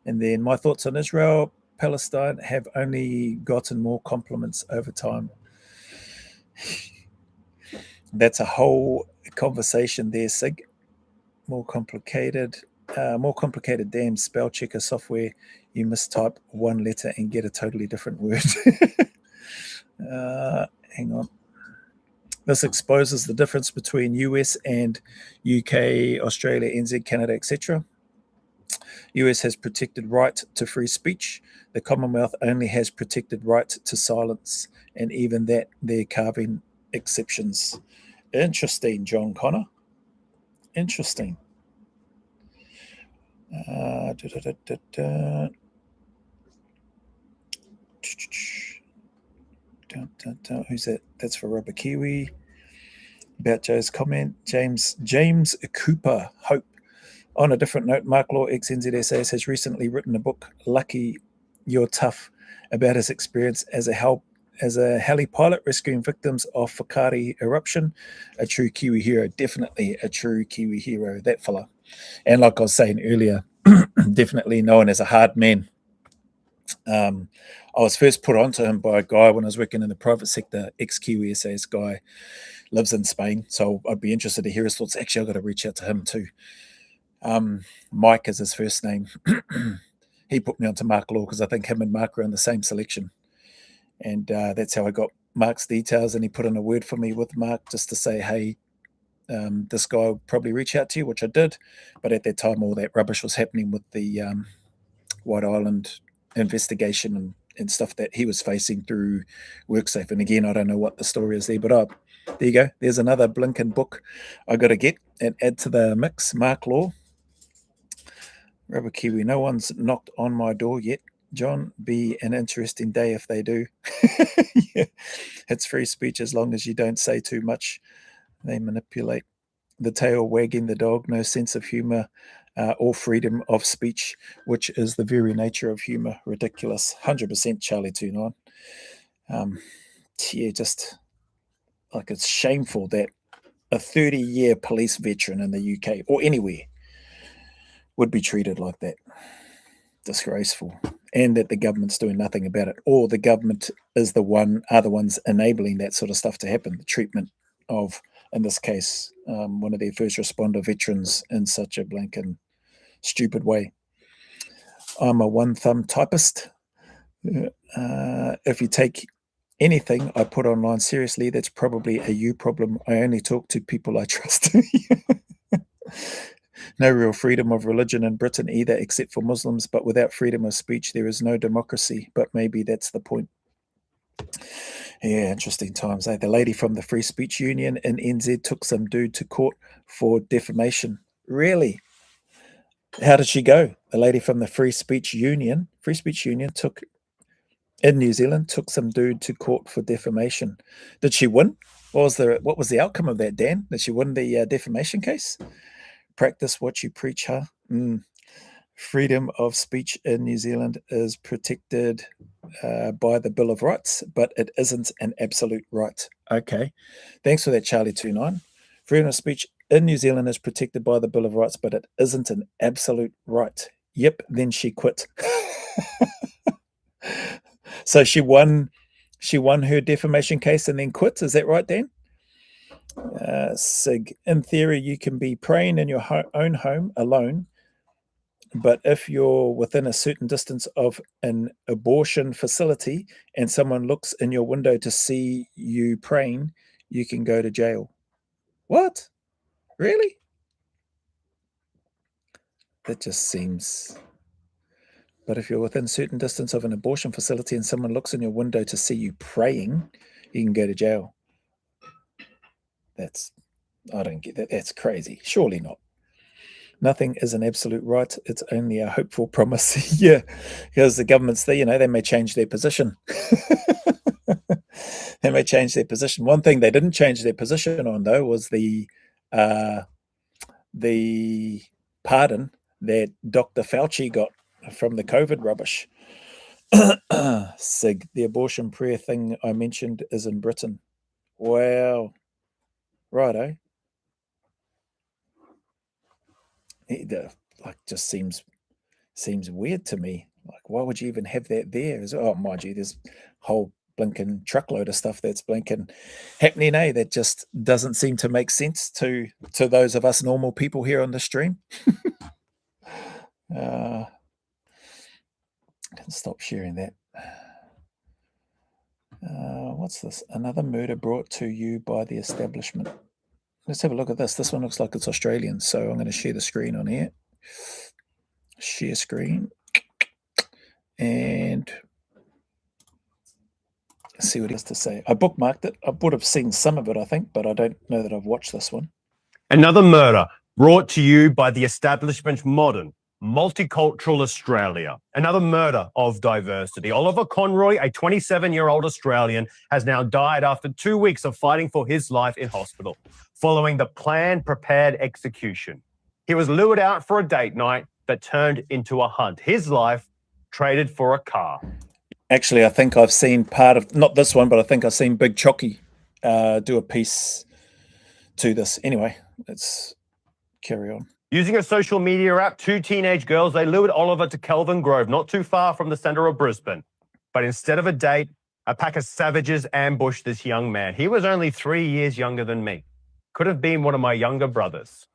And then my thoughts on Israel, Palestine have only gotten more compliments over time. That's a whole conversation there, Sig. More complicated. Damn spell checker software. You mistype one letter and get a totally different word. Hang on. This exposes the difference between US and UK, Australia, NZ, Canada, etc. US has protected right to free speech. The Commonwealth only has protected right to silence, and even that they're carving exceptions. Interesting, John Connor. Interesting. Who's that? That's for Rubber Kiwi. About Joe's comment, James Cooper Hope. On a different note, Mark Law, ex-NZSAS, has recently written a book, Lucky You're Tough, about his experience as a heli pilot rescuing victims of Whakaari eruption. A true Kiwi hero, definitely a true Kiwi hero, that fella. And like I was saying earlier, definitely known as a hard man. I was first put onto him by a guy when I was working in the private sector, ex-Kiwi SAS guy, lives in Spain. So I'd be interested to hear his thoughts. Actually, I've got to reach out to him too. Mike is his first name. He put me onto Mark Law because I think him and Mark were in the same selection. And that's how I got Mark's details. And he put in a word for me with Mark just to say, hey, this guy will probably reach out to you, which I did. But at that time, all that rubbish was happening with the White Island investigation and stuff that he was facing through WorkSafe. And again, I don't know what the story is there, but there you go. There's another blinking book I got to get and add to the mix. Mark Law. Rubber Kiwi. No one's knocked on my door yet. John, be an interesting day if they do. Yeah. It's free speech as long as you don't say too much. They manipulate. The tail wagging the dog, no sense of humor or freedom of speech, which is the very nature of humor. Ridiculous. 100% Charlie 29. Yeah, just like it's shameful that a 30-year police veteran in the UK or anywhere would be treated like that. Disgraceful. And that the government's doing nothing about it, or the government are the ones enabling that sort of stuff to happen. The treatment of, in this case, one of their first responder veterans in such a blank stupid way. I'm a one-thumb typist. If you take anything I put online seriously, that's probably a you problem. I only talk to people I trust. No real freedom of religion in Britain either, except for Muslims, but without freedom of speech, there is no democracy. But maybe that's the point. Yeah, interesting times. The lady from the Free Speech Union in NZ took some dude to court for defamation. Really? How did she go? The lady from the Free Speech Union in New Zealand took some dude to court for defamation. Did she win? What was the outcome of that, Dan? Did she win the defamation case? Practice what you preach, huh? Freedom of speech in New Zealand is protected by the Bill of Rights, but it isn't an absolute right. Okay. Thanks for that, Charlie 29. Freedom of speech in New Zealand is protected by the Bill of Rights, but it isn't an absolute right. Yep, then she quit. So she won her defamation case and then quit. Is that right, Dan? Sig, in theory, you can be praying in your own home alone, But if you're within a certain distance of an abortion facility and someone looks in your window to see you praying, you can go to jail. What? Really? That just seems... But if you're within certain distance of an abortion facility and someone looks in your window to see you praying, you can go to jail. I don't get that. That's crazy. Surely not. Nothing is an absolute right. It's only a hopeful promise. Yeah, because the government's there, they may change their position. They may change their position. One thing they didn't change their position on, though, was the pardon that Dr. Fauci got from the COVID rubbish. Sig, the abortion prayer thing I mentioned is in Britain. Wow. Righto. Just seems weird to me. Like, why would you even have that there? Mind you, there's a whole blinking truckload of stuff that's blinking happening, that just doesn't seem to make sense to those of us normal people here on the stream. I can stop sharing that. What's this? Another murder brought to you by the establishment. Let's have a look at this. This one looks like it's Australian, so I'm going to share the screen on here. Share screen. And see what he has to say. I bookmarked it. I would have seen some of it, I think, but I don't know that I've watched this one. Another murder brought to you by the establishment modern, multicultural Australia. Another murder of diversity. Oliver Conroy, a 27-year-old Australian, has now died after 2 weeks of fighting for his life in hospital, following the planned, prepared execution. He was lured out for a date night that turned into a hunt. His life traded for a car. Actually, I think I've seen part of, not this one, but I think I've seen Big Chocky do a piece to this. Anyway, let's carry on. Using a social media app, 2 teenage girls, they lured Oliver to Kelvin Grove, not too far from the centre of Brisbane. But instead of a date, a pack of savages ambushed this young man. He was only 3 years younger than me. Could have been one of my younger brothers.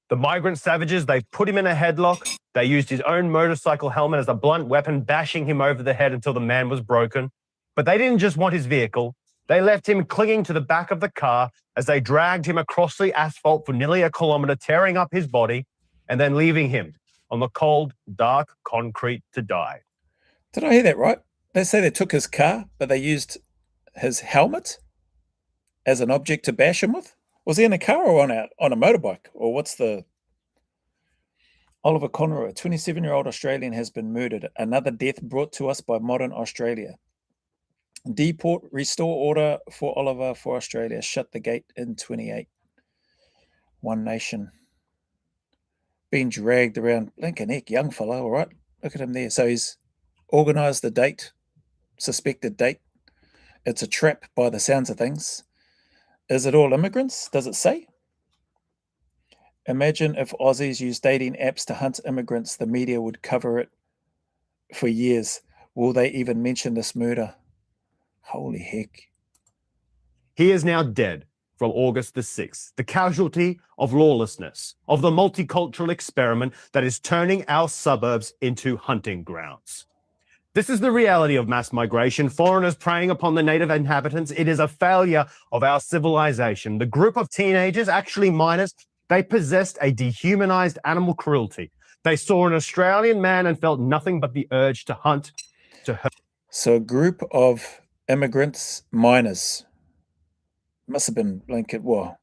The migrant savages, they put him in a headlock. They used his own motorcycle helmet as a blunt weapon, bashing him over the head until the man was broken. But they didn't just want his vehicle. They left him clinging to the back of the car as they dragged him across the asphalt for nearly a kilometre, tearing up his body and then leaving him on the cold, dark concrete to die. Did I hear that right? They say they took his car, but they used his helmet as an object to bash him with? Was he in a car or on a motorbike? Or what's the... Oliver Conroy, a 27-year-old Australian, has been murdered. Another death brought to us by modern Australia. Deport, restore order for Oliver for Australia. Shut the gate in 28. One nation. Being dragged around. Blinking heck, young fellow, all right. Look at him there. So he's organised the date, suspected date. It's a trap by the sounds of things. Is it all immigrants? Does it say? Imagine if Aussies used dating apps to hunt immigrants. The media would cover it for years. Will they even mention this murder? Holy heck. He is now dead from August the 6th, the casualty of lawlessness, of the multicultural experiment that is turning our suburbs into hunting grounds. This is the reality of mass migration, foreigners preying upon the native inhabitants. It is a failure of our civilization. The group of teenagers, actually minors, they possessed a dehumanized animal cruelty. They saw an Australian man and felt nothing but the urge to hunt, to hurt. So a group of immigrants, minors, must have been blanket, well,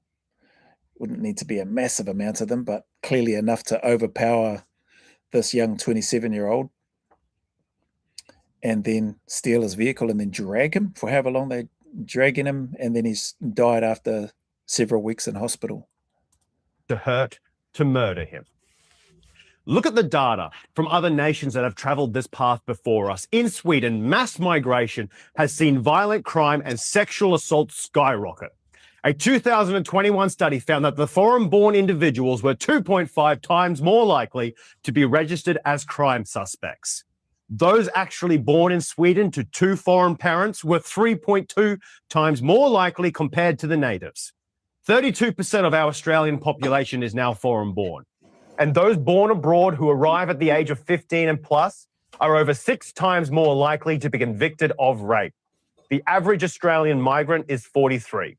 wouldn't need to be a massive amount of them, but clearly enough to overpower this young 27-year-old and then steal his vehicle and then drag him for however long they're dragging him, and then he's died after several weeks in hospital. To hurt, to murder him. Look at the data from other nations that have traveled this path before us. In Sweden, mass migration has seen violent crime and sexual assault skyrocket. A 2021 study found that the foreign-born individuals were 2.5 times more likely to be registered as crime suspects. Those actually born in Sweden to 2 foreign parents were 3.2 times more likely compared to the natives. 32% of our Australian population is now foreign-born. And those born abroad who arrive at the age of 15 and plus are over 6 times more likely to be convicted of rape. The average Australian migrant is 43.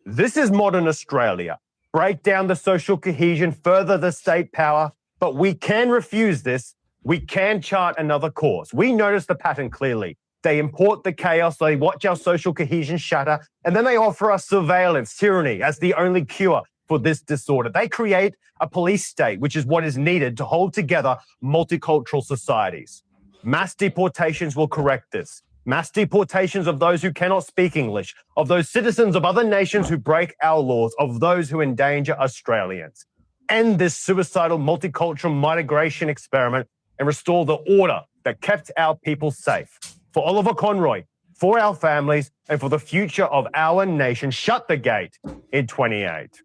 This is modern Australia. Break down the social cohesion, further the state power, but we can refuse this. We can chart another course. We notice the pattern clearly. They import the chaos, they watch our social cohesion shatter, and then they offer us surveillance, tyranny as the only cure for this disorder. They create a police state, which is what is needed to hold together multicultural societies. Mass deportations will correct this. Mass deportations of those who cannot speak English, of those citizens of other nations who break our laws, of those who endanger Australians. End this suicidal multicultural migration experiment and restore the order that kept our people safe. For Oliver Conroy, for our families, and for the future of our nation, shut the gate in 28.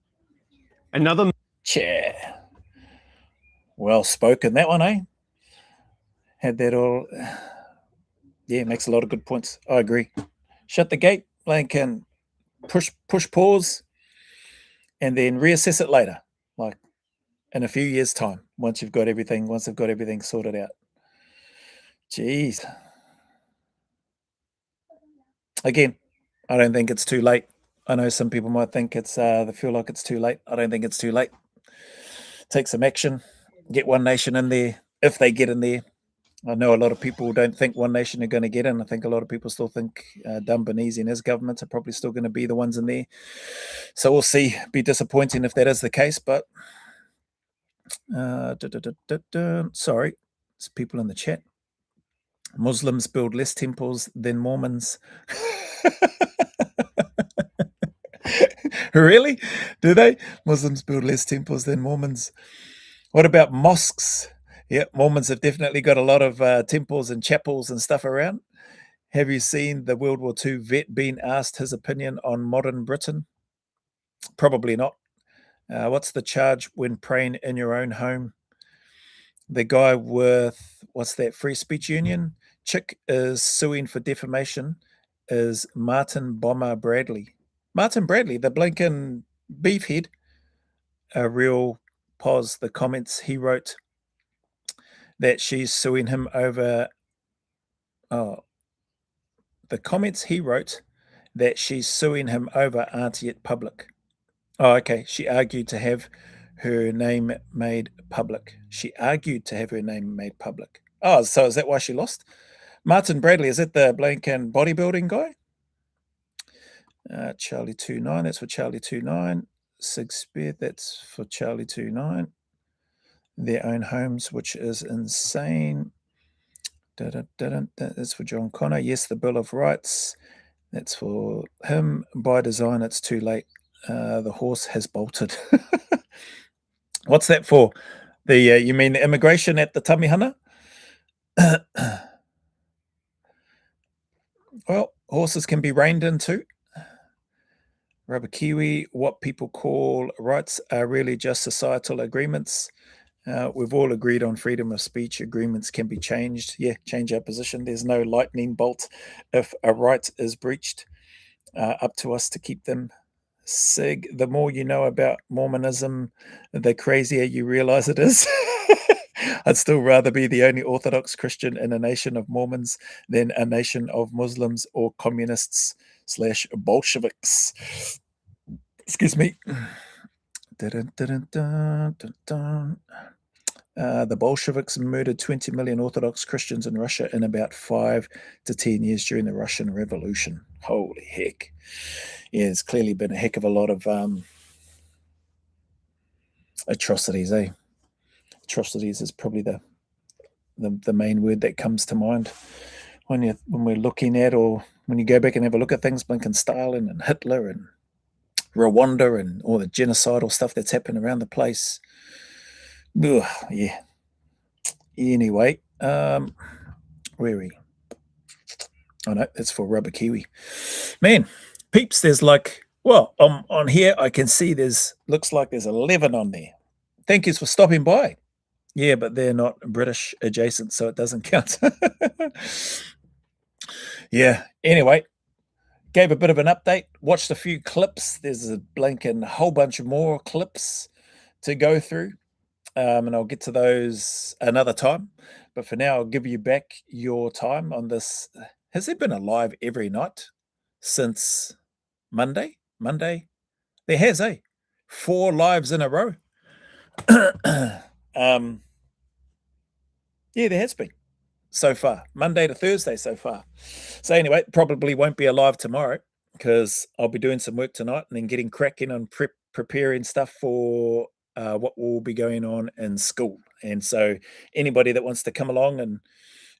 Another chair. Well spoken, that one, eh? Had that all. Yeah, makes a lot of good points. I agree. Shut the gate, like, and push pause, and then reassess it later, like in a few years' time, once they've got everything sorted out. Jeez. Again, I don't think it's too late. I know some people might think it's they feel like it's too late. I don't think it's too late. Take some action. Get One Nation in there if they get in there. I know a lot of people don't think One Nation are going to get in. I think a lot of people still think Dumbanese and his government are probably still going to be the ones in there. So we'll see. Be disappointing if that is the case, but sorry, there's people in the chat. Muslims build less temples than Mormons. Really? Do they? Muslims build less temples than Mormons. What about mosques? Yeah, Mormons have definitely got a lot of temples and chapels and stuff around. Have you seen the World War II vet being asked his opinion on modern Britain? Probably not. What's the charge when praying in your own home? The guy with, what's that, Free Speech Union? Chick is suing for defamation is Martin Bomber Bradley. Martin Bradley, the blinking beefhead. A real pause. The comments he wrote that she's suing him over. Oh, the comments he wrote that she's suing him over aren't yet public. Oh, okay. She argued to have her name made public. She argued to have her name made public. Oh, so is that why she lost? Martin Bradley, is that the blinking bodybuilding guy? Charlie 29, that's for Charlie 29. Sigspear, that's for Charlie 29. Their own homes, which is insane. That's for John Connor. Yes, the Bill of Rights. That's for him. By design, it's too late. The horse has bolted. What's that for? The you mean the immigration at the Tamihana? Well, horses can be reined in too. Rubber Kiwi, what people call rights are really just societal agreements. We've all agreed on freedom of speech. Agreements can be changed. Yeah, change our position. There's no lightning bolt if a right is breached. Up to us to keep them. Sig, the more you know about Mormonism, the crazier you realize it is. I'd still rather be the only Orthodox Christian in a nation of Mormons than a nation of Muslims or communists / Bolsheviks. Excuse me. The Bolsheviks murdered 20 million Orthodox Christians in Russia in about 5 to 10 years during the Russian Revolution. Holy heck. Yeah, there's clearly been a heck of a lot of atrocities, eh? Atrocities is probably the main word that comes to mind when we're looking at, or when you go back and have a look at things, Blinken, Stalin and Hitler and Rwanda and all the genocidal stuff that's happened around the place. Ugh, yeah. Anyway, where are we? Oh no, that's for Rubber Kiwi. Man, peeps, there's like, well, on here I can see looks like there's 11 on there. Thank yous for stopping by. Yeah, but they're not British adjacent, so it doesn't count. Yeah, anyway, gave a bit of an update, watched a few clips. There's a blinking whole bunch of more clips to go through. and I'll get to those another time. But for now, I'll give you back your time on this. Has there been a live every night since Monday? There has, eh? 4 lives in a row. Yeah, there has been so far. Monday to Thursday so far. So anyway, probably won't be alive tomorrow because I'll be doing some work tonight and then getting cracking on preparing stuff for what will be going on in school. And so anybody that wants to come along and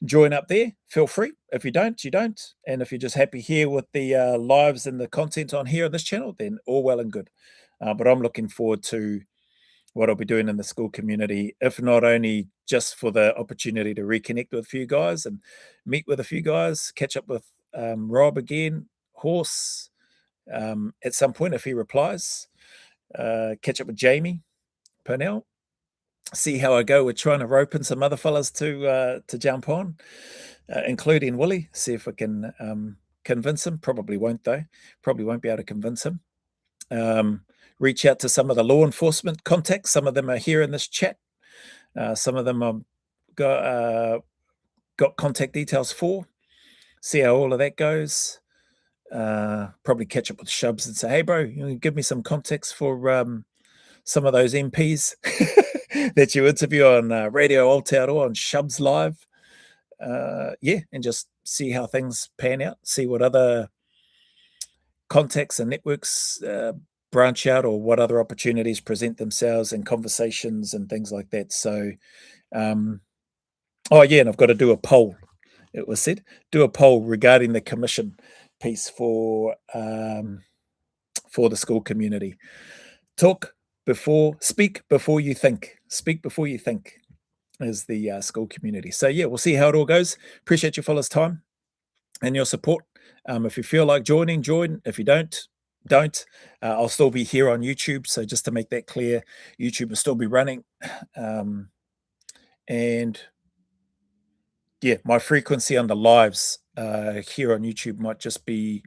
join up there, feel free. If you don't, you don't. And if you're just happy here with the lives and the content on here on this channel, then all well and good. But I'm looking forward to what I'll be doing in the school community, if not only just for the opportunity to reconnect with a few guys and meet with a few guys, catch up with Rob again, Horse, at some point if he replies, catch up with Jamie Purnell, see how I go with trying to rope in some other fellas to jump on, including Willie, see if I can convince him. Probably won't though. Probably won't be able to convince him. Reach out to some of the law enforcement contacts. Some of them are here in this chat. Some of them I've got contact details for. See how all of that goes. Probably catch up with Shubs and say, hey, bro, you give me some context for some of those MPs that you interview on Radio Aotearoa on Shubs Live. Yeah, and just see how things pan out. See what other contacts and networks branch out or what other opportunities present themselves in conversations and things like that. So, oh yeah, and I've got to do a poll. It was said, do a poll regarding the commission piece for the school community. Speak before you think. Speak before you think is the school community. So yeah, we'll see how it all goes. Appreciate your fellas' time and your support. If you feel like joining, join. If you don't. I'll still be here on YouTube. So just to make that clear, YouTube will still be running. And yeah, my frequency on the lives here on YouTube might just be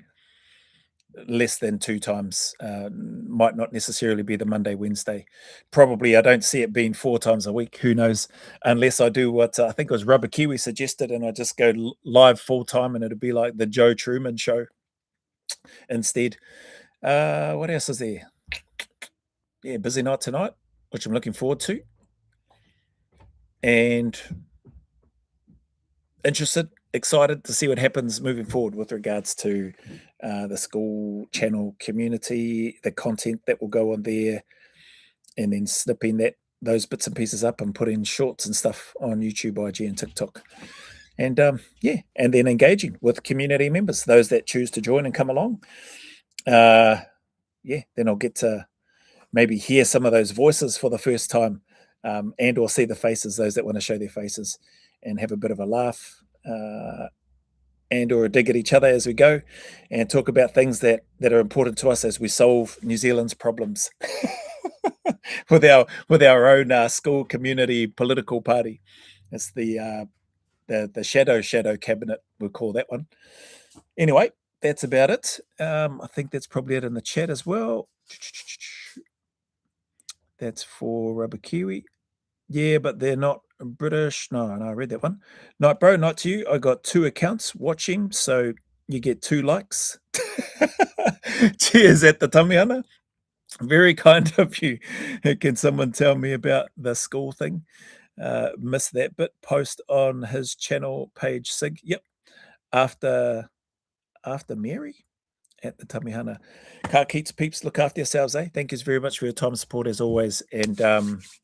less than 2 times. Might not necessarily be the Monday, Wednesday. Probably I don't see it being 4 times a week. Who knows? Unless I do what I think it was Rubber Kiwi suggested, and I just go live full time, and it'll be like the Joe Truman show instead. What else is there? Yeah, busy night tonight, which I'm looking forward to. And interested, excited to see what happens moving forward with regards to the school channel community, the content that will go on there, and then snipping those bits and pieces up and putting shorts and stuff on YouTube, IG, and TikTok. And yeah, and then engaging with community members, those that choose to join and come along. Yeah, then I'll get to maybe hear some of those voices for the first time, and or see the faces, those that want to show their faces, and have a bit of a laugh, and or a dig at each other as we go, and talk about things that are important to us as we solve New Zealand's problems with our own school community political party. It's the shadow cabinet, we'll call that one. Anyway, that's about it. I think that's probably it in the chat as well. That's for Rubber Kiwi. Yeah, but they're not British. No, I read that one. Night, bro, not to you. I got 2 accounts watching, so you get 2 likes. Cheers at the Tamihana. Very kind of you. Can someone tell me about the school thing? Missed that bit. Post on his channel page, Sig. Yep. After Mary at the Tamihana. Ka Keats peeps, look after yourselves, eh? Thank you very much for your time and support as always. And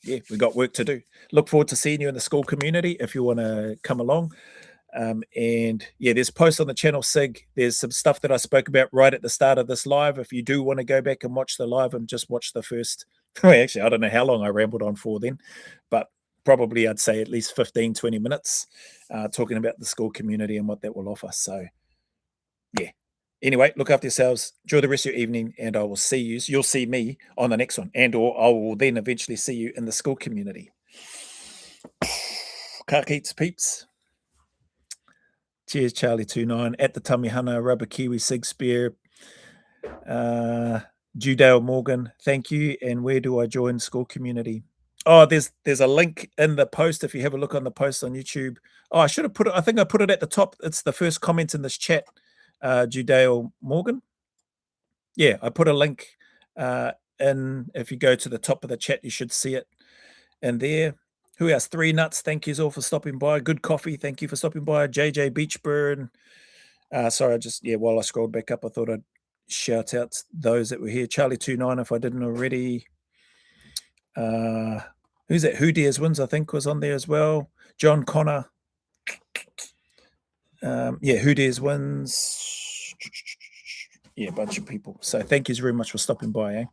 yeah, we got work to do. Look forward to seeing you in the school community if you want to come along. And yeah, there's posts on the channel, Sig. There's some stuff that I spoke about right at the start of this live. If you do want to go back and watch the live and just watch the first, actually, I don't know how long I rambled on for then, but probably I'd say at least 15, 20 minutes talking about the school community and what that will offer. So yeah. Anyway, look after yourselves. Enjoy the rest of your evening, and I will see you. You'll see me on the next one, and or I will then eventually see you in the school community. Ka Keats peeps. Cheers, Charlie29 at the Tamihana, Rubber Kiwi, Sig Spear, Judale Morgan. Thank you. And where do I join school community? Oh, there's a link in the post if you have a look on the post on YouTube. Oh, I should have put it. I think I put it at the top. It's the first comment in this chat. Judeo Morgan. Yeah, I put a link in. If you go to the top of the chat, you should see it in there. Who else? 3 Nuts. Thank you all for stopping by. Good Coffee. Thank you for stopping by. JJ Beachburn. Sorry, while I scrolled back up, I thought I'd shout out those that were here. Charlie 29, if I didn't already. Who's that? Who Dares Wins, I think, was on there as well. John Connor. Who Dares Wins. Yeah, a bunch of people. So thank you very much for stopping by, eh?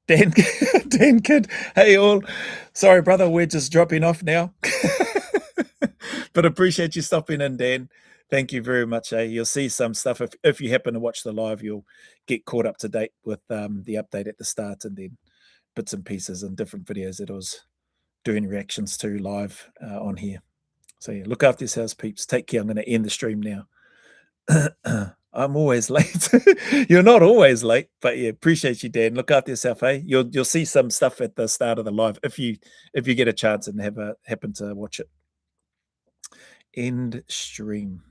Dan Kid, hey all. Sorry, brother, we're just dropping off now. But appreciate you stopping in, Dan. Thank you very much. You'll see some stuff. If you happen to watch the live, you'll get caught up to date with the update at the start, and then bits and pieces and different videos that I was doing reactions to live on here. So yeah, look after yourselves, peeps. Take care. I'm going to end the stream now. I'm always late. You're not always late, but yeah, appreciate you, Dan. Look after yourself, eh? You'll see some stuff at the start of the live if you get a chance and happen to watch it. End stream.